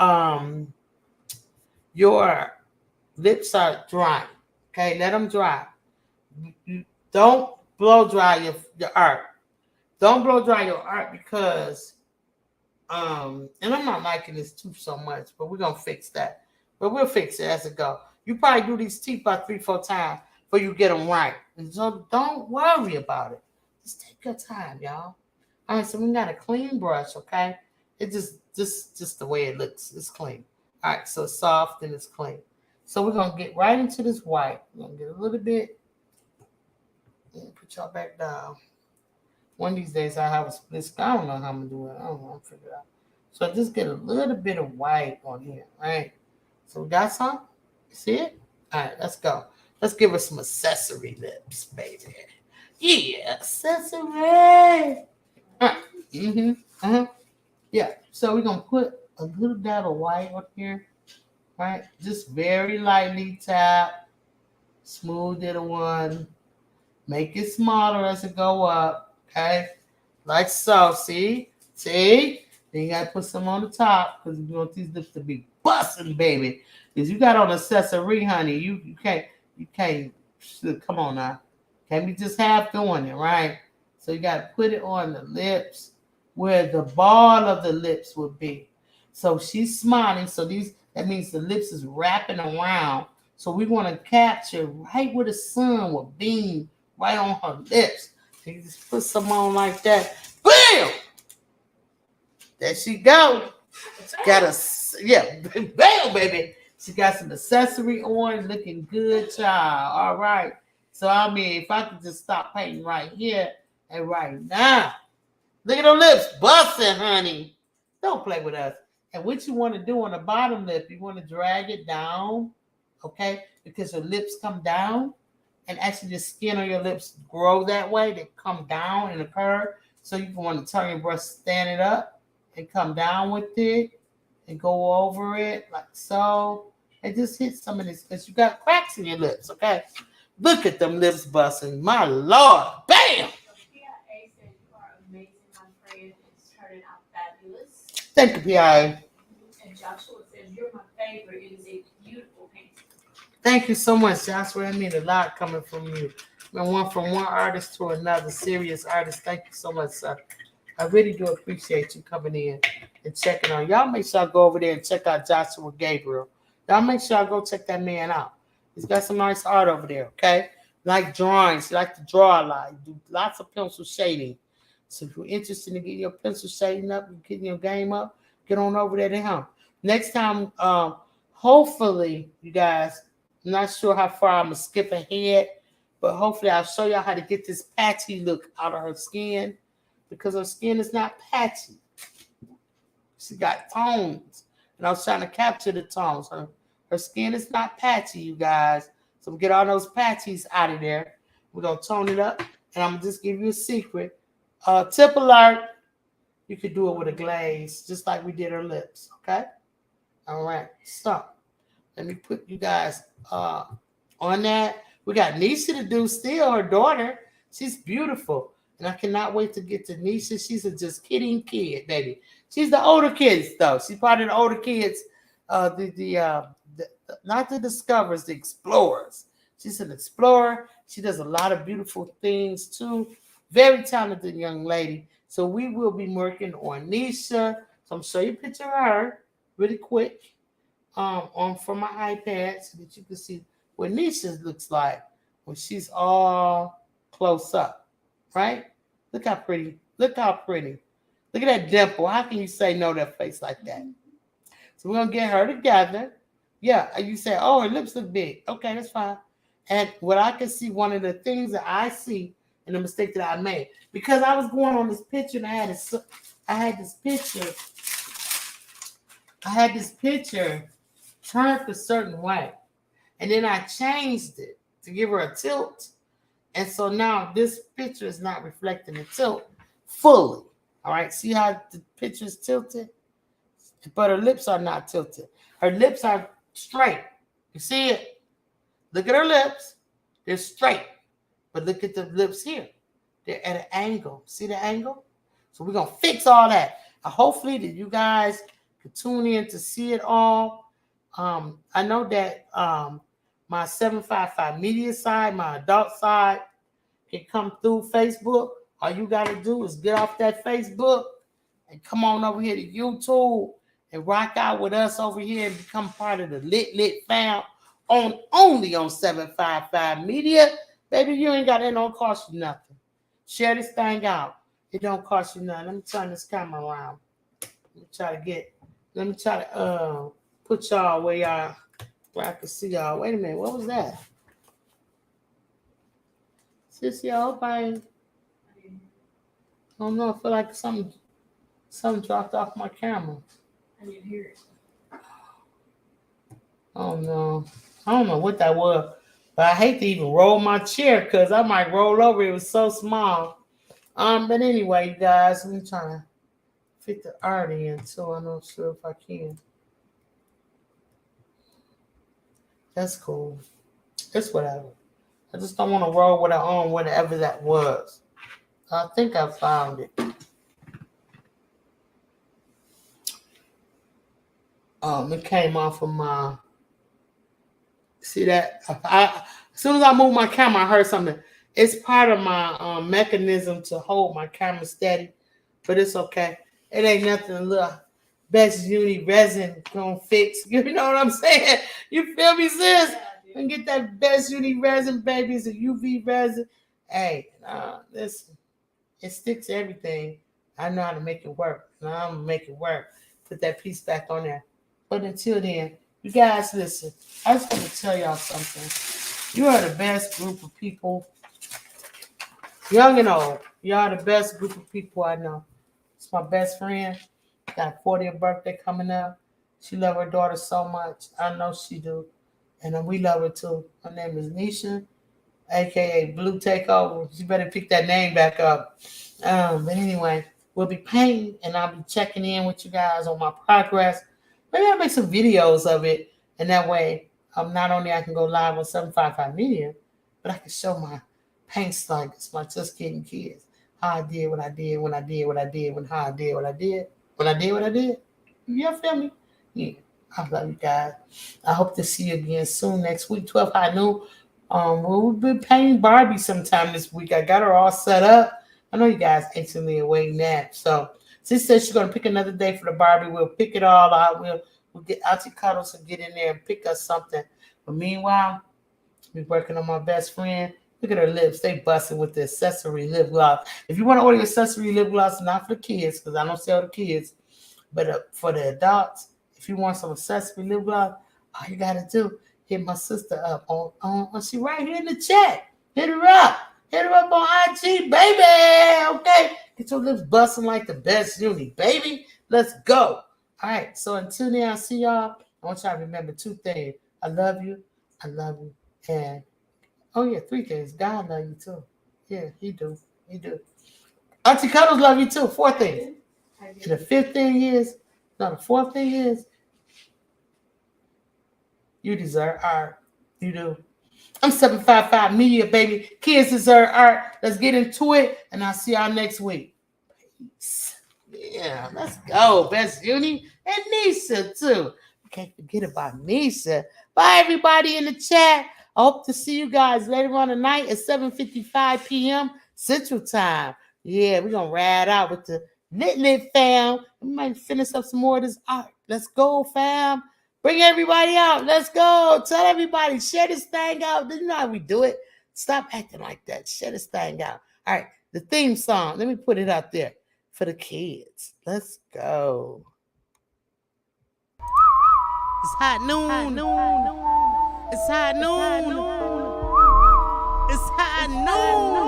your lips are dry. Okay, let them dry. Don't blow dry your art. Don't blow dry your art because and I'm not liking this tooth so much, but we're gonna fix that. But we'll fix it as it go. You probably do these teeth about 3-4 times before you get them right. And so don't worry about it. Just take your time, y'all. All right, so we got a clean brush, okay? It just the way it looks. It's clean. All right, so it's soft and it's clean. So we're gonna get right into this white. We're gonna get a little bit. Put y'all back down. One of these days I have a split sky. I don't know how I'm gonna do it. I don't know. I'm figure it out. So just get a little bit of white on here, right? So we got some. See it? All right, let's go. Let's give her some accessory lips, baby. Yeah, accessory. Yeah. So we're gonna put a little dab of white on here, right? Just very lightly tap, smooth it one. Make it smaller as it go up, okay? Like so, see? See? Then you gotta put some on the top because you want these lips to be busting, baby. Because you got on accessory, honey. You can't, come on now. Can't be just half doing it, right? So you gotta put it on the lips where the ball of the lips would be. So she's smiling, so that means the lips is wrapping around. So we want to capture right where the sun will beam right on her lips. So you just put some on like that. Bam! There she go. She got bam, baby. She got some accessory on, looking good, child. All right. So I mean, if I could just stop painting right here and right now. Look at her lips busting, honey. Don't play with us. And what you want to do on the bottom lip, you want to drag it down, okay? Because your lips come down. And actually the skin on your lips grow that way. They come down in a curve. So you want to turn your brush, stand it up, and come down with it, and go over it like so. And just hit some of this, because you got cracks in your lips, okay? Look at them lips busting. My Lord. Bam! PIA said you are amazing, my friend. It's turning out fabulous. Thank you, PIA. And Joshua says, you're my favorite. It is a beautiful painting. Thank you so much, Joshua. That means a lot coming from you. From one artist to another, serious artist. Thank you so much, sir. I really do appreciate you coming in and checking on. Y'all make sure I go over there and check out Joshua Gabriel. Y'all make sure I go check that man out. He's got some nice art over there, okay? Like drawings. He like to draw a lot. Do lots of pencil shading. So if you're interested in getting your pencil shading up and getting your game up, get on over there to him. Next time, hopefully, you guys, I'm not sure how far I'm going to skip ahead, but hopefully I'll show y'all how to get this patchy look out of her skin, because her skin is not patchy. She got tones, and I was trying to capture the tones. Her skin is not patchy, you guys. So we get all those patchies out of there. We're going to tone it up, and I'm going to just give you a secret. Tip alert, you could do it with a glaze, just like we did her lips, okay? All right, so let me put you guys on that. We got Nisha to do still, her daughter. She's beautiful. And I cannot wait to get to Nisha. She's a just kidding kid, baby. She's the older kids, though. She's part of the older kids, not the discoverers, the explorers. She's an explorer. She does a lot of beautiful things, too. Very talented young lady. So we will be working on Nisha. So I'm show you a picture of her really quick from my iPad so that you can see what Nisha looks like when she's all close up, right? Look how pretty. Look how pretty. Look at that dimple. How can you say no to that face like that? So we're going to get her together. Yeah, you say, oh, her lips look big. Okay, that's fine. And what I can see, one of the things that I see and the mistake that I made, because I was going on this picture and I had this picture turned a certain way. And then I changed it to give her a tilt. And so now this picture is not reflecting the tilt fully. All right, see how the picture is tilted? But her lips are not tilted. Her lips are straight. You see it? Look at her lips. They're straight. But look at the lips here. They're at an angle. See the angle? So we're going to fix all that. Hopefully that you guys can tune in to see it all. I know that my 755 media side, my adult side, can come through Facebook. All you got to do is get off that Facebook and come on over here to YouTube and rock out with us over here and become part of the Lit fam only on 755 Media. Baby, you ain't got it. Don't cost you nothing. Share this thing out. It don't cost you nothing. Let me turn this camera around. Let me try to put y'all where I can see y'all. Wait a minute, what was that? Sissy, I hope I don't know. I feel like something dropped off my camera. I didn't hear it. Oh no. I don't know what that was. But I hate to even roll my chair because I might roll over. It was so small. But anyway, you guys, I'm trying to fit the art in too. I'm not sure if I can. That's cool. It's whatever. I just don't want to roll with it on whatever that was. I think I found it. It came off of my. See that? As soon as I moved my camera, I heard something. It's part of my mechanism to hold my camera steady, but it's okay. It ain't nothing a little Best Uni resin gonna fix. You know what I'm saying? You feel me, sis? And get that Best Uni resin, baby. It's a UV resin. Hey, listen, it sticks to everything. I know how to make it work. And I'm gonna make it work. Put that piece back on there. But until then, you guys listen. I just want to tell y'all something. You are the best group of people, young and old. You are the best group of people I know. It's my best friend. Got 40th birthday coming up. She love her daughter so much. I know she do. And we love her too. Her name is Nisha, a.k.a. Blue Takeover. You better pick that name back up. But anyway, we'll be painting, and I'll be checking in with you guys on my progress. Maybe I'll make some videos of it, and that way, not only I can go live on 755 Media, but I can show my paints like it's my Just Kidding Kids. How I did what I did, when I did what I did, how I did what I did, when I did what I did. You feel me? Yeah. I love you guys. I hope to see you again soon next week, 12 high noon. We'll be painting Barbie sometime this week. I got her all set up. I know you guys anxiously awaiting that. So she said she's gonna pick another day for the Barbie. We'll pick it all out. We'll get Auntie Cuddles to get in there and pick us something. But meanwhile, we're working on my best friend. Look at her lips. They busting with the accessory lip gloss. If you want to order accessory lip gloss, not for the kids, because I don't sell the kids, but for the adults, if you want some accessory lip gloss, all you got to do, hit my sister up on she right here in the chat. Hit her up. Hit her up on IG, baby. Okay? Get your lips busting like the Best Uni, baby. Let's go. All right. So until then, I'll see y'all. I want y'all to remember 2 things. I love you. And, oh, yeah, 3 things. God love you, too. Yeah, he do. He do. Auntie Cuddles love you, too. 4 things. And the 5th thing is, no, the 4th thing is, you deserve art. You do. I'm 755 Media, baby. Kids deserve art. Let's get into it, and I'll see y'all next week. Peace. Yeah, let's go. Best Uni and Nisha, too. Can't forget about Nisha. Bye, everybody in the chat. I hope to see you guys later on tonight at 7:55 p.m. Central Time. Yeah, we're going to ride out with the Lit fam. We might finish up some more of this art. Let's go, fam. Bring everybody out. Let's go. Tell everybody. Share this thing out. You know how we do it. Stop acting like that. Share this thing out. All right. The theme song. Let me put it out there for the kids. Let's go. It's hot noon. It's hot noon. It's hot noon.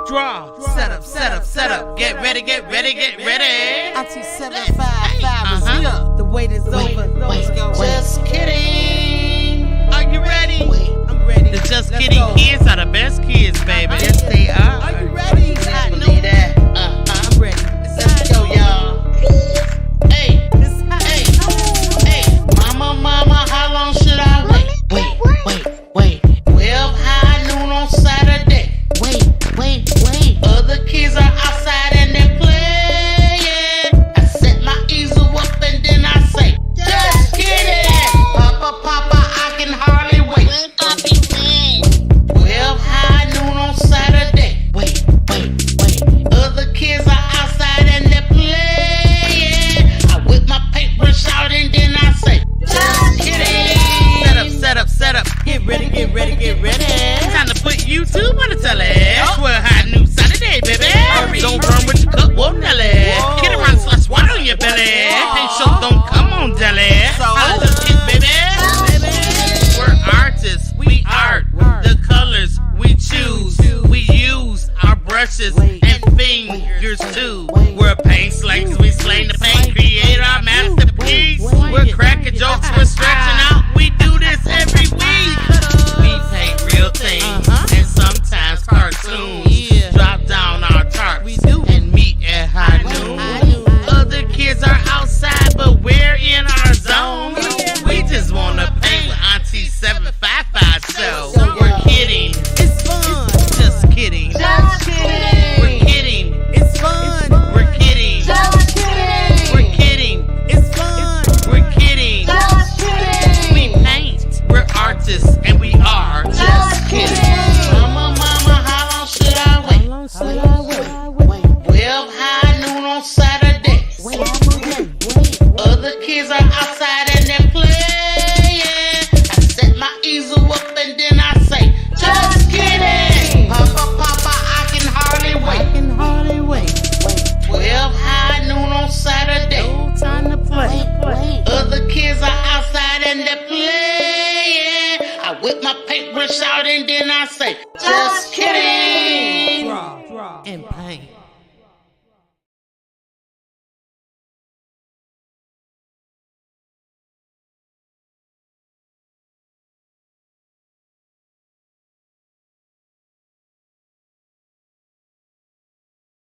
Draw. Set up. Get ready. Auntie 755 is here. The wait is over. Let's go. Just kidding. Are you ready? I'm ready. The Just Kidding Kids are the best kids, baby. Yes, they are. Are you ready? It's hot Believe noon. that. I'm ready. Let's go, y'all. Hey. It's hot noon. Hey. Mama, how long should I wait? Wait. 12 high noon on Saturday. Wait. Other kids are outside and they're playing. I set my easel up and then I say, just kidding. brushes and fingers too. We're paint slayers, we slay the paint, create our masterpiece. We're cracking jokes, we're stretching out. We do this every week. We paint real things and sometimes cartoons. Drop down our tarps and meet at high noon. Other kids are outside, but we're in our zone. We just wanna paint with Auntie 755 show. We're kidding. It's fun. Just kidding. Just kidding. We're kidding. It's fun. We're kidding. Just kidding. We're kidding. It's fun. We're kidding. Just kidding. We paint. We're artists and we are just kidding. Mama, how long should I wait? 12 high noon on Saturdays. Other kids are outside and they're playing. I set my easel up and then I say, just kidding. Papa, I can hardly wait. 12 high noon on Saturday. No time to play. Other kids are outside and they're playing. I whip my paintbrush out and then I say, just kidding.